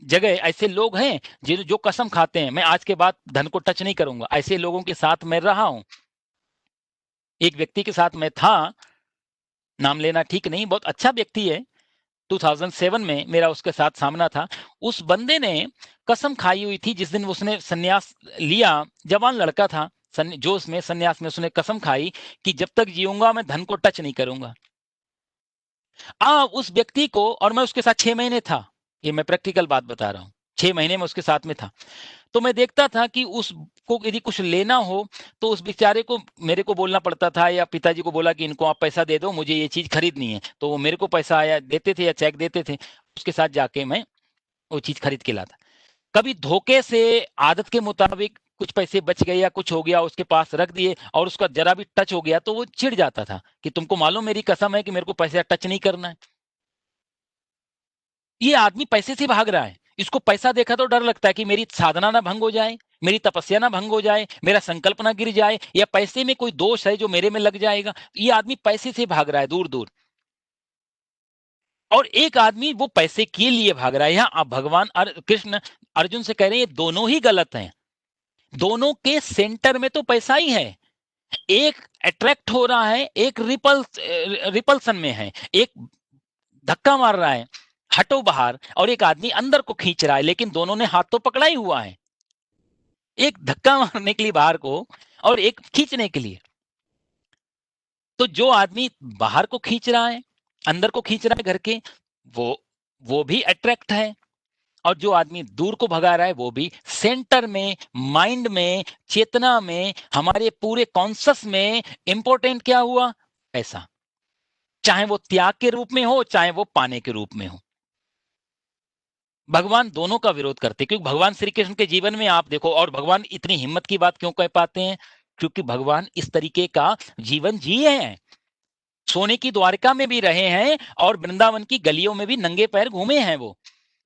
जगह ऐसे लोग हैं जो कसम खाते हैं, मैं आज के बाद धन को टच नहीं करूंगा। ऐसे लोगों के साथ मैं रहा हूं। एक व्यक्ति के साथ मैं था, नाम लेना ठीक नहीं, बहुत अच्छा व्यक्ति है। 2007 में मेरा उसके साथ सामना था। उस बंदे ने कसम खाई हुई थी जिस दिन उसने सन्यास लिया, जवान लड़का था, जोश में सन्यास में उसने कसम खाई कि जब तक जीऊंगा मैं धन को टच नहीं करूंगा। उस व्यक्ति को, और मैं उसके साथ 6 महीने था, ये मैं प्रैक्टिकल बात बता रहा हूँ, 6 महीने में उसके साथ में था। तो मैं देखता था कि उसको यदि कुछ लेना हो तो उस बेचारे को मेरे को बोलना पड़ता था, या पिताजी को बोला कि इनको आप पैसा दे दो, मुझे ये चीज खरीदनी है, तो वो मेरे को पैसा आया देते थे या चेक देते थे, उसके साथ जाके मैं वो चीज खरीद के लाता। कभी धोखे से आदत के मुताबिक कुछ पैसे बच गए या कुछ हो गया, उसके पास रख दिए और उसका जरा भी टच हो गया तो वो चिढ़ जाता था कि तुमको मालूम मेरी कसम है कि मेरे को पैसा टच नहीं करना है। ये आदमी पैसे से भाग रहा है। इसको पैसा देखा तो डर लगता है कि मेरी साधना ना भंग हो जाए, मेरी तपस्या ना भंग हो जाए, मेरा संकल्प ना गिर जाए, या पैसे में कोई दोष है जो मेरे में लग जाएगा। ये आदमी पैसे से भाग रहा है दूर दूर। और एक आदमी वो पैसे के लिए भाग रहा है। यहां भगवान कृष्ण अर्जुन से कह रहे हैं ये दोनों ही गलत हैं। दोनों के सेंटर में तो पैसा ही है। एक अट्रैक्ट हो रहा है, एक रिपल्सन में है, एक धक्का मार रहा है हटो बाहर, और एक आदमी अंदर को खींच रहा है, लेकिन दोनों ने हाथ तो पकड़ा ही हुआ है। एक धक्का मारने के लिए बाहर को और एक खींचने के लिए। तो जो आदमी बाहर को खींच रहा है, अंदर को खींच रहा है घर के, वो भी अट्रैक्ट है। और जो आदमी दूर को भगा रहा है वो भी। सेंटर में, माइंड में, चेतना में, हमारे पूरे कॉन्शस में इंपॉर्टेंट क्या हुआ? पैसा। चाहे वो त्याग के रूप में हो, चाहे वो पाने के रूप में हो। भगवान दोनों का विरोध करते, क्योंकि भगवान श्री कृष्ण के जीवन में आप देखो, और भगवान इतनी हिम्मत की बात क्यों कह पाते हैं? क्योंकि भगवान इस तरीके का जीवन जिए हैं। सोने की द्वारका में भी रहे हैं और वृंदावन की गलियों में भी नंगे पैर घूमे हैं। वो,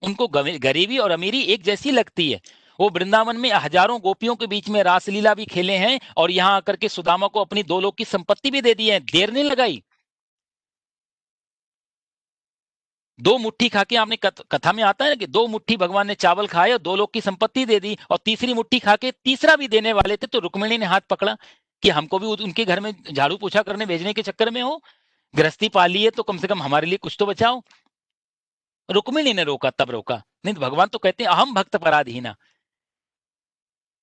उनको गरीबी और अमीरी एक जैसी लगती है। वो वृंदावन में हजारों गोपियों के बीच में रासलीला भी खेले हैं, और यहां आकर के सुदामा को अपनी 2 लोग की संपत्ति भी दे दी है। देर नहीं लगाई। 2 मुट्ठी खा के, आपने कथा में आता है ना कि 2 मुट्ठी भगवान ने चावल खाए और 2 लोग की संपत्ति दे दी, और तीसरी मुट्ठी खा के तीसरा भी देने वाले थे तो रुक्मिणी ने हाथ पकड़ा कि हमको भी उनके घर में झाड़ू पोछा करने भेजने के चक्कर में हो, गृहस्थी पाली है तो कम से कम हमारे लिए कुछ तो बचाओ। रुक्मिणी ने रोका, तब रोका। नहीं तो भगवान तो कहते हैं अहम भक्त पराधीना,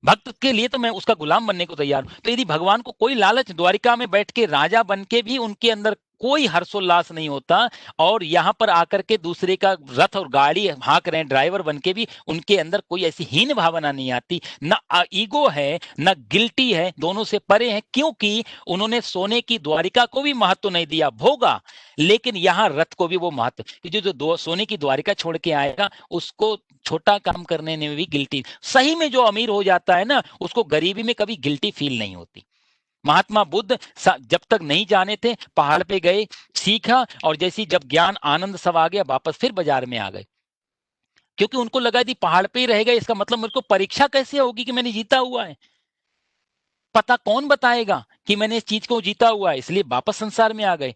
भक्त के लिए तो मैं उसका गुलाम बनने को तैयार हूं। तो यदि भगवान को कोई लालच, द्वारिका में बैठ के राजा बन के भी उनके अंदर कोई हर्षोल्लास नहीं होता, और यहां पर आकर के दूसरे का रथ और गाड़ी हाँक रहे हैं ड्राइवर बन के भी, उनके अंदर कोई ऐसी हीन भावना नहीं आती, ना ईगो है ना गिल्टी है, दोनों से परे हैं। क्योंकि उन्होंने सोने की द्वारिका को भी महत्व नहीं दिया, भोगा, लेकिन यहां रथ को भी वो महत्व, जो सोने की द्वारिका छोड़ के आएगा उसको छोटा काम करने में भी गिल्टी। सही में जो अमीर हो जाता है ना, उसको गरीबी में कभी गिल्टी फील नहीं होती। महात्मा बुद्ध जब तक नहीं जाने थे, पहाड़ पे गए, सीखा, और जैसी जब ज्ञान आनंद सब आ गया, वापस फिर बाजार में आ गए। क्योंकि उनको लगा थी पहाड़ पे ही रह गए, इसका मतलब मेरे को परीक्षा कैसे होगी कि मैंने जीता हुआ है, पता कौन बताएगा कि मैंने इस चीज को जीता हुआ है, इसलिए वापस संसार में आ गए।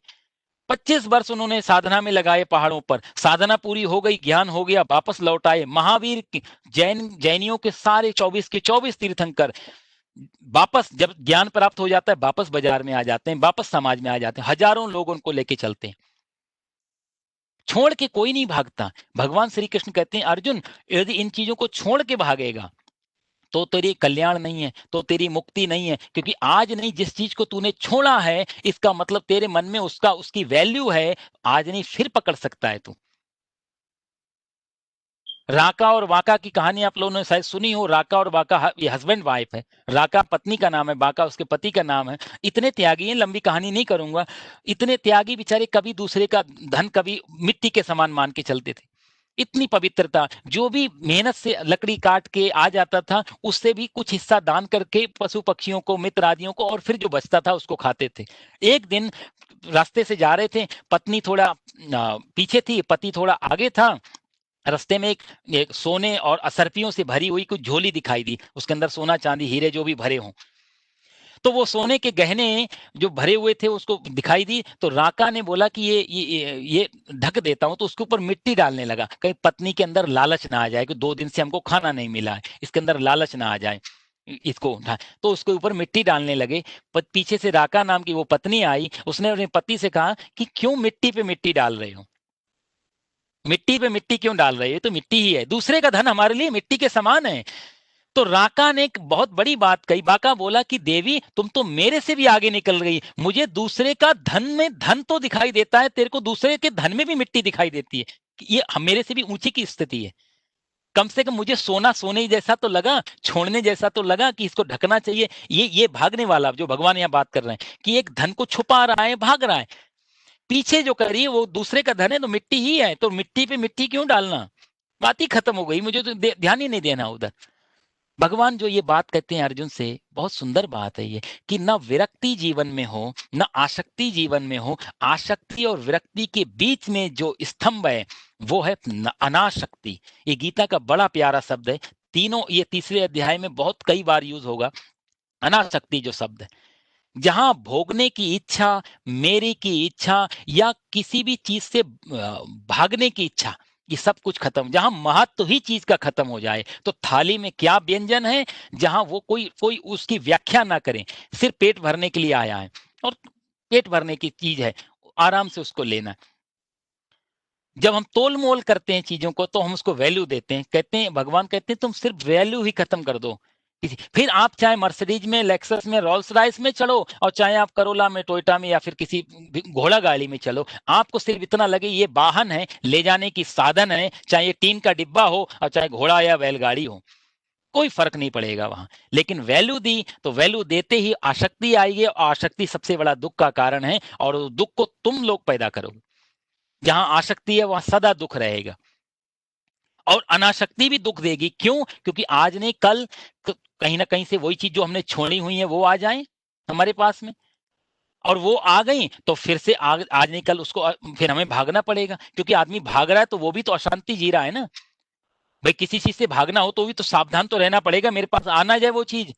25 वर्ष उन्होंने साधना में लगाए पहाड़ों पर, साधना पूरी हो गई, ज्ञान हो गया, वापस लौट आए। महावीर जैनियों के सारे 24 के 24 तीर्थंकर वापस जब ज्ञान प्राप्त हो जाता है, वापस बाजार में आ जाते हैं, वापस समाज में आ जाते हैं, हजारों लोग उनको लेके चलते हैं। छोड़ के कोई नहीं भागता। भगवान श्री कृष्ण कहते हैं अर्जुन, यदि इन चीजों को छोड़ के भागेगा तो तेरी कल्याण नहीं है, तो तेरी मुक्ति नहीं है। क्योंकि आज नहीं, जिस चीज को तूने छोड़ा है, इसका मतलब तेरे मन में उसकी वैल्यू है, आज नहीं फिर पकड़ सकता है तू। राका और वाका की कहानी आप लोगों ने शायद सुनी हो। राका और वाका ये हस्बैंड वाइफ है। राका पत्नी का नाम है, वाका उसके पति का नाम है। इतने त्यागी हैं, लंबी कहानी नहीं करूंगा। इतने त्यागी बेचारे, कभी दूसरे का धन कभी मिट्टी के समान मान के चलते थे। इतनी पवित्रता, जो भी मेहनत से लकड़ी काट के आ जाता था उससे भी कुछ हिस्सा दान करके पशु पक्षियों को, मित्र आदियों को, और फिर जो बचता था उसको खाते थे। एक दिन रास्ते से जा रहे थे, पत्नी थोड़ा पीछे थी, पति थोड़ा आगे था। रास्ते में एक सोने और असरफियों से भरी हुई कुछ झोली दिखाई दी, उसके अंदर सोना चांदी हीरे जो भी भरे हों। तो वो सोने के गहने जो भरे हुए थे उसको दिखाई दी, तो राका ने बोला कि ये ढक देता हूं, तो उसके ऊपर मिट्टी डालने लगा, कहीं पत्नी के अंदर लालच ना आ जाए कि 2 दिन से हमको खाना नहीं मिला है, इसके अंदर लालच ना आ जाए, इसको उठा, तो उसके ऊपर मिट्टी डालने लगे। पीछे से राका नाम की वो पत्नी आई, उसने अपने पति से कहा कि क्यों मिट्टी पे मिट्टी डाल रहे हो, मिट्टी पे मिट्टी क्यों डाल रहे हो, तो मिट्टी ही है, दूसरे का धन हमारे लिए मिट्टी के समान है। तो राका ने एक बहुत बड़ी बात कही, बाका बोला कि देवी तुम तो मेरे से भी आगे निकल गई, मुझे दूसरे का धन में धन तो दिखाई देता है, तेरे को दूसरे के धन में भी मिट्टी दिखाई देती है, ये मेरे से भी ऊंची की स्थिति है। कम से कम मुझे सोना सोने जैसा तो लगा, छोड़ने जैसा तो लगा कि इसको ढकना चाहिए। ये भागने वाला जो भगवान यहाँ बात कर रहे हैं कि एक धन को छुपा रहा है, भाग रहा है, पीछे जो करिए वो दूसरे का धन है, तो मिट्टी ही है, तो मिट्टी पे मिट्टी क्यों डालना, बात ही खत्म हो गई, मुझे तो ध्यान ही नहीं देना उधर। भगवान जो ये बात कहते हैं अर्जुन से, बहुत सुंदर बात है ये, कि न विरक्ति जीवन में हो न आसक्ति जीवन में हो, आसक्ति और विरक्ति के बीच में जो स्तंभ है वो है अनासक्ति। ये गीता का बड़ा प्यारा शब्द है, तीनों ये तीसरे अध्याय में बहुत कई बार यूज होगा। अनासक्ति जो शब्द है, जहां भोगने की इच्छा, मेरी की इच्छा या किसी भी चीज से भागने की इच्छा, ये सब कुछ खत्म, जहां महत्व ही चीज का खत्म हो जाए, तो थाली में क्या व्यंजन है, जहां वो कोई कोई उसकी व्याख्या ना करे, सिर्फ पेट भरने के लिए आया है और पेट भरने की चीज है, आराम से उसको लेना। जब हम तोल मोल करते हैं चीजों को तो हम उसको वैल्यू देते हैं, कहते हैं भगवान कहते हैं तुम सिर्फ वैल्यू ही खत्म कर दो। फिर आप चाहे मर्सिडीज में, लेक्सस में, रोल्स रॉयस में चलो, और चाहे आप करोला में, टोयोटा में या फिर किसी घोड़ा गाड़ी में चलो, आपको सिर्फ इतना लगे ये वाहन है, ले जाने की साधन है, चाहे ये टीन का डिब्बा हो और चाहे घोड़ा या बैलगाड़ी हो, कोई फर्क नहीं पड़ेगा वहां। लेकिन वैल्यू दी तो वैल्यू देते ही आसक्ति आएगी, और आसक्ति सबसे बड़ा दुख का कारण है, और उस दुख को तुम लोग पैदा करोगे। जहां आसक्ति है वहां सदा दुख रहेगा, और अनासक्ति भी दुख देगी। क्यों? क्योंकि आज नहीं कल कहीं ना कहीं से वही चीज जो हमने छोड़ी हुई है वो आ जाए हमारे पास में, और वो आ गई तो फिर से आज नहीं कल उसको फिर हमें भागना पड़ेगा, क्योंकि आदमी भाग रहा है तो वो भी तो अशांति जी रहा है ना भाई। किसी चीज से भागना हो तो भी तो सावधान तो रहना पड़ेगा, मेरे पास आना जाए वो चीज।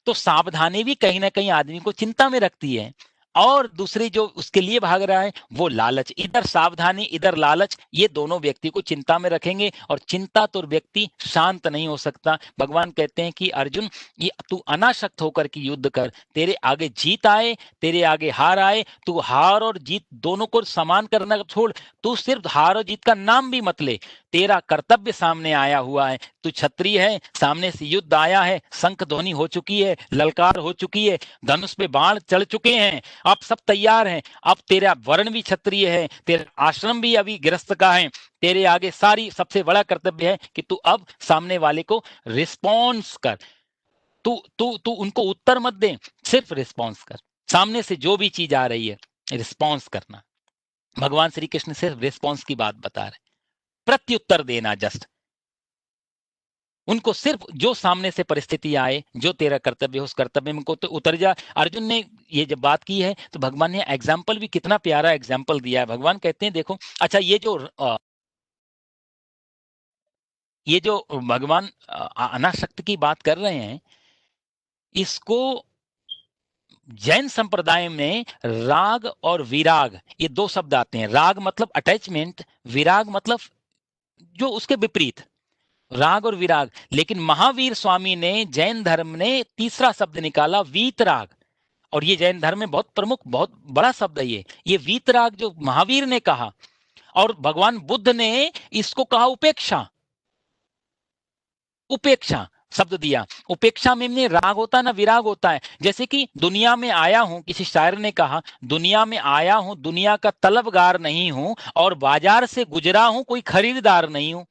तो सावधानी भी कहीं ना कहीं आदमी को चिंता में रखती है, और दूसरी जो उसके लिए भाग रहा है वो लालच, इधर सावधानी इधर लालच, ये दोनों व्यक्ति को चिंता में रखेंगे, और चिंता तो व्यक्ति शांत नहीं हो सकता। भगवान कहते हैं कि अर्जुन ये तू अनासक्त होकर के युद्ध कर, तेरे आगे जीत आए तेरे आगे हार आए, तू हार और जीत दोनों को समान करना छोड़, तू सिर्फ हार और जीत का नाम भी मत ले, तेरा कर्तव्य सामने आया हुआ है, तू क्षत्रिय है, सामने से युद्ध आया है, शंख ध्वनि हो चुकी है, ललकार हो चुकी है, धनुष पे बाण चढ़ चुके हैं, अब सब तैयार हैं, अब तेरा वर्ण भी क्षत्रिय है, तेरा आश्रम भी अभी गृहस्थ का है, तेरे आगे सारी सबसे बड़ा कर्तव्य है कि तू अब सामने वाले को रिस्पॉन्स कर, तू तू तू उनको उत्तर मत दे, सिर्फ रिस्पॉन्स कर, सामने से जो भी चीज आ रही है रिस्पॉन्स करना। भगवान श्री कृष्ण सिर्फ रिस्पॉन्स की बात बता रहे, प्रत्युत्तर देना, जस्ट उनको सिर्फ जो सामने से परिस्थिति आए, जो तेरा कर्तव्य है उस कर्तव्य में को तो उतर जा। अर्जुन ने ये जब बात की है तो भगवान ने एग्जाम्पल भी कितना प्यारा एग्जाम्पल दिया है। भगवान कहते हैं देखो, अच्छा ये जो भगवान अनासक्त की बात कर रहे हैं, इसको जैन संप्रदाय में राग और विराग ये 2 शब्द आते हैं। राग मतलब अटैचमेंट, विराग मतलब जो उसके विपरीत, राग और विराग। लेकिन महावीर स्वामी ने, जैन धर्म ने तीसरा शब्द निकाला, वीतराग, और ये जैन धर्म में बहुत प्रमुख बहुत बड़ा शब्द है ये वीतराग जो महावीर ने कहा, और भगवान बुद्ध ने इसको कहा उपेक्षा। उपेक्षा शब्द दिया, उपेक्षा में राग होता है ना विराग होता है। जैसे कि दुनिया में आया हूं, किसी शायर ने कहा, दुनिया में आया हूं, दुनिया का तलबगार नहीं हूं, और बाजार से गुजरा हूं, कोई खरीदार नहीं हूं।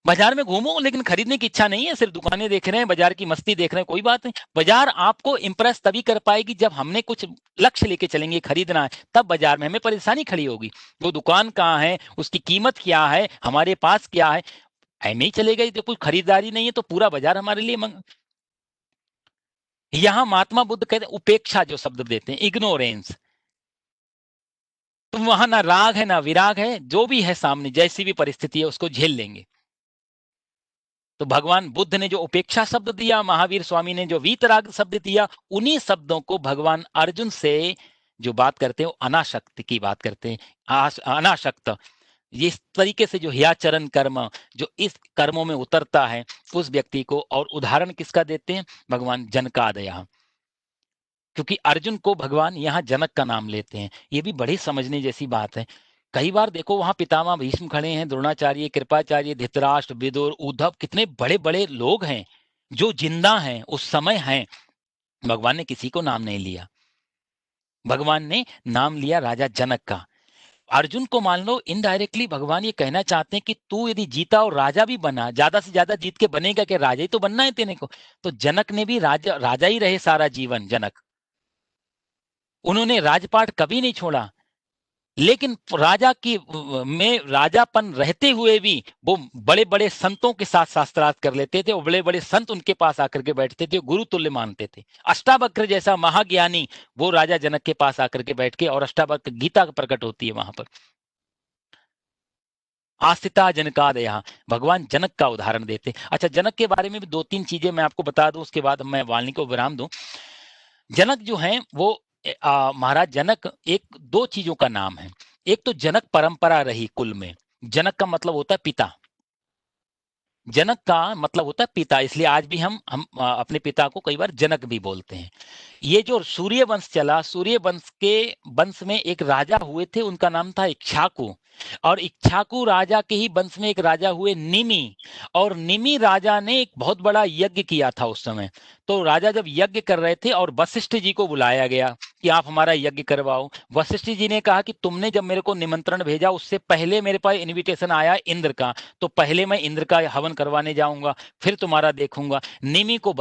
बाजार में घूमो लेकिन खरीदने की इच्छा नहीं है, सिर्फ दुकानें देख रहे हैं, बाजार की मस्ती देख रहे हैं, कोई बात नहीं। बाजार आपको इंप्रेस तभी कर पाएगी जब हमने कुछ लक्ष्य लेके चलेंगे, खरीदना है, तब बाजार में हमें परेशानी खड़ी होगी। वो दुकान कहाँ है, उसकी कीमत क्या है, हमारे पास क्या है, ऐसे ही चलेगा। जब कुछ खरीदारी नहीं है तो पूरा बाजार हमारे लिए यहां महात्मा बुद्ध कहते हैं उपेक्षा जो शब्द देते हैं, इग्नोरेंस। तो वहां ना राग है ना विराग है, जो भी है सामने जैसी भी परिस्थिति है उसको झेल लेंगे। तो भगवान बुद्ध ने जो उपेक्षा शब्द दिया, महावीर स्वामी ने जो वीतराग शब्द दिया, उन्हीं शब्दों को भगवान अर्जुन से जो बात करते हैं वो अनासक्त की बात करते हैं। अनासक्त, ये इस तरीके से जो हियाचरण कर्म जो इस कर्मों में उतरता है उस व्यक्ति को, और उदाहरण किसका देते हैं? भगवान जनकादया, क्योंकि अर्जुन को भगवान यहाँ जनक का नाम लेते हैं। ये भी बड़ी समझने जैसी बात है। कई बार देखो वहां पितामह भीष्म खड़े हैं, द्रोणाचार्य, कृपाचार्य, धृतराष्ट्र, विदुर, उद्धव, कितने बड़े बड़े लोग हैं जो जिंदा हैं, उस समय हैं। भगवान ने किसी को नाम नहीं लिया, भगवान ने नाम लिया राजा जनक का। अर्जुन को मान लो इनडायरेक्टली भगवान ये कहना चाहते हैं कि तू यदि जीता और राजा भी बना, ज्यादा से ज्यादा जीत के बनेगा कि राजा ही तो बनना है तेरे को। तो जनक ने भी राजा राजा ही रहे सारा जीवन। जनक, उन्होंने राजपाट कभी नहीं छोड़ा, लेकिन राजा की में राजापन रहते हुए भी वो बड़े बड़े संतों के साथ शास्त्रार्थ कर लेते थे, और बड़े बड़े संत उनके पास आकर के बैठते थे, गुरु तुल्य मानते थे। अष्टावक्र जैसा महाज्ञानी वो राजा जनक के पास आकर के बैठ के, और अष्टावक्र गीता प्रकट होती है वहां पर। आस्थिता जनकादया, भगवान जनक का उदाहरण देते। अच्छा, जनक के बारे में भी 2-3 चीजें मैं आपको बता दूं, उसके बाद मैं वाल्मीकि को विराम दूं। जनक जो हैं वो महाराज जनक एक 2 चीजों का नाम है। एक तो जनक परंपरा रही कुल में। जनक का मतलब होता है पिता, जनक का मतलब होता है पिता, इसलिए आज भी हम अपने पिता को कई बार जनक भी बोलते हैं। ये जो सूर्य वंश चला, सूर्य वंश के वंश में एक राजा हुए थे, उनका नाम था इक्ष्वाकु, और इक्ष्वाकु राजा के ही वंश में एक राजा हुए निमि, और निमि राजा ने एक बहुत बड़ा यज्ञ किया था उस समय। तो राजा जब यज्ञ कर रहे थे और वशिष्ठ जी को बुलाया गया कि आप हमारा यज्ञ करवाओ। वशिष्ठ जी ने कहा कि तुमने जब मेरे को निमंत्रण भेजा उससे पहले मेरे पास इनविटेशन आया इंद्र का, तो पहले मैं इंद्र का हवन करवाने जाऊंगा, फिर तुम्हारा देखूंगा। निमि को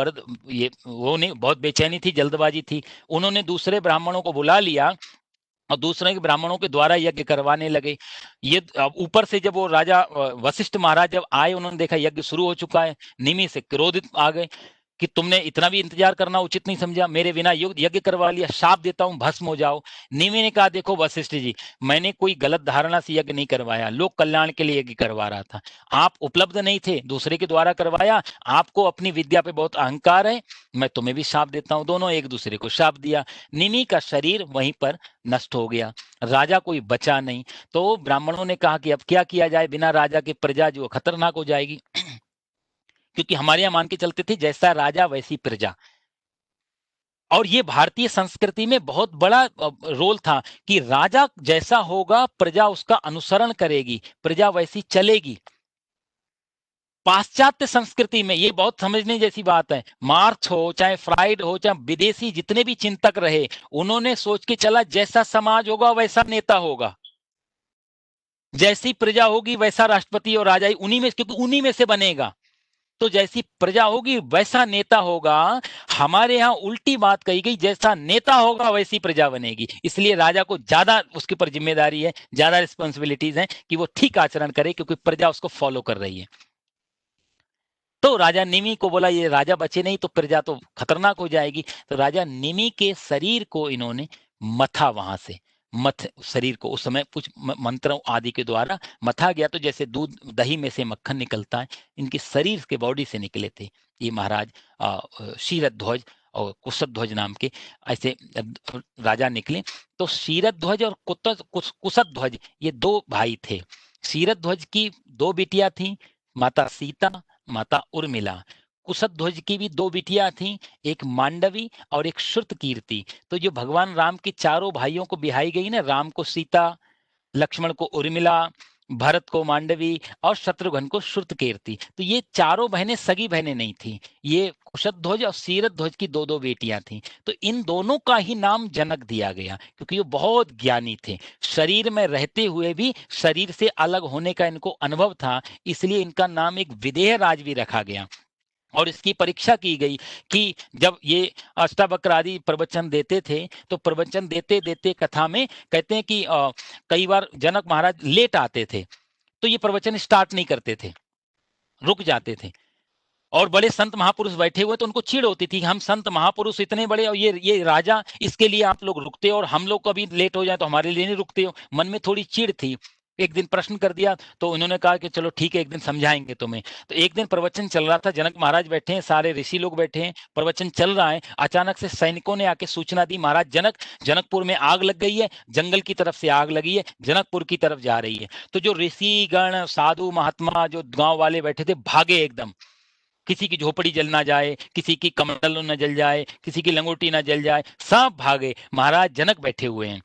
ये वो नहीं, बहुत बेचैनी थी, जल्दबाजी थी। उन्होंने दूसरे ब्राह्मणों को बुला लिया और दूसरे के ब्राह्मणों के द्वारा यज्ञ करवाने लगे। ये ऊपर से जब वो राजा वशिष्ठ महाराज जब आए, उन्होंने देखा यज्ञ शुरू हो चुका है, निमि से क्रोधित आ गए कि तुमने इतना भी इंतजार करना उचित नहीं समझा, मेरे बिना यज्ञ करवा लिया, शाप देता हूं भस्म हो जाओ। निमि ने कहा देखो वशिष्ठ जी, मैंने कोई गलत धारणा से यज्ञ नहीं करवाया, लोक कल्याण के लिए यज्ञ करवा रहा था। आप उपलब्ध नहीं थे, दूसरे के द्वारा करवाया, आपको अपनी विद्या पे बहुत अहंकार है, मैं तुम्हें भी शाप देता हूं। दोनों एक दूसरे को शाप दिया। निमि का शरीर वहीं पर नष्ट हो गया, राजा कोई बचा नहीं। तो ब्राह्मणों ने कहा कि अब क्या किया जाए, बिना राजा के प्रजा जो खतरनाक हो जाएगी। क्योंकि हमारे यहां मान के चलते थे जैसा राजा वैसी प्रजा, और ये भारतीय संस्कृति में बहुत बड़ा रोल था कि राजा जैसा होगा प्रजा उसका अनुसरण करेगी, प्रजा वैसी चलेगी। पाश्चात्य संस्कृति में ये बहुत समझने जैसी बात है। मार्क्स हो, चाहे फ्राइड हो, चाहे विदेशी जितने भी चिंतक रहे, उन्होंने सोच के चला जैसा समाज होगा वैसा नेता होगा, जैसी प्रजा होगी वैसा राष्ट्रपति और राजा, उन्हीं में, क्योंकि उन्हीं में से बनेगा। तो जैसी प्रजा होगी वैसा नेता होगा। हमारे यहाँ उल्टी बात कही गई, जैसा नेता होगा वैसी प्रजा बनेगी। इसलिए राजा को ज्यादा उसके ऊपर जिम्मेदारी है, ज्यादा रिस्पॉन्सिबिलिटीज हैं कि वो ठीक आचरण करे, क्योंकि प्रजा उसको फॉलो कर रही है। तो राजा निमि को बोला ये राजा बचे नहीं तो प्रजा तो खतरनाक हो जाएगी। तो राजा निमि के शरीर को इन्होंने मथा, वहां से मथ शरीर को उस समय कुछ मंत्रों आदि के द्वारा मथा गया। तो जैसे दूध दही में से मक्खन निकलता है, इनके शरीर के बॉडी से निकले थे ये महाराज क्षीरध्वज और कुशध्वज नाम के ऐसे राजा निकले। तो क्षीरध्वज और कुशध्वज ये 2 भाई थे। क्षीरध्वज की 2 बिटियां थी, माता सीता, माता उर्मिला। कुशध्वज की भी 2 बिटियां थीं, एक मांडवी और एक श्रुतकीर्ति। तो जो भगवान राम के चारों भाइयों को बिहाई गई ना, राम को सीता, लक्ष्मण को उर्मिला, भरत को मांडवी और शत्रुघ्न को श्रुतकीर्ति, तो ये चारों बहनें सगी बहनें नहीं थी, ये कुशध्वज और क्षीरध्वज की 2-2 बेटियां थीं। तो इन दोनों का ही नाम जनक दिया गया, क्योंकि ये बहुत ज्ञानी थे, शरीर में रहते हुए भी शरीर से अलग होने का इनको अनुभव था, इसलिए इनका नाम एक विदेह राज भी रखा गया। और इसकी परीक्षा की गई कि जब ये अष्टावक्र आदि प्रवचन देते थे, तो प्रवचन देते देते कथा में कहते हैं कि कई बार जनक महाराज लेट आते थे, तो ये प्रवचन स्टार्ट नहीं करते थे, रुक जाते थे। और बड़े संत महापुरुष बैठे हुए तो उनको चिढ़ होती थी, हम संत महापुरुष इतने बड़े और ये राजा, इसके लिए आप लोग रुकते हो, और हम लोग कभी लेट हो जाए तो हमारे लिए नहीं रुकते हो। मन में थोड़ी चिढ़ थी, एक दिन प्रश्न कर दिया तो उन्होंने कहा कि चलो ठीक है, एक दिन समझाएंगे तुम्हें। तो एक दिन प्रवचन चल रहा था, जनक महाराज बैठे हैं, सारे ऋषि लोग बैठे हैं, प्रवचन चल रहा है। अचानक से सैनिकों ने आके सूचना दी, महाराज जनकपुर में आग लग गई है, जंगल की तरफ से आग लगी है, जनकपुर की तरफ जा रही है। तो जो ऋषि गण, साधु महात्मा, जो गांव वाले बैठे थे, भागे एकदम। किसी की झोपड़ी जल ना जाए, किसी की कमंडल न जल जाए, किसी की लंगोटी ना जल जाए, सब भागे। महाराज जनक बैठे हुए हैं,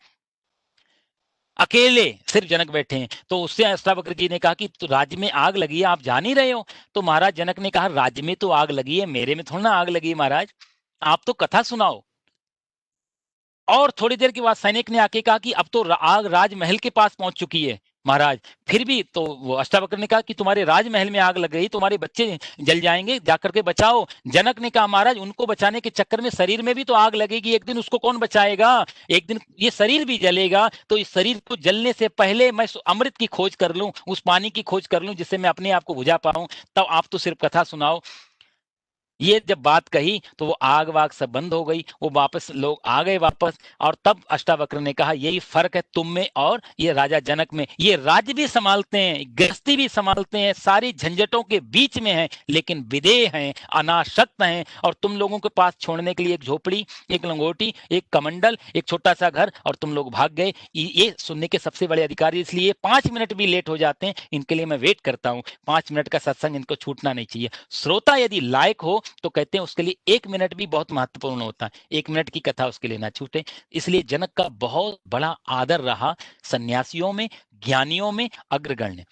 अकेले सिर्फ जनक बैठे हैं। तो उससे अष्टावक्र जी ने कहा कि तो राज्य में आग लगी है, आप जान ही रहे हो। तो महाराज जनक ने कहा, राज्य में तो आग लगी है, मेरे में थोड़ा ना आग लगी है महाराज, आप तो कथा सुनाओ। और थोड़ी देर के बाद सैनिक ने आके कहा कि अब तो आग राजमहल के पास पहुंच चुकी है महाराज। फिर भी तो वो अष्टावक्र ने कहा कि तुम्हारे राजमहल में आग लग गई, तुम्हारे बच्चे जल जाएंगे, जाकर के बचाओ। जनक ने कहा, महाराज उनको बचाने के चक्कर में शरीर में भी तो आग लगेगी, एक दिन उसको कौन बचाएगा, एक दिन ये शरीर भी जलेगा। तो इस शरीर को जलने से पहले मैं अमृत की खोज कर लूं, उस पानी की खोज कर लूं जिससे मैं अपने आप को बुझा पाऊं, तब आप तो सिर्फ कथा सुनाओ। ये जब बात कही तो वो आग वाग सब बंद हो गई, वो वापस लोग आ गए वापस। और तब अष्टावक्र ने कहा, यही फर्क है तुम में और ये राजा जनक में, ये राज्य भी संभालते हैं, गृहस्थी भी संभालते हैं, सारी झंझटों के बीच में हैं, लेकिन विदेह हैं, अनासक्त हैं। और तुम लोगों के पास छोड़ने के लिए एक झोपड़ी, एक लंगोटी, एक कमंडल, एक छोटा सा घर, और तुम लोग भाग गए। ये सुनने के सबसे बड़े अधिकारी, इसलिए 5 मिनट भी लेट हो जाते हैं, इनके लिए मैं वेट करता हूँ। 5 मिनट का सत्संग इनको छूटना नहीं चाहिए। श्रोता यदि लायक हो तो कहते हैं उसके लिए 1 मिनट भी बहुत महत्वपूर्ण होता है, 1 मिनट की कथा उसके लिए ना छूटे। इसलिए जनक का बहुत बड़ा आदर रहा सन्यासियों में, ज्ञानियों में अग्रगण्य।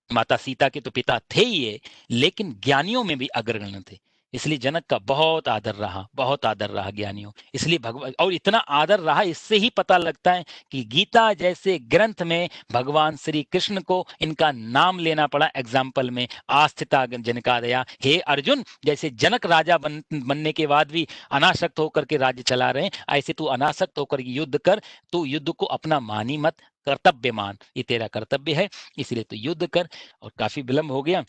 माता सीता के तो पिता थे ही ये, लेकिन ज्ञानियों में भी अग्रगण्य थे। इसलिए जनक का बहुत आदर रहा, बहुत आदर रहा ज्ञानियों। इसलिए भगवान, और इतना आदर रहा, इससे ही पता लगता है कि गीता जैसे ग्रंथ में भगवान श्री कृष्ण को इनका नाम लेना पड़ा एग्जाम्पल में। आस्थिता जनकादया, हे अर्जुन, जैसे जनक राजा बनने के बाद भी अनासक्त होकर के राज्य चला रहे हैं, ऐसे तू अनासक्त होकर युद्ध कर। तू युद्ध को अपना मानी मत, कर्तव्य मान, ये तेरा कर्तव्य है, इसलिए तो युद्ध कर। और काफी विलंब हो गया,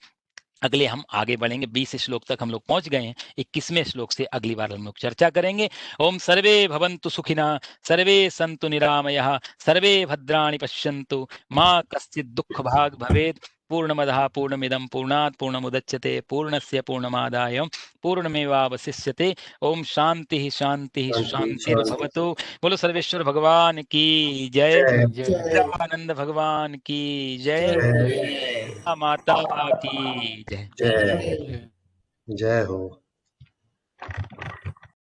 अगले हम आगे बढ़ेंगे। 20 श्लोक तक हम लोग पहुंच गए हैं, 21वें श्लोक से अगली बार हम लोग चर्चा करेंगे। ओम सर्वे भवन्तु सुखिना, सर्वे सन्तु निरामयः, सर्वे भद्राणि पश्यन्तु, मां कश्चित् दुःख भाग भवेत्। पूर्णमदः पूर्णमिदं पूर्णात् पूर्णमुदच्यते, पूर्णस्य पूर्णमादाय पूर्णमेवावशिष्यते। ओम शांति शांति शांतिर्भवतु। बोलो सर्वेश्वर भगवान की जय, आनंद भगवान की जय, माता की जय। जय हो।